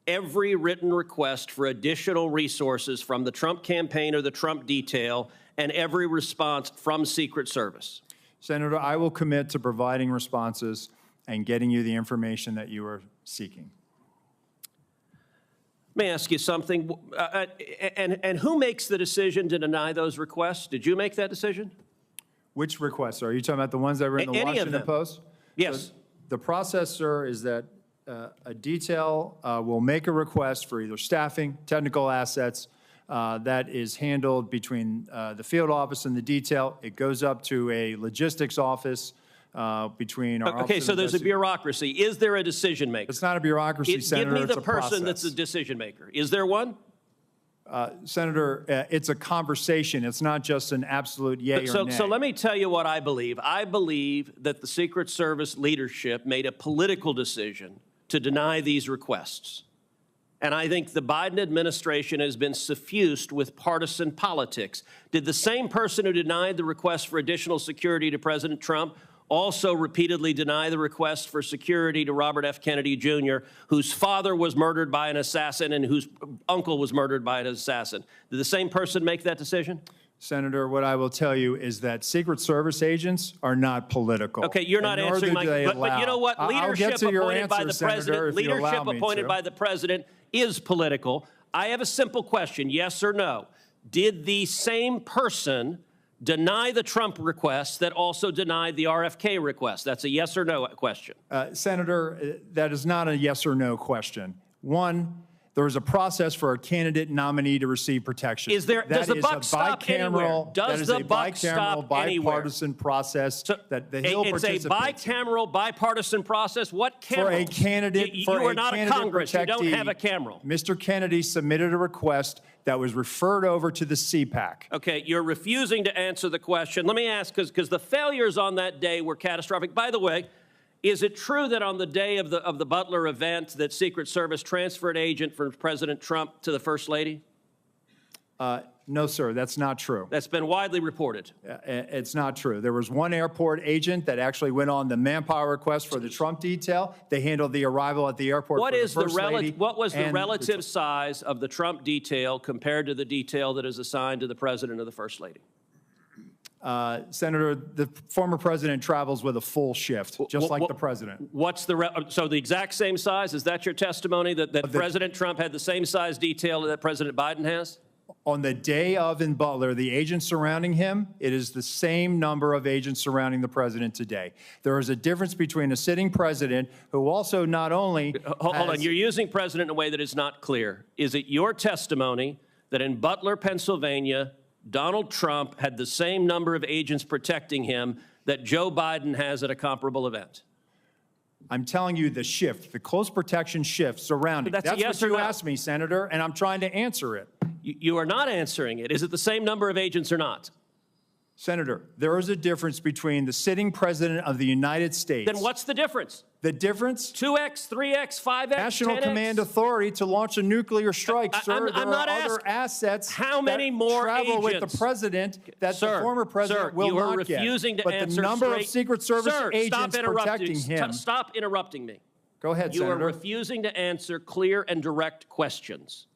every written request for additional resources from the Trump campaign or the Trump detail and every response from Secret Service? Senator, I will commit to providing responses and getting you the information that you are seeking. Let me ask you something. And who makes the decision to deny those requests? Did you make that decision? Which requests? Are you talking about the ones that were in the Washington Post? Yes. So the process, sir, is that a detail will make a request for either staffing, technical assets, that is handled between the field office and the detail. It goes up to a logistics office between our Okay, so there's a bureaucracy. Is there a decision maker? It's not a bureaucracy, Senator. Give me the it's a person process. that's a decision maker. Is there one? Senator, it's a conversation. It's not just an absolute yay or nay. So let me tell you what I believe. I believe that the Secret Service leadership made a political decision to deny these requests. And I think the Biden administration has been suffused with partisan politics. Did the same person who denied the request for additional security to President Trump also repeatedly deny the request for security to Robert F. Kennedy Jr., whose father was murdered by an assassin and whose uncle was murdered by an assassin? Did the same person make that decision? Senator, what I will tell you is that Secret Service agents are not political. Okay, you're not answering my question. But you know what? Leadership appointed by the president, leadership appointed by the president is political. I have a simple question, yes or no. Did the same person deny the Trump request that also denied the RFK request? That's a yes or no question. Senator, that is not a yes or no question. One, there is a process for a candidate nominee to receive protection. Does the buck stop anywhere? That is a bicameral, bipartisan process that the Hill participates in. It's a bicameral, bipartisan process. What cameral? For a candidate, you are not a Congress. You don't have a cameral. Mr. Kennedy submitted a request that was referred over to the CPAC. Okay, you're refusing to answer the question. Let me ask, because the failures on that day were catastrophic. By the way, is it true that on the day of the Butler event that Secret Service transferred agent from President Trump to the First Lady? No, sir, that's not true. That's been widely reported. It's not true. There was one airport agent that actually went on the manpower request for the Trump detail. They handled the arrival at the airport for the First Lady. What was the relative size of the Trump detail compared to the detail that is assigned to the President or the First Lady? Senator, the former president travels with a full shift, just like the president. What's so the exact same size? Is that your testimony that President Trump had the same size detail that President Biden has? On the day of in Butler, the agents surrounding him, it is the same number of agents surrounding the president today. There is a difference between a sitting president who also not only Hold on, you're using president in a way that is not clear. Is it your testimony that in Butler, Pennsylvania, Donald Trump had the same number of agents protecting him that Joe Biden has at a comparable event? I'm telling you the shift, the close protection shift surrounding. That's a yes what you or no. asked me, Senator, and I'm trying to answer it. You are not answering it. Is it the same number of agents or not? Senator, there is a difference between the sitting president of the United States. Then what's the difference? The difference? 2x, 3x, 5x, National 10x? Command Authority to launch a nuclear strike, sir. I'm not other asking assets how many more travel agents with the president that the former president will you are not get. refusing to but answer the number of Secret Service agents protecting him. Stop interrupting me. Go ahead, You Senator. are refusing to answer clear and direct questions.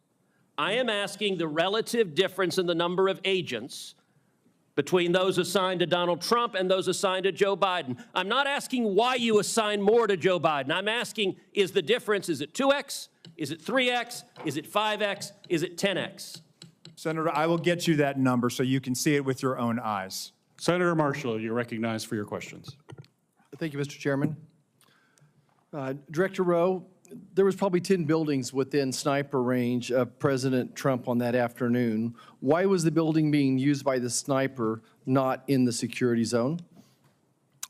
I am asking the relative difference in the number of agents between those assigned to Donald Trump and those assigned to Joe Biden. I'm not asking why you assign more to Joe Biden. I'm asking, is the difference, is it 2x? Is it 3x? Is it 5x? Is it 10x? Senator, I will get you that number so you can see it with your own eyes. Senator Marshall, you're recognized for your questions. Thank you, Mr. Chairman. Director Rowe, there was probably 10 buildings within sniper range of President Trump on that afternoon. Why was the building being used by the sniper not in the security zone?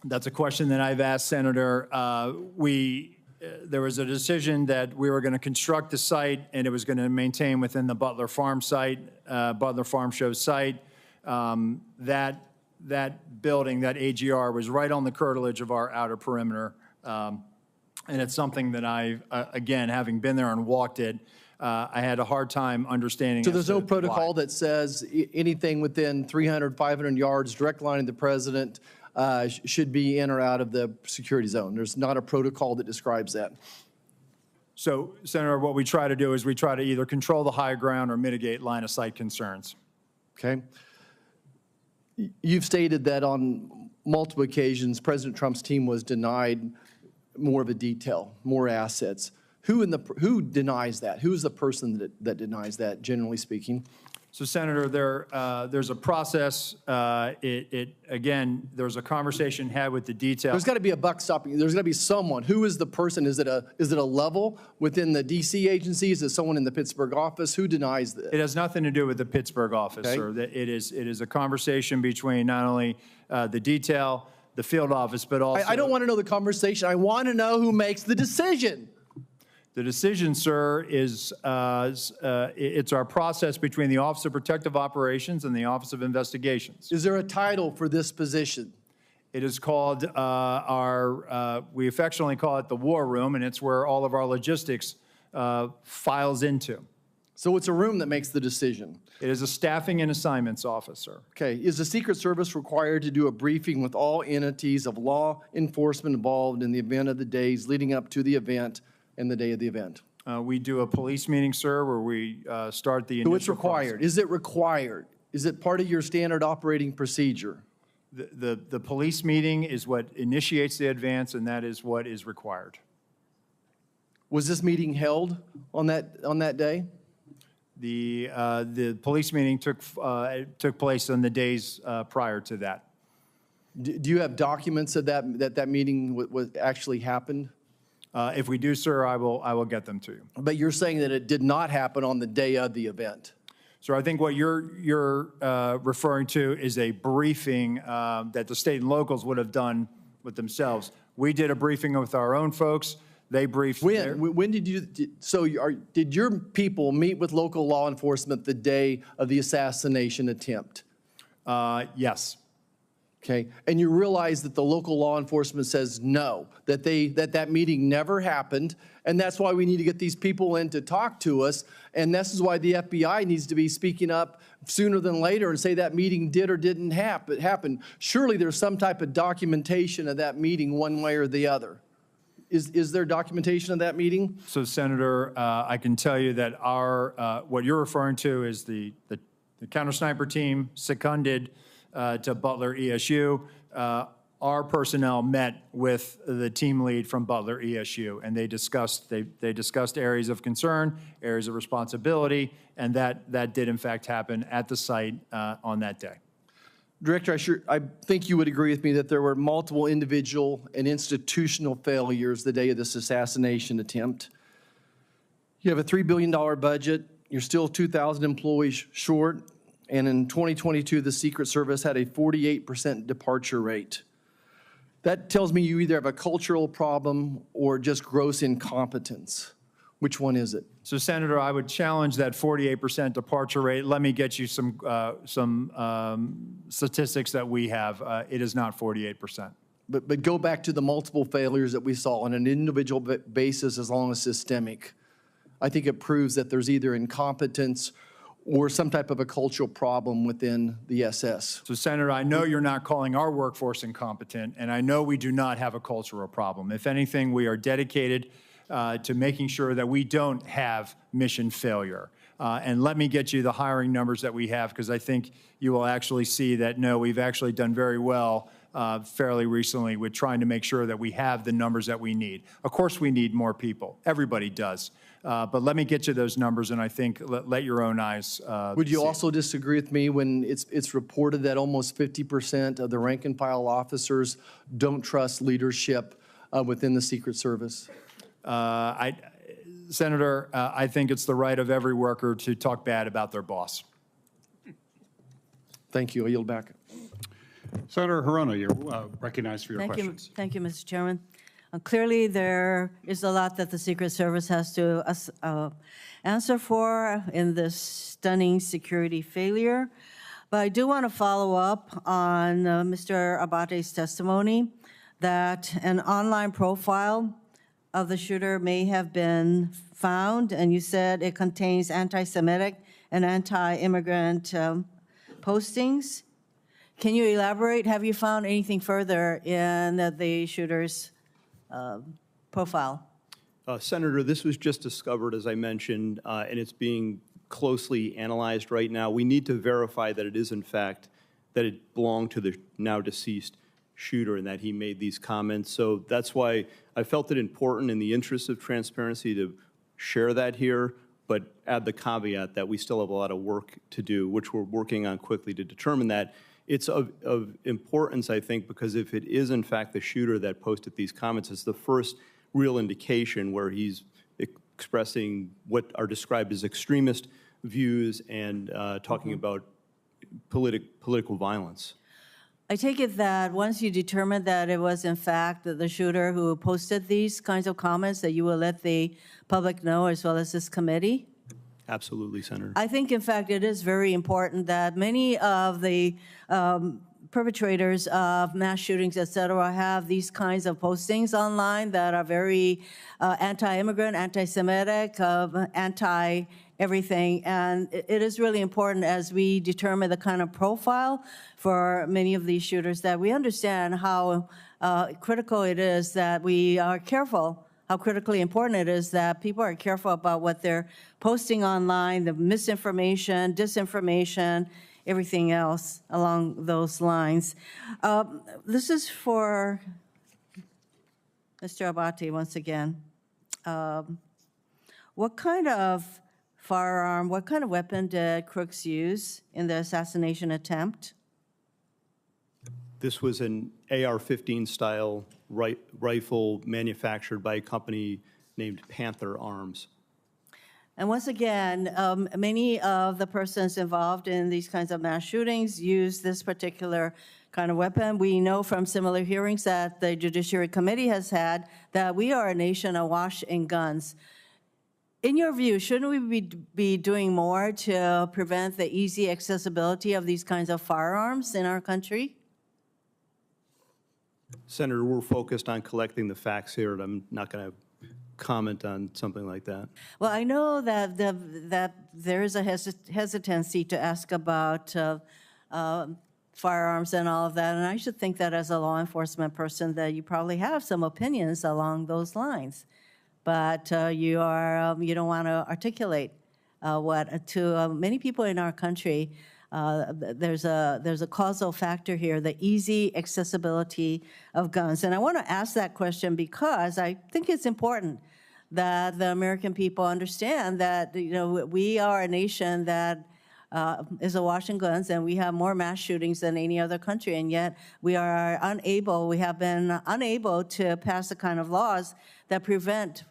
That's a question that I've asked, Senator. There was a decision that we were going to construct the site and it was going to maintain within the Butler Farm site, Butler Farm Show site. That building, that AGR, was right on the curtilage of our outer perimeter. And it's something that again, having been there and walked it, I had a hard time understanding. So there's no protocol that says anything within 300, 500 yards, direct line of the president should be in or out of the security zone. There's not a protocol that describes that. So, Senator, what we try to do is we try to either control the high ground or mitigate line of sight concerns. Okay. You've stated that on multiple occasions, President Trump's team was denied more of a detail, more assets. Who denies that? Who is the person that denies that, generally speaking? So, Senator, there's a process. Again, there's a conversation had with the detail. There's got to be a buck stopping. There's got to be someone. Who is the person? Is it a level within the D.C. agency? Is it someone in the Pittsburgh office? Who denies this? It has nothing to do with the Pittsburgh office, Okay. sir. It is a conversation between not only the detail, the field office, but also. I don't want to know the conversation. I want to know who makes the decision. The decision, sir, is it's our process between the Office of Protective Operations and the Office of Investigations. Is there a title for this position? It is called we affectionately call it the War Room, and it's where all of our logistics files into. So it's a room that makes the decision. It is a staffing and assignments officer. Okay. Is the Secret Service required to do a briefing with all entities of law enforcement involved in the event of the days leading up to the event and the day of the event? We do a police meeting, sir, where we start the initial So it's required. process. Is it required? Is it part of your standard operating procedure? The police meeting is what initiates the advance, and that is what is required. Was this meeting held on that day? The police meeting took place on the days prior to that. Do you have documents of that meeting actually happened? If we do, sir, I will get them to you. But you're saying that it did not happen on the day of the event? So I think what you're referring to is a briefing that the state and locals would have done with themselves. We did a briefing with our own folks. They briefed. When did you, did your people meet with local law enforcement the day of the assassination attempt? Yes. Okay, and you realize that the local law enforcement says no, that that meeting never happened, and that's why we need to get these people in to talk to us, and this is why the FBI needs to be speaking up sooner than later and say that meeting did or didn't happen. Surely there's some type of documentation of that meeting one way or the other. Is there documentation of that meeting? So, Senator, I can tell you that what you're referring to is the counter sniper team seconded to Butler ESU. Our personnel met with the team lead from Butler ESU, and they discussed areas of concern, areas of responsibility, and that did in fact happen at the site on that day. Director, I think you would agree with me that there were multiple individual and institutional failures the day of this assassination attempt. You have a $3 billion budget. You're still 2,000 employees short. And in 2022, the Secret Service had a 48% departure rate. That tells me you either have a cultural problem or just gross incompetence. Which one is it? So, Senator, I would challenge that 48% departure rate. Let me get you some statistics that we have. It is not 48%. But go back to the multiple failures that we saw on an individual basis as long as systemic. I think it proves that there's either incompetence or some type of a cultural problem within the SS. So, Senator, I know you're not calling our workforce incompetent, and I know we do not have a cultural problem. If anything, we are dedicated to making sure that we don't have mission failure. And let me get you the hiring numbers that we have, because I think you will actually see that, no, we've actually done very well fairly recently with trying to make sure that we have the numbers that we need. Of course, we need more people. Everybody does. But let me get you those numbers, and I think let your own eyes Would you also disagree with me when it's reported that almost 50% of the rank and file officers don't trust leadership within the Secret Service? Senator, I think it's the right of every worker to talk bad about their boss. Thank you. I yield back. Senator Hirono, you're recognized for your questions. Thank you, Mr. Chairman. Clearly, there is a lot that the Secret Service has to answer for in this stunning security failure. But I do want to follow up on Mr. Abate's testimony that an online profile of the shooter may have been found, and you said it contains anti-Semitic and anti-immigrant postings. Can you elaborate? Have you found anything further in the shooter's profile? Senator, this was just discovered, as I mentioned, and it's being closely analyzed right now. We need to verify that it is, in fact, that it belonged to the now deceased shooter and that he made these comments. So that's why I felt it important in the interest of transparency to share that here, but add the caveat that we still have a lot of work to do, which we're working on quickly to determine that. It's of importance, I think, because if it is, in fact, the shooter that posted these comments, it's the first real indication where he's expressing what are described as extremist views and talking about political violence. I take it that once you determine that it was, in fact, the shooter who posted these kinds of comments, that you will let the public know as well as this committee? Absolutely, Senator. I think, in fact, it is very important that many of the perpetrators of mass shootings, et cetera, have these kinds of postings online that are very anti-immigrant, anti-Semitic, anti-everything. And it is really important as we determine the kind of profile for many of these shooters that we understand how critical it is that we are careful, how critically important it is that people are careful about what they're posting online, the misinformation, disinformation, everything else along those lines. This is for Mr. Abate once again. What kind of firearm, what kind of weapon did Crooks use in the assassination attempt? This was an AR-15 style rifle manufactured by a company named Panther Arms. And once again, many of the persons involved in these kinds of mass shootings use this particular kind of weapon. We know from similar hearings that the Judiciary Committee has had that we are a nation awash in guns. In your view, shouldn't we be doing more to prevent the easy accessibility of these kinds of firearms in our country? Senator, we're focused on collecting the facts here, and I'm not going to comment on something like that. Well, I know that that there is a hesitancy to ask about firearms and all of that, and I should think that as a law enforcement person that you probably have some opinions along those lines, but you don't want to articulate what to many people in our country. There's a causal factor here, the easy accessibility of guns. And I want to ask that question because I think it's important that the American people understand that, we are a nation that is awash in guns, and we have more mass shootings than any other country, and yet we have been unable to pass the kind of laws that prevent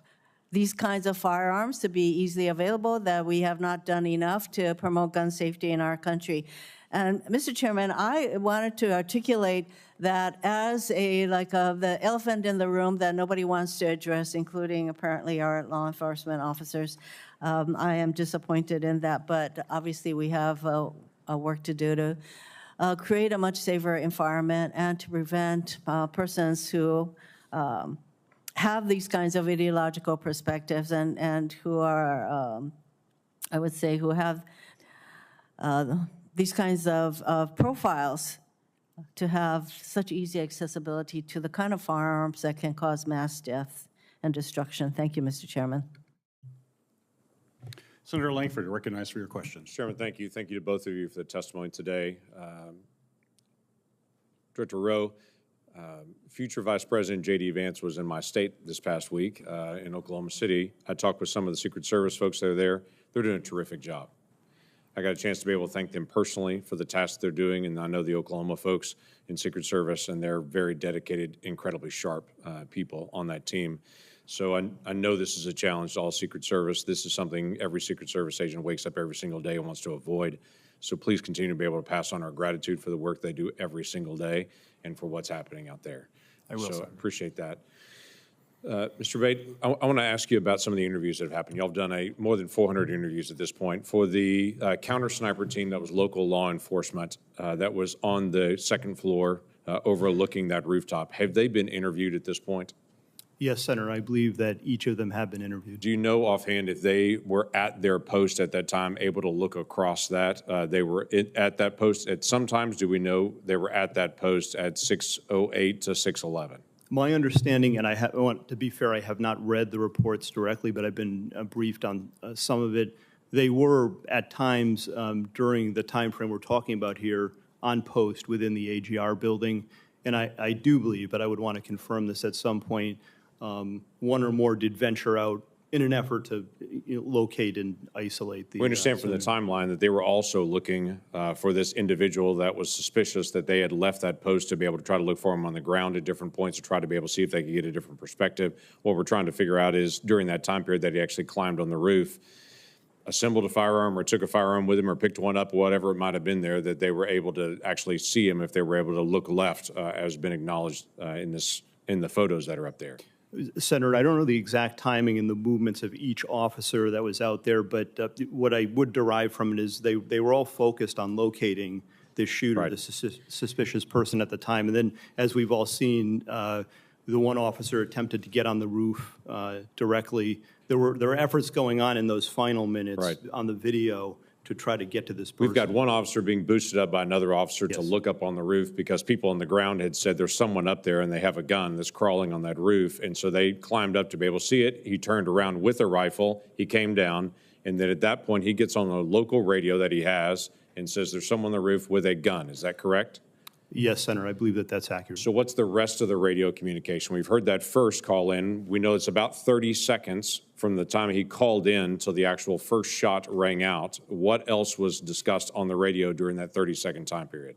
these kinds of firearms to be easily available, that we have not done enough to promote gun safety in our country. And Mr. Chairman, I wanted to articulate that as the elephant in the room that nobody wants to address, including apparently our law enforcement officers. I am disappointed in that, but obviously we have a work to do to create a much safer environment and to prevent persons who have these kinds of ideological perspectives and who are, I would say, who have these kinds of profiles to have such easy accessibility to the kind of firearms that can cause mass death and destruction. Thank you, Mr. Chairman. Senator Langford, recognized for your questions. Chairman, thank you. Thank you to both of you for the testimony today. Director Rowe, future Vice President J.D. Vance was in my state this past week in Oklahoma City. I talked with some of the Secret Service folks that are there. They're doing a terrific job. I got a chance to be able to thank them personally for the tasks they're doing, and I know the Oklahoma folks in Secret Service, and they're very dedicated, incredibly sharp people on that team. So I know this is a challenge to all Secret Service. This is something every Secret Service agent wakes up every single day and wants to avoid. So please continue to be able to pass on our gratitude for the work they do every single day and for what's happening out there. I will, so sir. I appreciate that. Mr. Bate, I want to ask you about some of the interviews that have happened. Y'all have done more than 400 interviews at this point. For the counter sniper team that was local law enforcement that was on the second floor overlooking that rooftop, have they been interviewed at this point? Yes, Senator, I believe that each of them have been interviewed. Do you know offhand if they were at their post at that time, able to look across that? They were at that post at some times. Do we know they were at that post at 6:08 to 6:11? My understanding, and I want to be fair, I have not read the reports directly, but I've been briefed on some of it. They were at times during the time frame we're talking about here on post within the AGR building. And I do believe, but I would want to confirm this at some point, one or more did venture out in an effort to locate and isolate the. We understand from the timeline that they were also looking for this individual that was suspicious, that they had left that post to be able to try to look for him on the ground at different points to try to be able to see if they could get a different perspective. What we're trying to figure out is during that time period that he actually climbed on the roof, assembled a firearm or took a firearm with him or picked one up, whatever it might have been there, that they were able to actually see him if they were able to look left, as been acknowledged in the photos that are up there. Senator, I don't know the exact timing and the movements of each officer that was out there, but what I would derive from it is they were all focused on locating the shooter, Right. the suspicious person at the time. And then, as we've all seen, the one officer attempted to get on the roof directly. There were efforts going on in those final minutes Right. on the video to try to get to this person. We've got one officer being boosted up by another officer to Yes. look up on the roof because people on the ground had said there's someone up there and they have a gun that's crawling on that roof. And so they climbed up to be able to see it. He turned around with a rifle. He came down. And then at that point, he gets on the local radio that he has and says there's someone on the roof with a gun. Is that correct? Yes, Senator, I believe that that's accurate. So what's the rest of the radio communication? We've heard that first call in. We know it's about 30 seconds from the time he called in till the actual first shot rang out. What else was discussed on the radio during that 30-second time period?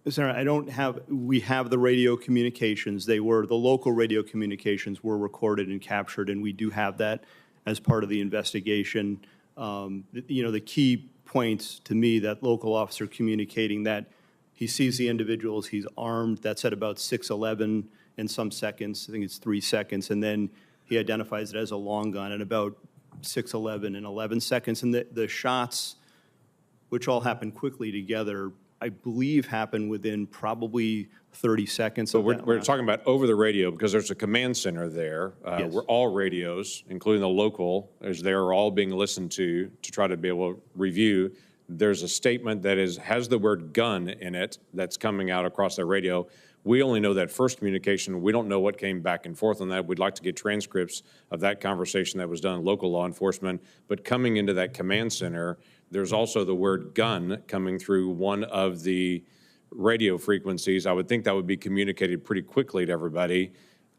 Senator, we have the radio communications. The local radio communications were recorded and captured, and we do have that as part of the investigation. The key points to me, that local officer communicating that he sees the individuals, he's armed, that's at about 6:11 in some seconds, I think it's 3 seconds, and then he identifies it as a long gun at about 6:11 and 11 seconds. And the shots, which all happen quickly together, I believe happened within probably 30 seconds. So we're talking about over the radio because there's a command center there Yes. where all radios, including the local, as they are all being listened to try to be able to review. There's a statement that has the word gun in it that's coming out across that radio. We only know that first communication. We don't know what came back and forth on that. We'd like to get transcripts of that conversation that was done in local law enforcement. But coming into that command center, there's also the word gun coming through one of the radio frequencies. I would think that would be communicated pretty quickly to everybody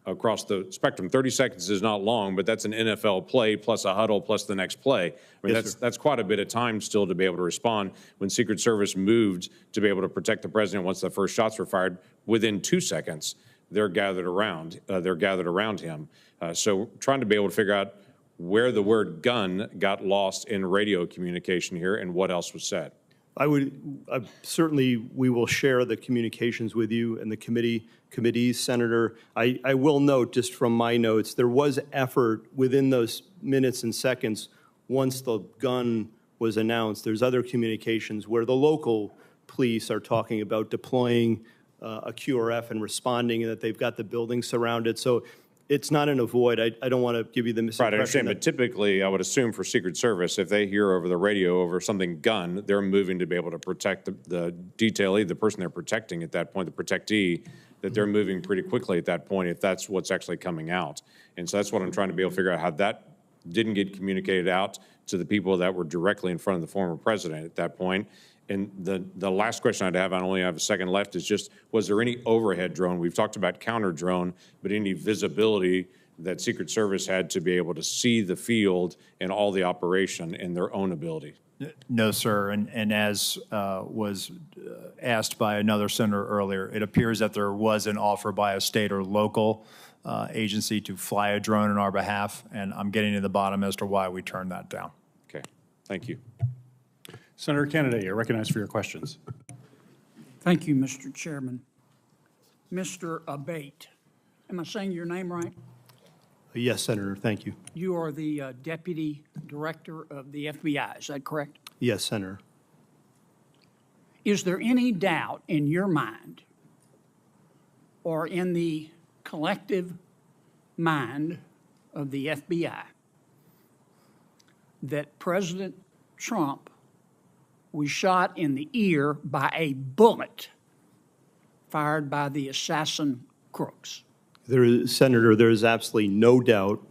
across the spectrum. 30 seconds is not long, but that's an NFL play plus a huddle plus the next play. I mean, Yes, that's quite a bit of time still to be able to respond. When Secret Service moved to be able to protect the president once the first shots were fired, within 2 seconds, they're gathered around him. So trying to be able to figure out where the word gun got lost in radio communication here and what else was said. Certainly, we will share the communications with you and the committees, Senator. I will note, just from my notes, there was effort within those minutes and seconds once the gun was announced. There's other communications where the local police are talking about deploying a QRF and responding, and that they've got the building surrounded. So it's not an avoid. I don't want to give you the misimpression. Right, I understand, but typically, I would assume for Secret Service, if they hear over the radio over something gun, they're moving to be able to protect the detailee, the person they're protecting at that point, the protectee, that they're moving pretty quickly at that point if that's what's actually coming out. And so that's what I'm trying to be able to figure out, how that didn't get communicated out to the people that were directly in front of the former president at that point. And the last question I'd have, I only have a second left, is just, was there any overhead drone? We've talked about counter drone, but any visibility that Secret Service had to be able to see the field and all the operation in their own ability? No, sir. And as was asked by another senator earlier, it appears that there was an offer by a state or local agency to fly a drone on our behalf, and I'm getting to the bottom as to why we turned that down. Okay, thank you. Senator Kennedy, you're recognized for your questions. Thank you, Mr. Chairman. Mr. Abate, am I saying your name right? Yes, Senator, thank you. You are the Deputy Director of the FBI, is that correct? Yes, Senator. Is there any doubt in your mind or in the collective mind of the FBI that President Trump was shot in the ear by a bullet fired by the assassin crooks? Senator, there is absolutely no doubt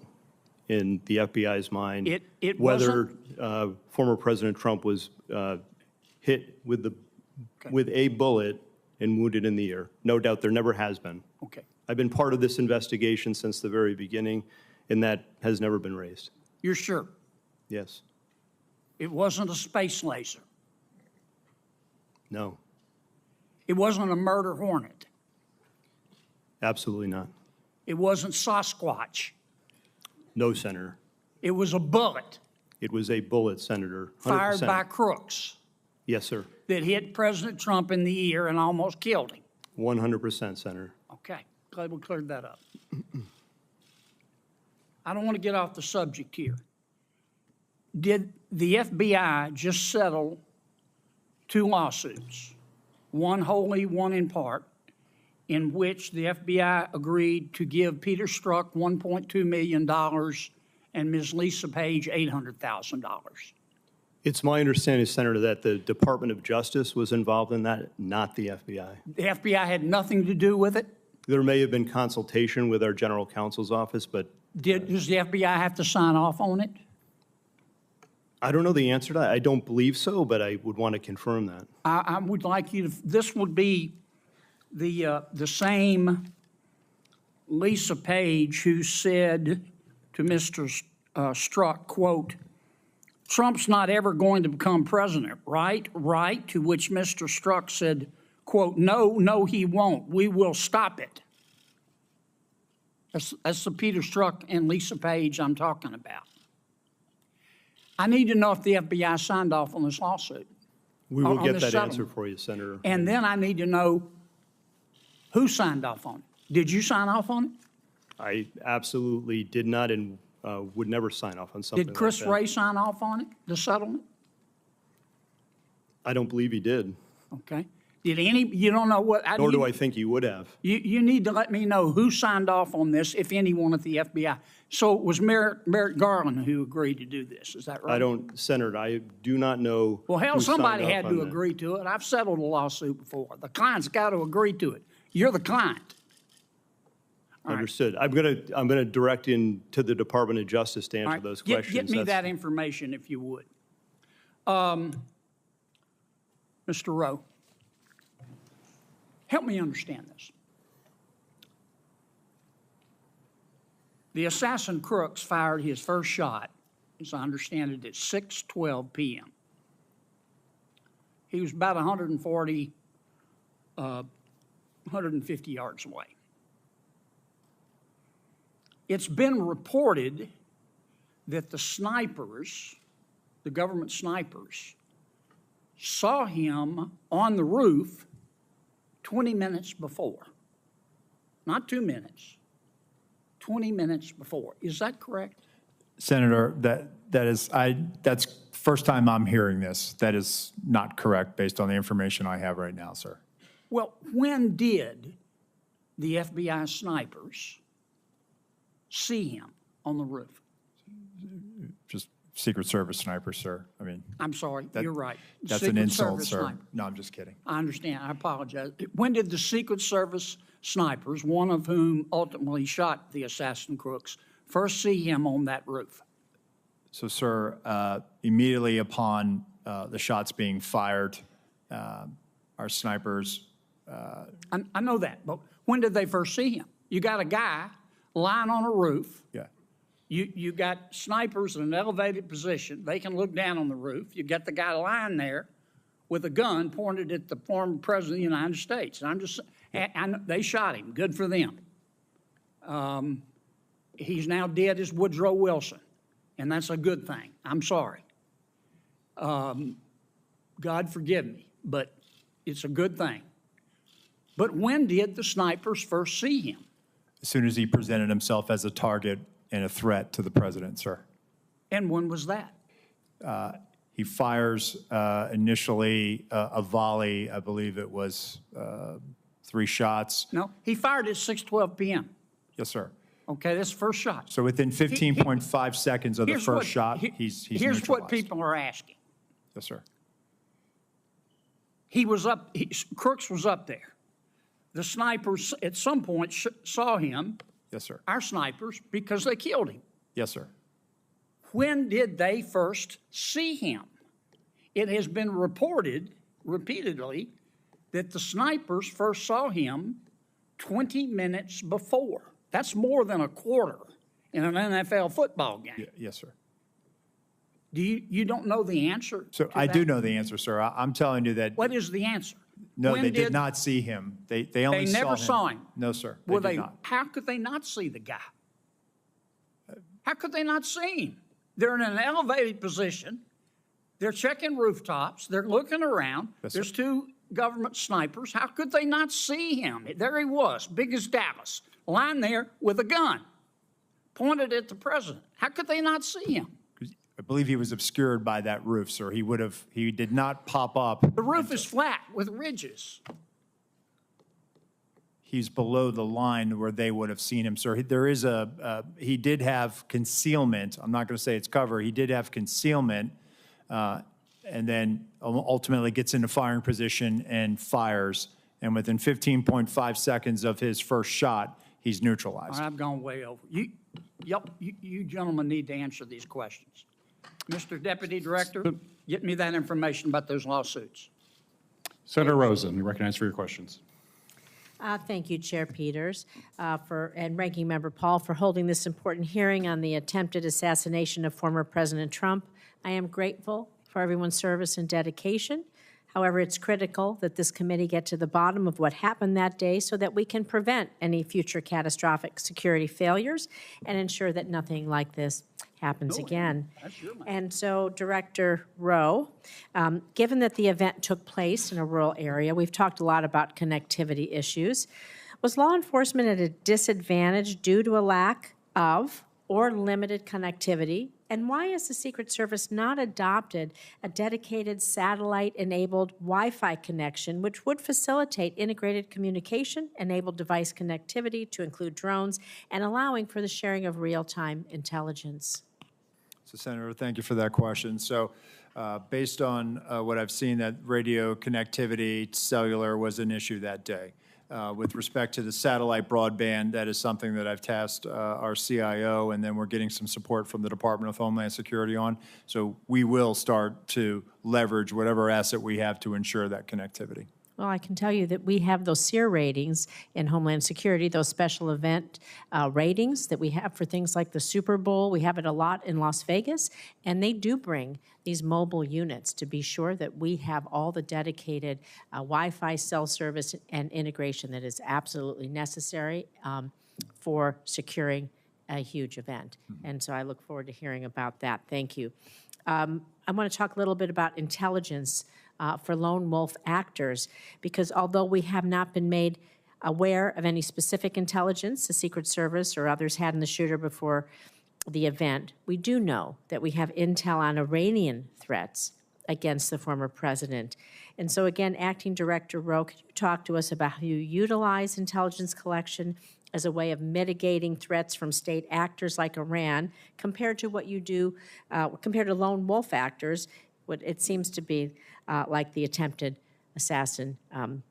in the FBI's mind It whether former President Trump was hit with a bullet and wounded in the ear. No doubt, there never has been. Okay. I've been part of this investigation since the very beginning, and that has never been raised. You're sure? Yes. It wasn't a space laser. No. It wasn't a murder hornet. Absolutely not. It wasn't Sasquatch. No, Senator. It was a bullet It was a bullet, Senator. 100%. fired by crooks Yes, sir. that hit President Trump in the ear and almost killed him. 100%, Senator. Okay, glad we cleared that up. I don't want to get off the subject here. Did the FBI just settle 2 lawsuits, one wholly, one in part, in which the FBI agreed to give Peter Strzok $1.2 million and Ms. Lisa Page $800,000? It's my understanding, Senator, that the Department of Justice was involved in that, not the FBI. The FBI had nothing to do with it? There may have been consultation with our general counsel's office, but Does the FBI have to sign off on it? I don't know the answer to that. I don't believe so, but I would want to confirm that. I would like you to, this would be the same Lisa Page who said to Mr. Strzok, quote, Trump's not ever going to become president, right? Right, to which Mr. Strzok said, quote, no, he won't. We will stop it. That's the Peter Strzok and Lisa Page I'm talking about. I need to know if the FBI signed off on this lawsuit. We will on get this that settlement. answer for you, Senator. And then I need to know who signed off on it. Did you sign off on it? I absolutely did not and would never sign off on something Did like Chris that. Wray sign off on it, the settlement? I don't believe he did, Okay. Did you don't know what? nor do I think he would have. You need to let me know who signed off on this, if anyone at the FBI. So it was Merrick Garland who agreed to do this, is that right? I don't, Senator, I do not know. Well, hell, who signed somebody off had on to that. agree to it. I've settled a lawsuit before. The client's got to agree to it. You're the client. All right. Understood. I'm gonna direct in to the Department of Justice to All answer right. those Get questions. me That's- that information if you would. Mr. Rowe, help me understand this. The assassin Crooks fired his first shot, as I understand it, at 6:12 p.m. He was about 150 yards away. It's been reported that the snipers, the government snipers, saw him on the roof 20 minutes before. Not 2 minutes, 20 minutes before. Is that correct? Senator, that's the first time I'm hearing this. That is not correct based on the information I have right now, sir. Well, when did the FBI snipers see him on the roof? Just Secret Service sniper, sir. I mean, I'm sorry, you're right. that's Secret an insult, Service sir. sniper. No, I'm just kidding. I understand. I apologize. When did the Secret Service snipers, one of whom ultimately shot the assassin Crooks, first see him on that roof? So, sir, immediately upon the shots being fired, our snipers. I know that, but when did they first see him? You got a guy lying on a roof. Yeah. You got snipers in an elevated position. They can look down on the roof. You got the guy lying there with a gun pointed at the former president of the United States. And I'm just, and they shot him. Good for them. He's now dead as Woodrow Wilson, and that's a good thing. I'm sorry. God forgive me, but it's a good thing. But when did the snipers first see him? As soon as he presented himself as a target and a threat to the president, sir. And when was that? He fires initially a volley, I believe it was 3 shots. No, he fired at 6:12 p.m. Yes, sir. Okay, that's the first shot. So within 15.5 seconds of the Here's first what- shot, he- he's Here's what neutralized. people are asking. Yes, sir. He was up, Crooks was up there. The snipers at some point saw him, Yes, sir. our snipers, because they killed him. Yes, sir. When did they first see him? It has been reported repeatedly that the snipers first saw him 20 minutes before. That's more than a quarter in an NFL football game. Yes, sir. You don't know the answer? So to I that? do know the answer, sir. I'm telling you that, What is the answer? no, When they did not see him. They only They saw never him. saw him? No, sir. Well, They did not. how could they not see the guy? How could they not see him? They're in an elevated position. They're checking rooftops. They're looking around. Yes, sir. There's 2 government snipers. How could they not see him? There he was, big as Dallas, lying there with a gun pointed at the president. How could they not see him? I believe he was obscured by that roof, sir. He did not pop up. The roof is flat with ridges. He's below the line where they would have seen him, sir. There is he did have concealment. I'm not going to say it's cover. He did have concealment, and then ultimately gets into firing position and fires. And within 15.5 seconds of his first shot, he's neutralized. All right, I've gone way over. You gentlemen need to answer these questions. Mr. Deputy Director, get me that information about those lawsuits. Senator Rosen, you're recognized for your questions. Thank you, Chair Peters, and Ranking Member Paul for holding this important hearing on the attempted assassination of former President Trump. I am grateful for everyone's service and dedication. However, it's critical that this committee get to the bottom of what happened that day so that we can prevent any future catastrophic security failures and ensure that nothing like this happens again. And so, Director Rowe, given that the event took place in a rural area, we've talked a lot about connectivity issues. Was law enforcement at a disadvantage due to a lack of or limited connectivity? And why has the Secret Service not adopted a dedicated satellite-enabled Wi-Fi connection, which would facilitate integrated communication, enable device connectivity to include drones, and allowing for the sharing of real-time intelligence? So, Senator, thank you for that question. So, based on what I've seen, that radio connectivity, cellular was an issue that day. With respect to the satellite broadband, that is something that I've tasked our CIO, and then we're getting some support from the Department of Homeland Security on. So we will start to leverage whatever asset we have to ensure that connectivity. Well, I can tell you that we have those SEER ratings in Homeland Security, those special event ratings that we have for things like the Super Bowl. We have it a lot in Las Vegas, and they do bring these mobile units to be sure that we have all the dedicated Wi-Fi cell service and integration that is absolutely necessary for securing a huge event. And so I look forward to hearing about that. Thank you. I want to talk a little bit about intelligence for lone wolf actors, because although we have not been made aware of any specific intelligence the Secret Service or others had in the shooter before the event, we do know that we have intel on Iranian threats against the former president. And so again, Acting Director Rowe, could you talk to us about how you utilize intelligence collection as a way of mitigating threats from state actors like Iran compared to what you do, compared to lone wolf actors, what it seems to be like the attempted assassin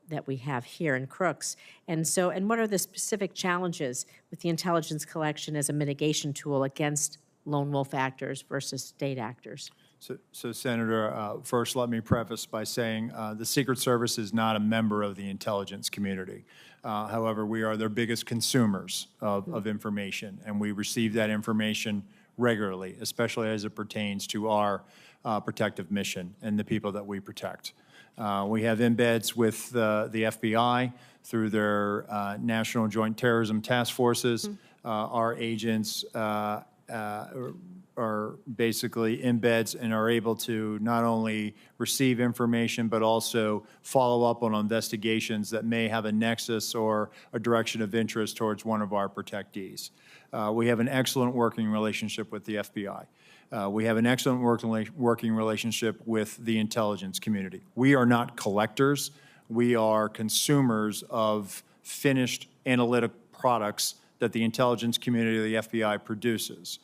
that we have here in Crooks. And so, and what are the specific challenges with the intelligence collection as a mitigation tool against lone wolf actors versus state actors? So Senator, first let me preface by saying the Secret Service is not a member of the intelligence community. However, we are their biggest consumers of information, and we receive that information regularly, especially as it pertains to our protective mission and the people that we protect. We have embeds with the FBI through their National Joint Terrorism Task Forces. Our agents are basically embeds and are able to not only receive information, but also follow up on investigations that may have a nexus or a direction of interest towards one of our protectees. We have an excellent working relationship with the FBI. We have an excellent working relationship with the intelligence community. We are not collectors. We are consumers of finished analytic products that the intelligence community of the FBI produces.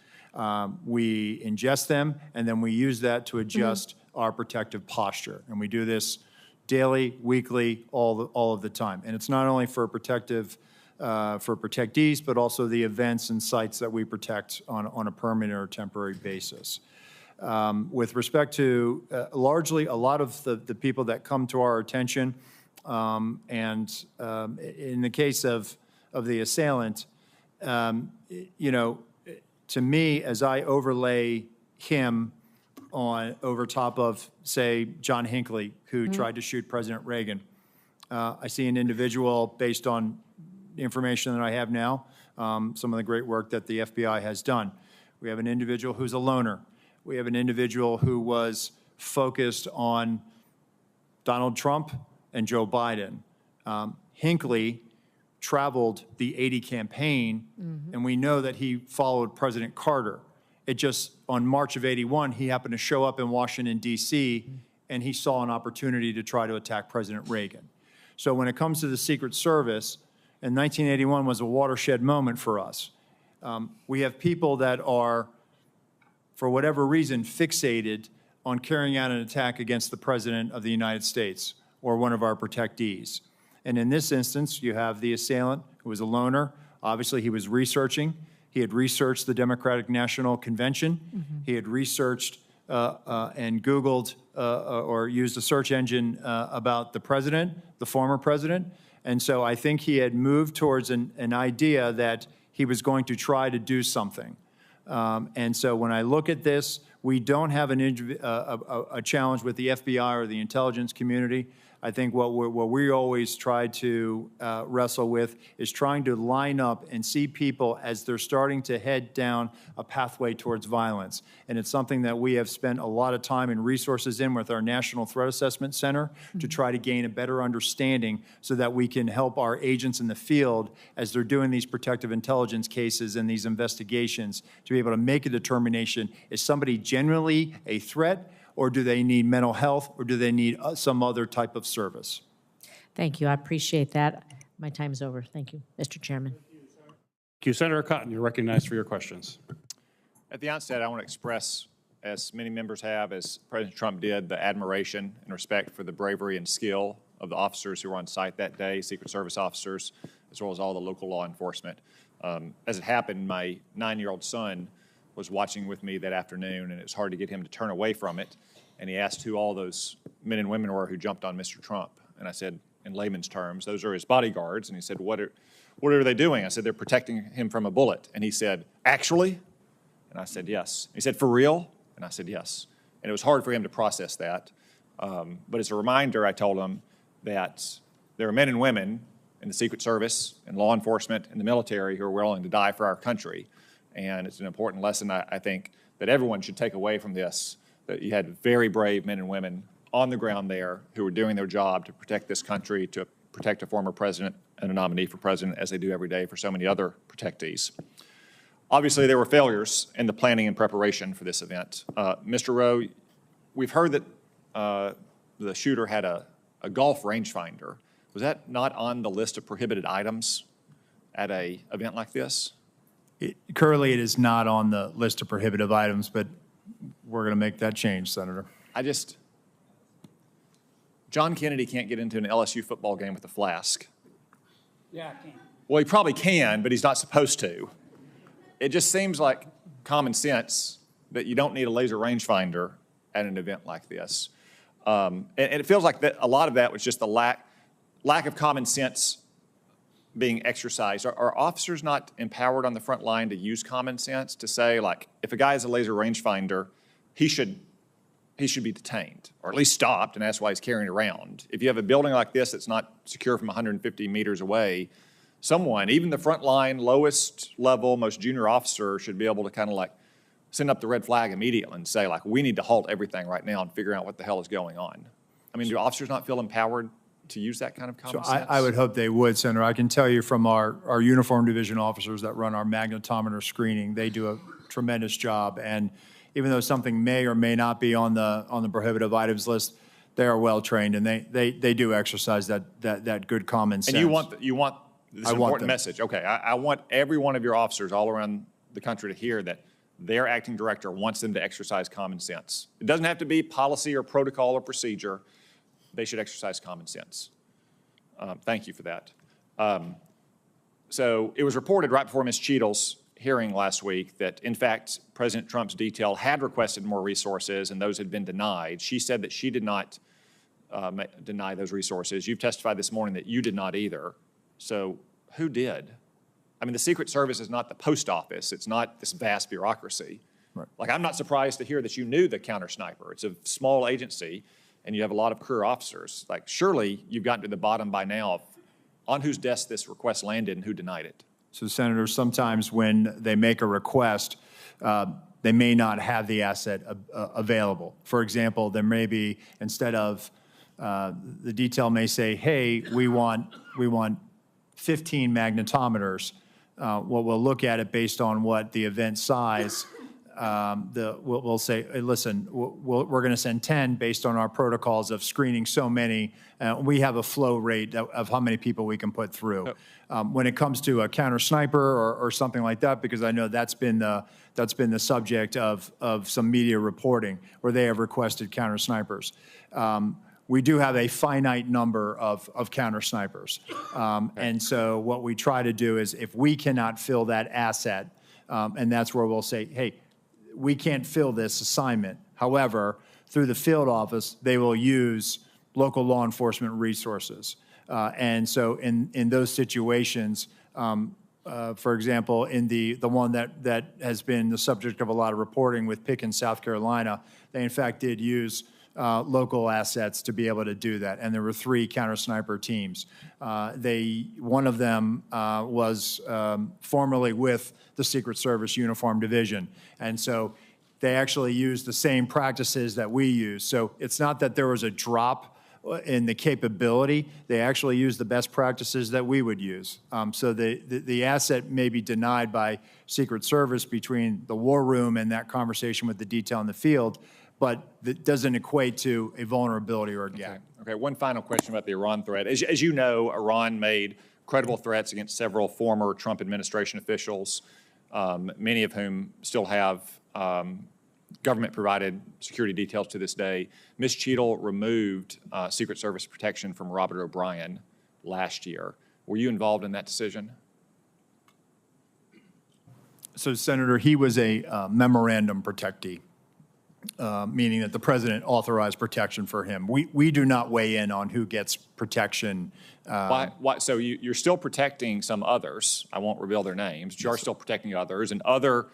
We ingest them, and then we use that to adjust our protective posture. And we do this daily, weekly, all of the time. And it's not only for protective for protectees, but also the events and sites that we protect on a permanent or temporary basis. With respect to largely a lot of the people that come to our attention, and in the case of the assailant, you know, to me, as I overlay him over top of, say, John Hinckley, who tried to shoot President Reagan, I see an individual based on information that I have now, some of the great work that the FBI has done. We have an individual who's a loner. We have an individual who was focused on Donald Trump and Joe Biden. Hinckley traveled the 80 campaign, and we know that he followed President Carter. It just, on March of '81, he happened to show up in Washington, D.C., and he saw an opportunity to try to attack President Reagan. So when it comes to the Secret Service, and 1981 was a watershed moment for us. We have people that are, for whatever reason, fixated on carrying out an attack against the President of the United States or one of our protectees. And in this instance, you have the assailant who was a loner. Obviously, he was researching. He had researched the Democratic National Convention. He had researched and Googled or used a search engine about the president, the former president. And so I think he had moved towards an idea that he was going to try to do something. And so when I look at this, we don't have a challenge with the FBI or the intelligence community. I think what we always try to wrestle with is trying to line up and see people as they're starting to head down a pathway towards violence. And it's something that we have spent a lot of time and resources in with our National Threat Assessment Center to try to gain a better understanding so that we can help our agents in the field as they're doing these protective intelligence cases and these investigations to be able to make a determination, is somebody genuinely a threat, or do they need mental health, or do they need some other type of service? Thank you. I appreciate that. My time's over. Thank you, Mr. Chairman. Thank you. Senator Cotton, you're recognized for your questions. At the outset, I want to express, as many members have, as President Trump did, the admiration and respect for the bravery and skill of the officers who were on site that day, Secret Service officers, as well as all the local law enforcement. As it happened, my 9-year-old son was watching with me that afternoon, and it was hard to get him to turn away from it. And he asked who all those men and women were who jumped on Mr. Trump. And I said, in layman's terms, those are his bodyguards. And he said, what are they doing? I said, they're protecting him from a bullet. And he said, actually? And I said, yes. He said, for real? And I said, yes. And it was hard for him to process that. But as a reminder, I told him that there are men and women in the Secret Service and law enforcement and the military who are willing to die for our country. And it's an important lesson, I think, that everyone should take away from this, that you had very brave men and women on the ground there who were doing their job to protect this country, to protect a former president and a nominee for president, as they do every day for so many other protectees. Obviously, there were failures in the planning and preparation for this event. Mr. Rowe, we've heard that the shooter had a golf rangefinder. Was that not on the list of prohibited items at an event like this? Currently, it is not on the list of prohibitive items, but we're going to make that change, Senator. John Kennedy can't get into an LSU football game with a flask. Yeah, I can. Well, he probably can, but he's not supposed to. It just seems like common sense that you don't need a laser rangefinder at an event like this. And it feels like that a lot of that was just the lack of common sense being exercised. Are officers not empowered on the front line to use common sense to say, like, if a guy has a laser rangefinder, he should be detained, or at least stopped, and that's why he's carrying it around. If you have a building like this that's not secure from 150 meters away, someone, even the front line, lowest level, most junior officer, should be able to kind of like send up the red flag immediately and say, like, we need to halt everything right now and figure out what the hell is going on. I mean, do officers not feel empowered to use that kind of common sense? I would hope they would, Senator. I can tell you from our uniform division officers that run our magnetometer screening, they do a tremendous job. And even though something may or may not be on the prohibitive items list, they are well trained and they do exercise that good common sense. And you want this important message. Okay, I want every one of your officers all around the country to hear that their acting director wants them to exercise common sense. It doesn't have to be policy or protocol or procedure. They should exercise common sense. Thank you for that. So it was reported right before Ms. Cheadle's hearing last week that, in fact, President Trump's detail had requested more resources and those had been denied. She said that she did not deny those resources. You've testified this morning that you did not either. So who did? I mean, the Secret Service is not the post office. It's not this vast bureaucracy. Right. Like, I'm not surprised to hear that you knew the counter sniper. It's a small agency, and you have a lot of career officers. Like, surely you've gotten to the bottom by now of on whose desk this request landed and who denied it. So, Senator, sometimes when they make a request, they may not have the asset available. For example, there may be, instead of, the detail may say, hey, we want 15 magnetometers. What we'll look at it based on what the event size, we'll say, hey, listen, we're going to send 10 based on our protocols of screening so many. We have a flow rate of how many people we can put through. When it comes to a counter sniper or something like that, because I know that's been the subject of some media reporting where they have requested counter snipers. We do have a finite number of counter snipers. And so what we try to do is if we cannot fill that asset, and that's where we'll say, hey, we can't fill this assignment. However, through the field office, they will use local law enforcement resources. And so in those situations, for example, in the one that has been the subject of a lot of reporting with Pickens, South Carolina, they in fact did use local assets to be able to do that. And there were 3 counter-sniper teams. One of them was formerly with the Secret Service Uniform Division. And so they actually used the same practices that we use. So it's not that there was a drop in the capability. They actually used the best practices that we would use. So the asset may be denied by Secret Service between the war room and that conversation with the detail in the field, but that doesn't equate to a vulnerability or a gap. Okay, one final question about the Iran threat. As you know, Iran made credible threats against several former Trump administration officials, many of whom still have government-provided security details to this day. Ms. Cheadle removed Secret Service protection from Robert O'Brien last year. Were you involved in that decision? So, Senator, he was a memorandum protectee, meaning that the president authorized protection for him. We do not weigh in on who gets protection. Why? So you're still protecting some others. I won't reveal their names. You are still protecting others, and other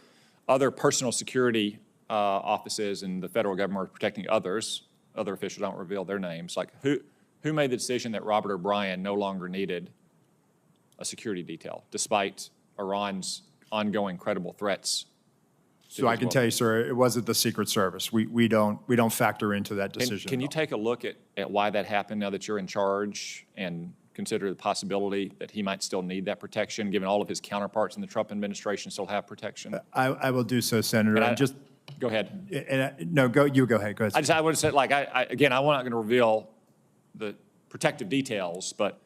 personal security offices in the federal government are protecting others. Other officials don't reveal their names. Like who made the decision that Robert O'Brien no longer needed a security detail, despite Iran's ongoing credible threats? So I can tell you, sir, it wasn't the Secret Service. We don't factor into that decision. Can you take a look at why that happened now that you're in charge, and consider the possibility that he might still need that protection, given all of his counterparts in the Trump administration still have protection? I will do so, Senator. Go ahead. You go ahead. Go ahead. I would have said, like, again, I'm not going to reveal the protective details, but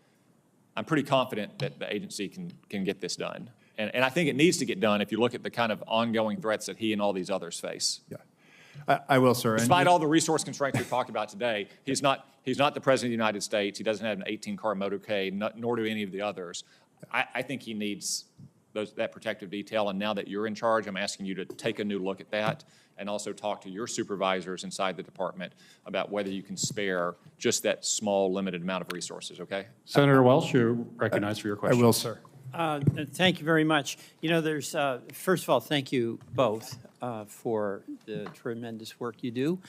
I'm pretty confident that the agency can get this done. And I think it needs to get done if you look at the kind of ongoing threats that he and all these others face. Yeah, I will, sir. Despite all the resource constraints we've talked about today, he's not the President of the United States. He doesn't have an 18-car motorcade, nor do any of the others. I think he needs that protective detail, and now that you're in charge, I'm asking you to take a new look at that and also talk to your supervisors inside the department about whether you can spare just that small, limited amount of resources, okay? Senator Welch, you're recognized for your question. I will, sir. Thank you very much. You know, there's, first of all, thank you both for the tremendous work you do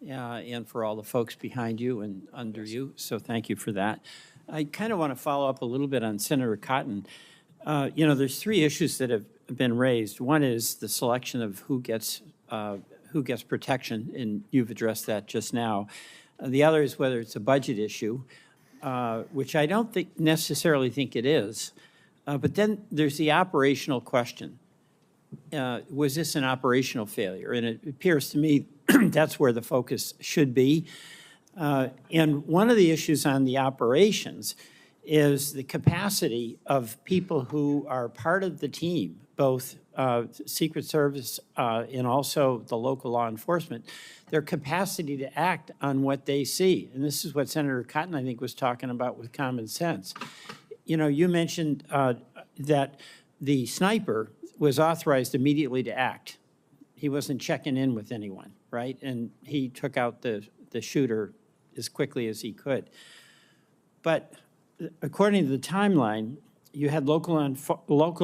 and for all the folks behind you and under you. So thank you for that. I kind of want to follow up a little bit on Senator Cotton. You know, there's 3 issues that have been raised. One is the selection of who gets protection, and you've addressed that just now. The other is whether it's a budget issue, which I don't necessarily think it is. But then there's the operational question. Was this an operational failure? And it appears to me that's where the focus should be. And one of the issues on the operations is the capacity of people who are part of the team, both Secret Service and also the local law enforcement, their capacity to act on what they see. And this is what Senator Cotton, I think, was talking about with common sense. You know, you mentioned that the sniper was authorized immediately to act. He wasn't checking in with anyone, right? And he took out the shooter as quickly as he could. But according to the timeline, you had local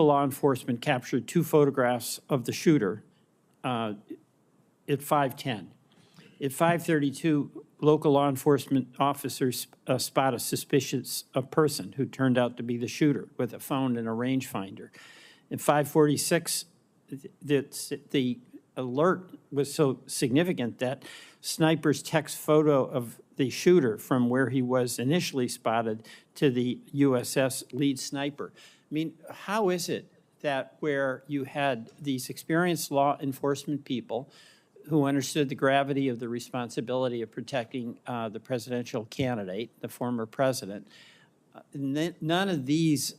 law enforcement captured 2 photographs of the shooter at 5:10. At 5:32, local law enforcement officers spot a suspicious person who turned out to be the shooter with a phone and a rangefinder. At 5:46, the alert was so significant that snipers text photo of the shooter from where he was initially spotted to the USS lead sniper. I mean, how is it that where you had these experienced law enforcement people who understood the gravity of the responsibility of protecting the presidential candidate, the former president, none of these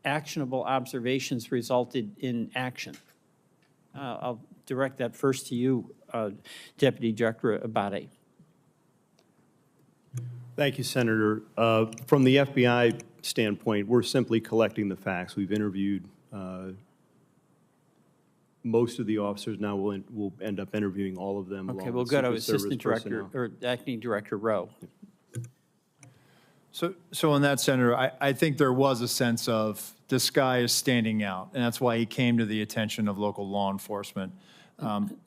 actionable observations resulted in action? I'll direct that first to you, Deputy Director Abate. Thank you, Senator. From the FBI standpoint, we're simply collecting the facts. We've interviewed most of the officers. Now we'll end up interviewing all of them. Okay, well, good. I was Assistant Director or Acting Director Rowe. So on that, Senator, I think there was a sense of this guy is standing out, and that's why he came to the attention of local law enforcement.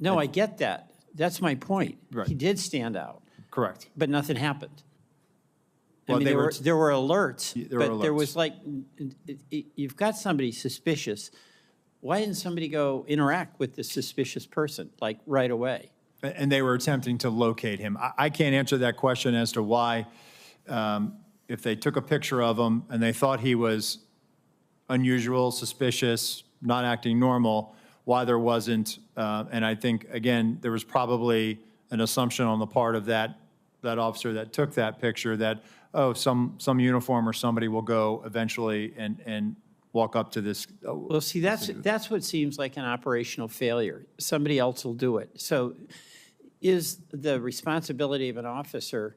No, I get that. That's my point. Right. He did stand out, Correct. but nothing happened. I Well, mean, they were- there were alerts, There were but there alerts. was like, you've got somebody suspicious. Why didn't somebody go interact with the suspicious person, like, right away? And they were attempting to locate him. I can't answer that question as to why, if they took a picture of him and they thought he was unusual, suspicious, not acting normal, why there wasn't. And I think, again, there was probably an assumption on the part of that officer that took that picture that, oh, some uniform or somebody will go eventually and walk up to this. Well, see, that's what seems like an operational failure. Somebody else will do it. So is the responsibility of an officer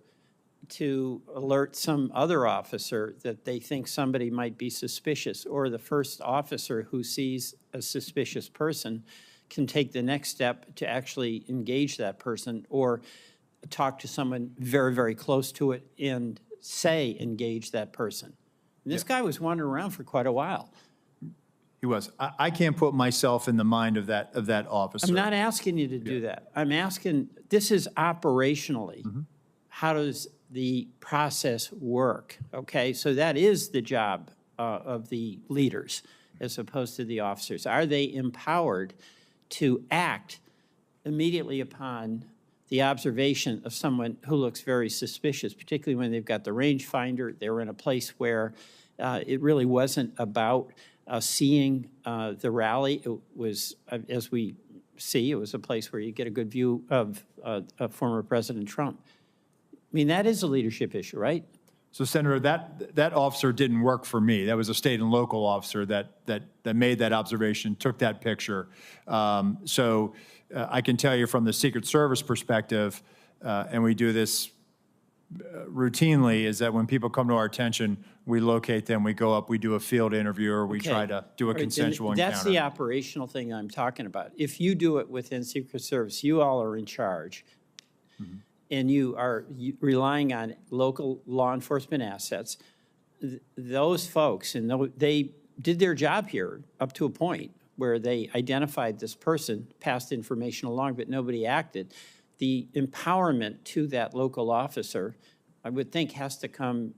to alert some other officer that they think somebody might be suspicious, or the first officer who sees a suspicious person can take the next step to actually engage that person or talk to someone very, very close to it and say engage that person? And this guy was wandering around for quite a while. He was. I can't put myself in the mind of that officer. I'm not asking you to do that. I'm asking, this is operationally, how does the process work? Okay, so that is the job of the leaders as opposed to the officers. Are they empowered to act immediately upon the observation of someone who looks very suspicious, particularly when they've got the rangefinder, they're in a place where it really wasn't about seeing the rally. It was, as we see, it was a place where you get a good view of former President Trump. I mean, that is a leadership issue, right? So, Senator, that officer didn't work for me. That was a state and local officer that made that observation, took that picture. So I can tell you from the Secret Service perspective, and we do this routinely, is that when people come to our attention, we locate them, we go up, we do a field interview, or we try to do a All right, consensual then encounter. That's the operational thing I'm talking about. If you do it within Secret Service, you all are in charge, and you are relying on local law enforcement assets. Those folks, and they did their job here up to a point where they identified this person, passed information along, but nobody acted. The empowerment to that local officer, I would think, has to come,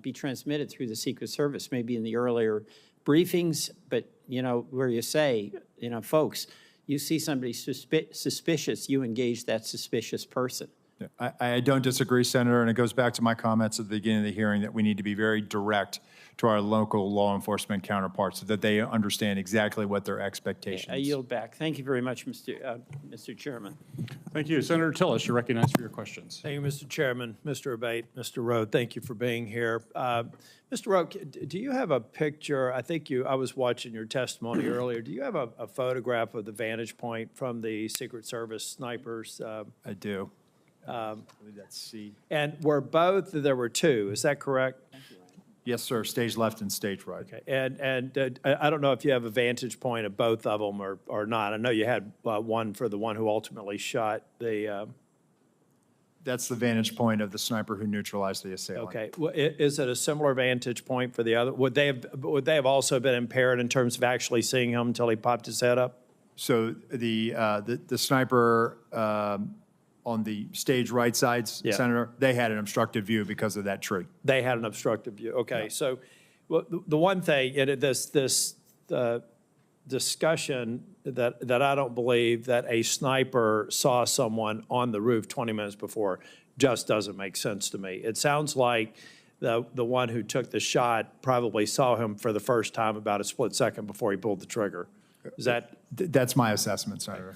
be transmitted through the Secret Service, maybe in the earlier briefings, but, you know, where you say, you know, folks, you see somebody suspicious, you engage that suspicious person. Yeah, I don't disagree, Senator, and it goes back to my comments at the beginning of the hearing that we need to be very direct to our local law enforcement counterparts so that they understand exactly what their expectations. I yield back. Thank you very much, Mr. Chairman. Thank you. Senator Tillis, you're recognized for your questions. Thank you, Mr. Chairman. Mr. Abate, Mr. Rowe, thank you for being here. Mr. Rowe, do you have a picture? I think I was watching your testimony earlier. Do you have a photograph of the vantage point from the Secret Service snipers? I do. I believe that's C. And there were two, is that correct? Yes, sir. Stage left and stage right. Okay. And I don't know if you have a vantage point of both of them or not. I know you had one for the one who ultimately shot the. That's the vantage point of the sniper who neutralized the assailant. Okay. Well, is it a similar vantage point for the other? Would they have also been impaired in terms of actually seeing him until he popped his head up? So the sniper on the stage right side, Senator, they had an obstructed view because of that tree. They had an obstructive view. Okay, yeah. So well, the one thing, this discussion that I don't believe that a sniper saw someone on the roof 20 minutes before just doesn't make sense to me. It sounds like the one who took the shot probably saw him for the first time about a split second before he pulled the trigger. Is that? That's my assessment, Senator.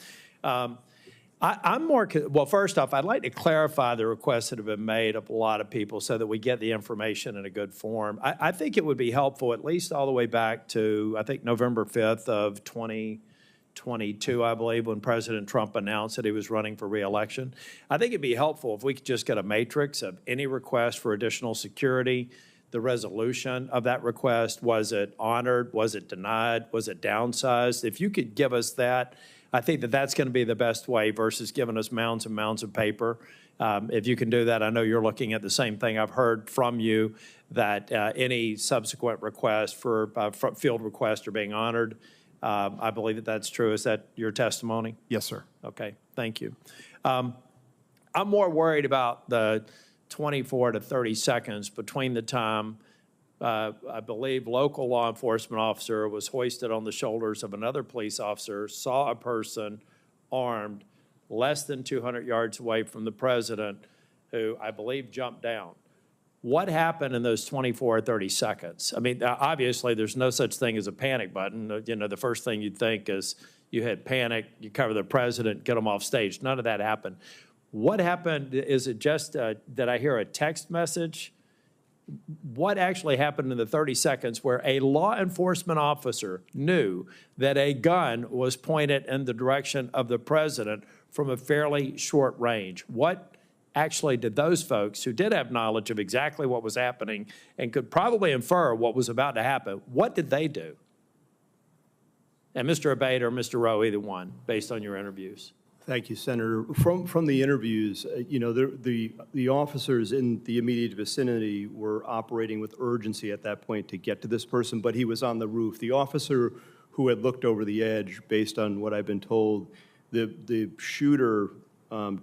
I'm more, well, first off, I'd like to clarify the requests that have been made of a lot of people so that we get the information in a good form. I think it would be helpful, at least all the way back to, I think, November 5th of 2022, I believe, when President Trump announced that he was running for re-election. I think it'd be helpful if we could just get a matrix of any request for additional security the resolution of that request. Was it honored? Was it denied? Was it downsized? If you could give us that, I think that that's going to be the best way versus giving us mounds and mounds of paper. If you can do that, I know you're looking at the same thing. I've heard from you that any subsequent requests for field requests are being honored. I believe that that's true. Is that your testimony? Yes, sir. Okay, thank you. I'm more worried about the 24 to 30 seconds between the time I believe local law enforcement officer was hoisted on the shoulders of another police officer, saw a person armed less than 200 yards away from the president, who I believe jumped down. What happened in those 24 or 30 seconds? I mean, obviously, there's no such thing as a panic button. You know, the first thing you'd think is you hit panic, you cover the president, get him off stage. None of that happened. What happened? Is it just, did I hear a text message? What actually happened in the 30 seconds where a law enforcement officer knew that a gun was pointed in the direction of the president from a fairly short range? What actually did those folks who did have knowledge of exactly what was happening and could probably infer what was about to happen, what did they do? And Mr. Abate or Mr. Rowe, either one, based on your interviews. Thank you, Senator. From the interviews, you know, the officers in the immediate vicinity were operating with urgency at that point to get to this person, but he was on the roof. The officer who had looked over the edge, based on what I've been told, the shooter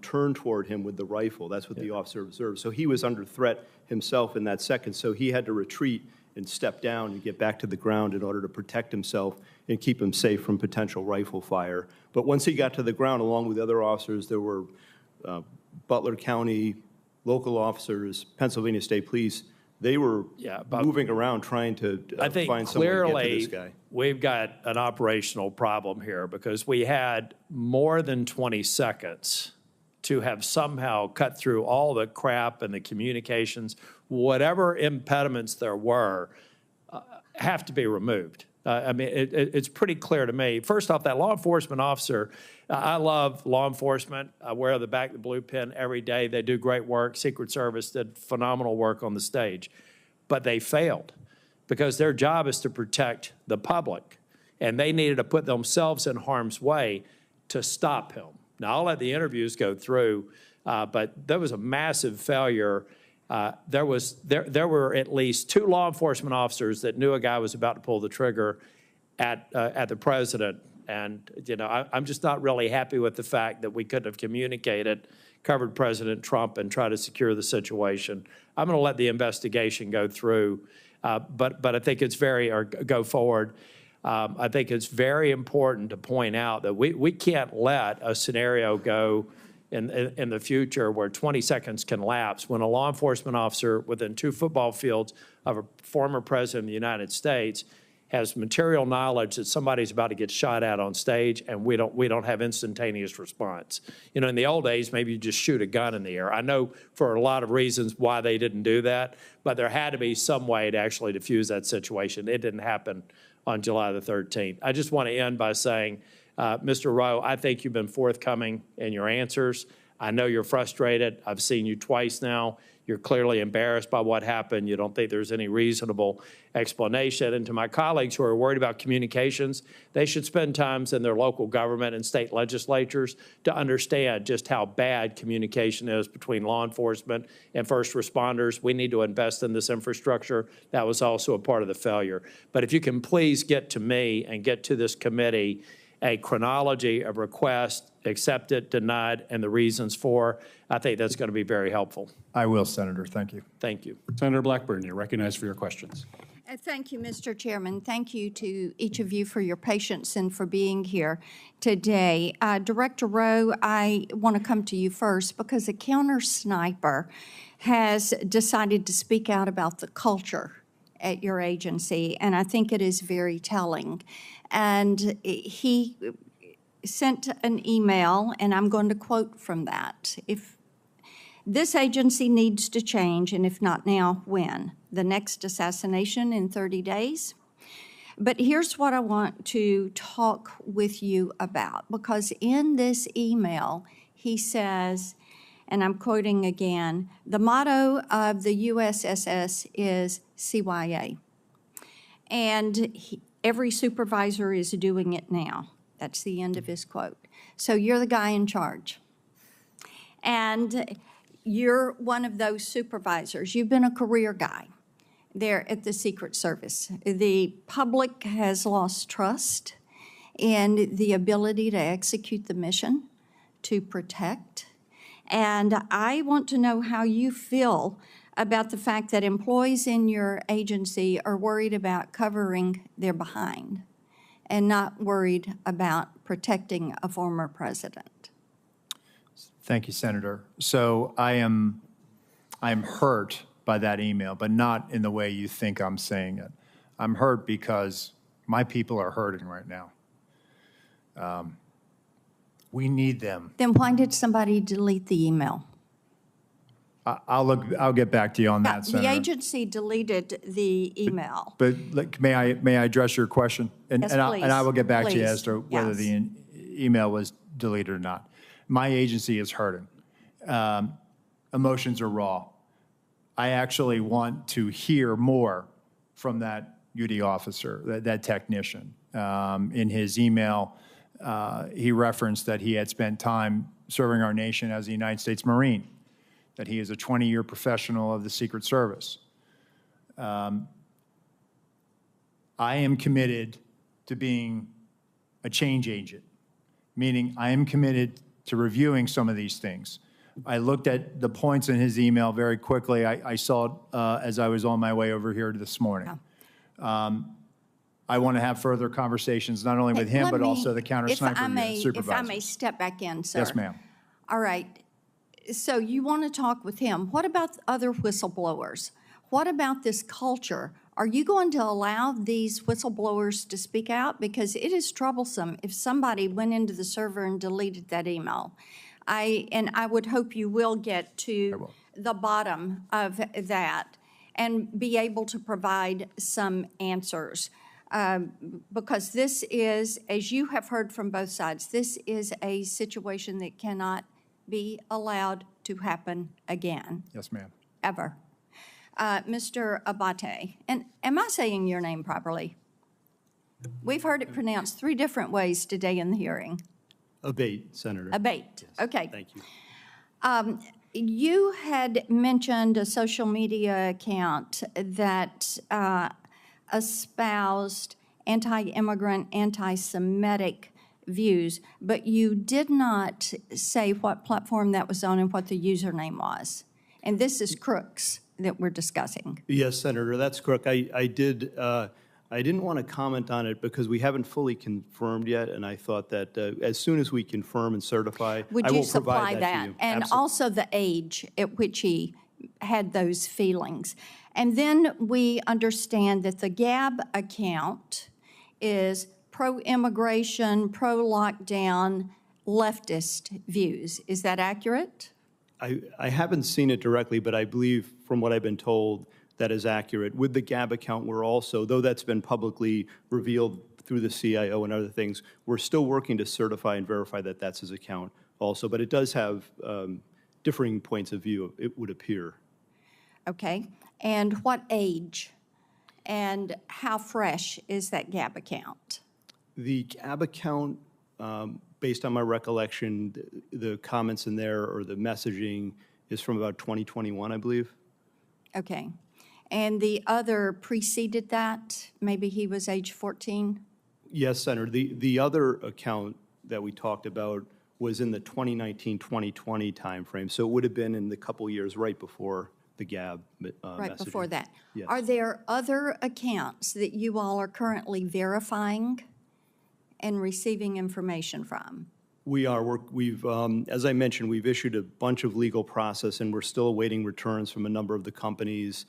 turned toward him with the rifle. That's what the officer observed. So he was under threat himself in that second, so he had to retreat and step down and get back to the ground in order to protect himself and keep him safe from potential rifle fire. But once he got to the ground, along with the other officers, there were Butler County local officers, Pennsylvania State Police. They were moving around trying to find some way to get to this guy. We've got an operational problem here because we had more than 20 seconds to have somehow cut through all the crap and the communications, whatever impediments there were, have to be removed. I mean, it's pretty clear to me. First off, that law enforcement officer, I love law enforcement. I wear the back of the blue pin every day. They do great work. Secret Service did phenomenal work on the stage. But they failed because their job is to protect the public. And they needed to put themselves in harm's way to stop him. Now, I'll let the interviews go through, but there was a massive failure. There were at least 2 law enforcement officers that knew a guy was about to pull the trigger at the president. And, you know, I'm just not really happy with the fact that we couldn't have communicated, covered President Trump, and tried to secure the situation. I'm going to let the investigation go through, but I think it's go forward. I think it's very important to point out that we can't let a scenario go in the future where 20 seconds can lapse when a law enforcement officer within 2 football fields of a former president of the United States has material knowledge that somebody's about to get shot at on stage, and we don't have instantaneous response. You know, in the old days, maybe you just shoot a gun in the air. I know for a lot of reasons why they didn't do that, but there had to be some way to actually diffuse that situation. It didn't happen on July the 13th. I just want to end by saying, Mr. Rowe, I think you've been forthcoming in your answers. I know you're frustrated. I've seen you twice now. You're clearly embarrassed by what happened. You don't think there's any reasonable explanation. And to my colleagues who are worried about communications, they should spend time in their local government and state legislatures to understand just how bad communication is between law enforcement and first responders. We need to invest in this infrastructure. That was also a part of the failure. But if you can please get to me and get to this committee a chronology of requests, accepted, denied, and the reasons for, I think that's going to be very helpful. I will, Senator. Thank you. Thank you. Senator Blackburn, you're recognized for your questions. Thank you, Mr. Chairman. Thank you to each of you for your patience and for being here today. Director Rowe, I want to come to you first because a counter sniper has decided to speak out about the culture at your agency, and I think it is very telling. And he sent an email, and I'm going to quote from that. If this agency needs to change, and if not now, when? The next assassination in 30 days? But here's what I want to talk with you about, because in this email, he says, and I'm quoting again, the motto of the USSS is CYA. And every supervisor is doing it now. That's the end of his quote. So you're the guy in charge. And you're one of those supervisors. You've been a career guy there at the Secret Service. The public has lost trust in the ability to execute the mission, to protect. And I want to know how you feel about the fact that employees in your agency are worried about covering their behind and not worried about protecting a former president. Thank you, Senator. So I am hurt by that email, but not in the way you think I'm saying it. I'm hurt because my people are hurting right now. We need them. Then why did somebody delete the email? I'll get back to you on that, Senator. The agency deleted the email. But may I address your question? Yes, and please. I will get back to you as to Please. whether Yes. the email was deleted or not. My agency is hurting. Emotions are raw. I actually want to hear more from that UD officer, that technician. In his email, he referenced that he had spent time serving our nation as a United States Marine, that he is a 20-year professional of the Secret Service. I am committed to being a change agent, meaning I am committed to reviewing some of these things. I looked at the points in his email very quickly. I saw it as I was on my way over here this morning. I want to have further conversations, not only with him, but also the counter sniper unit supervisors. If I may step back in, sir. Yes, ma'am. All right. So you want to talk with him. What about other whistleblowers? What about this culture? Are you going to allow these whistleblowers to speak out? Because it is troublesome if somebody went into the server and deleted that email. I would hope you will get to the bottom of that and be able to provide some answers. Because this is, as you have heard from both sides, this is a situation that cannot be allowed to happen again. Yes, ma'am. Ever. Mr. Abate, and am I saying your name properly? We've heard it pronounced 3 different ways today in the hearing. Abate, Senator. Abate, okay. Thank you. You had mentioned a social media account that espoused anti-immigrant, anti-Semitic views, but you did not say what platform that was on and what the username was. And this is Crooks that we're discussing. Yes, Senator, that's correct. I didn't want to comment on it because we haven't fully confirmed yet, and I thought that as soon as we confirm and certify, Would I you will supply provide that to that? you. And Absolutely. also the age at which he had those feelings. And then we understand that the Gab account is pro-immigration, pro-lockdown, leftist views. Is that accurate? I haven't seen it directly, but I believe from what I've been told, that is accurate. With the Gab account, we're also, though that's been publicly revealed through the CIO and other things, we're still working to certify and verify that that's his account also. But it does have differing points of view, it would appear. Okay. And what age and how fresh is that Gab account? The Gab account, based on my recollection, the comments in there or the messaging is from about 2021, I believe. Okay. And the other preceded that? Maybe he was age 14? Yes, Senator. The other account that we talked about was in the 2019-2020 timeframe, so it would have been in the couple years right before the Gab Right messaging. before that. Yes. Are there other accounts that you all are currently verifying and receiving information from? We are. We've, as I mentioned, we've issued a bunch of legal process, and we're still awaiting returns from a number of the companies,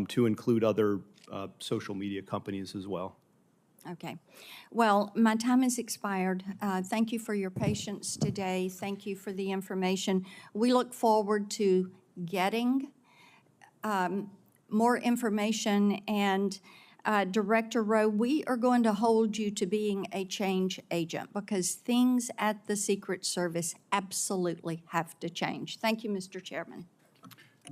to include other social media companies as well. Okay. Well, my time has expired. Thank you for your patience today. Thank you for the information. We look forward to getting more information and Director Rowe, we are going to hold you to being a change agent because things at the Secret Service absolutely have to change. Thank you, Mr. Chairman.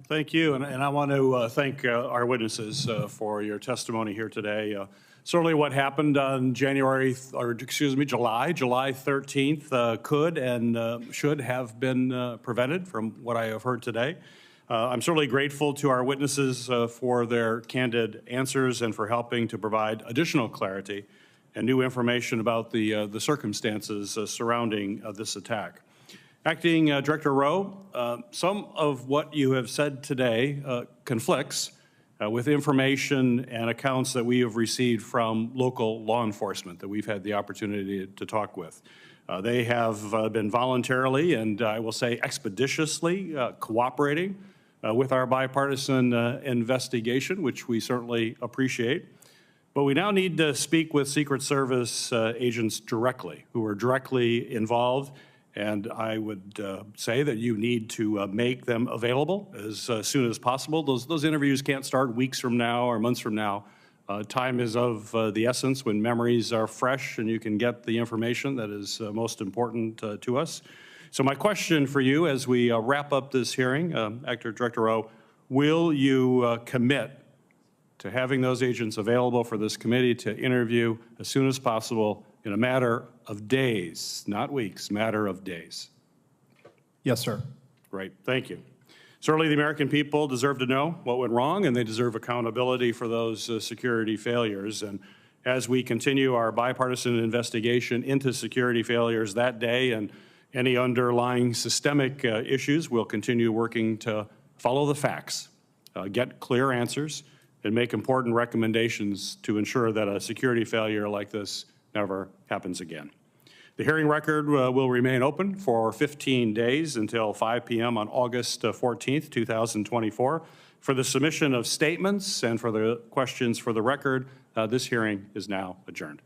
Thank you, and I want to thank our witnesses for your testimony here today. Certainly what happened on July 13th could and should have been prevented from what I have heard today. I'm certainly grateful to our witnesses for their candid answers and for helping to provide additional clarity and new information about the circumstances surrounding this attack. Acting Director Rowe, some of what you have said today conflicts with information and accounts that we have received from local law enforcement that we've had the opportunity to talk with. They have been voluntarily and I will say expeditiously cooperating with our bipartisan investigation, which we certainly appreciate. But we now need to speak with Secret Service agents directly, who are directly involved. And I would say that you need to make them available as soon as possible. Those interviews can't start weeks from now or months from now. Time is of the essence when memories are fresh and you can get the information that is most important to us. So my question for you as we wrap up this hearing, Acting Director Rowe, will you commit to having those agents available for this committee to interview as soon as possible in a matter of days, not weeks, matter of days? Yes, sir. Great, thank you. Certainly the American people deserve to know what went wrong and they deserve accountability for those security failures. And as we continue our bipartisan investigation into security failures that day and any underlying systemic issues, we'll continue working to follow the facts, get clear answers, and make important recommendations to ensure that a security failure like this never happens again. The hearing record will remain open for 15 days until 5 p.m. on August 14th, 2024. For the submission of statements and for the questions for the record, this hearing is now adjourned.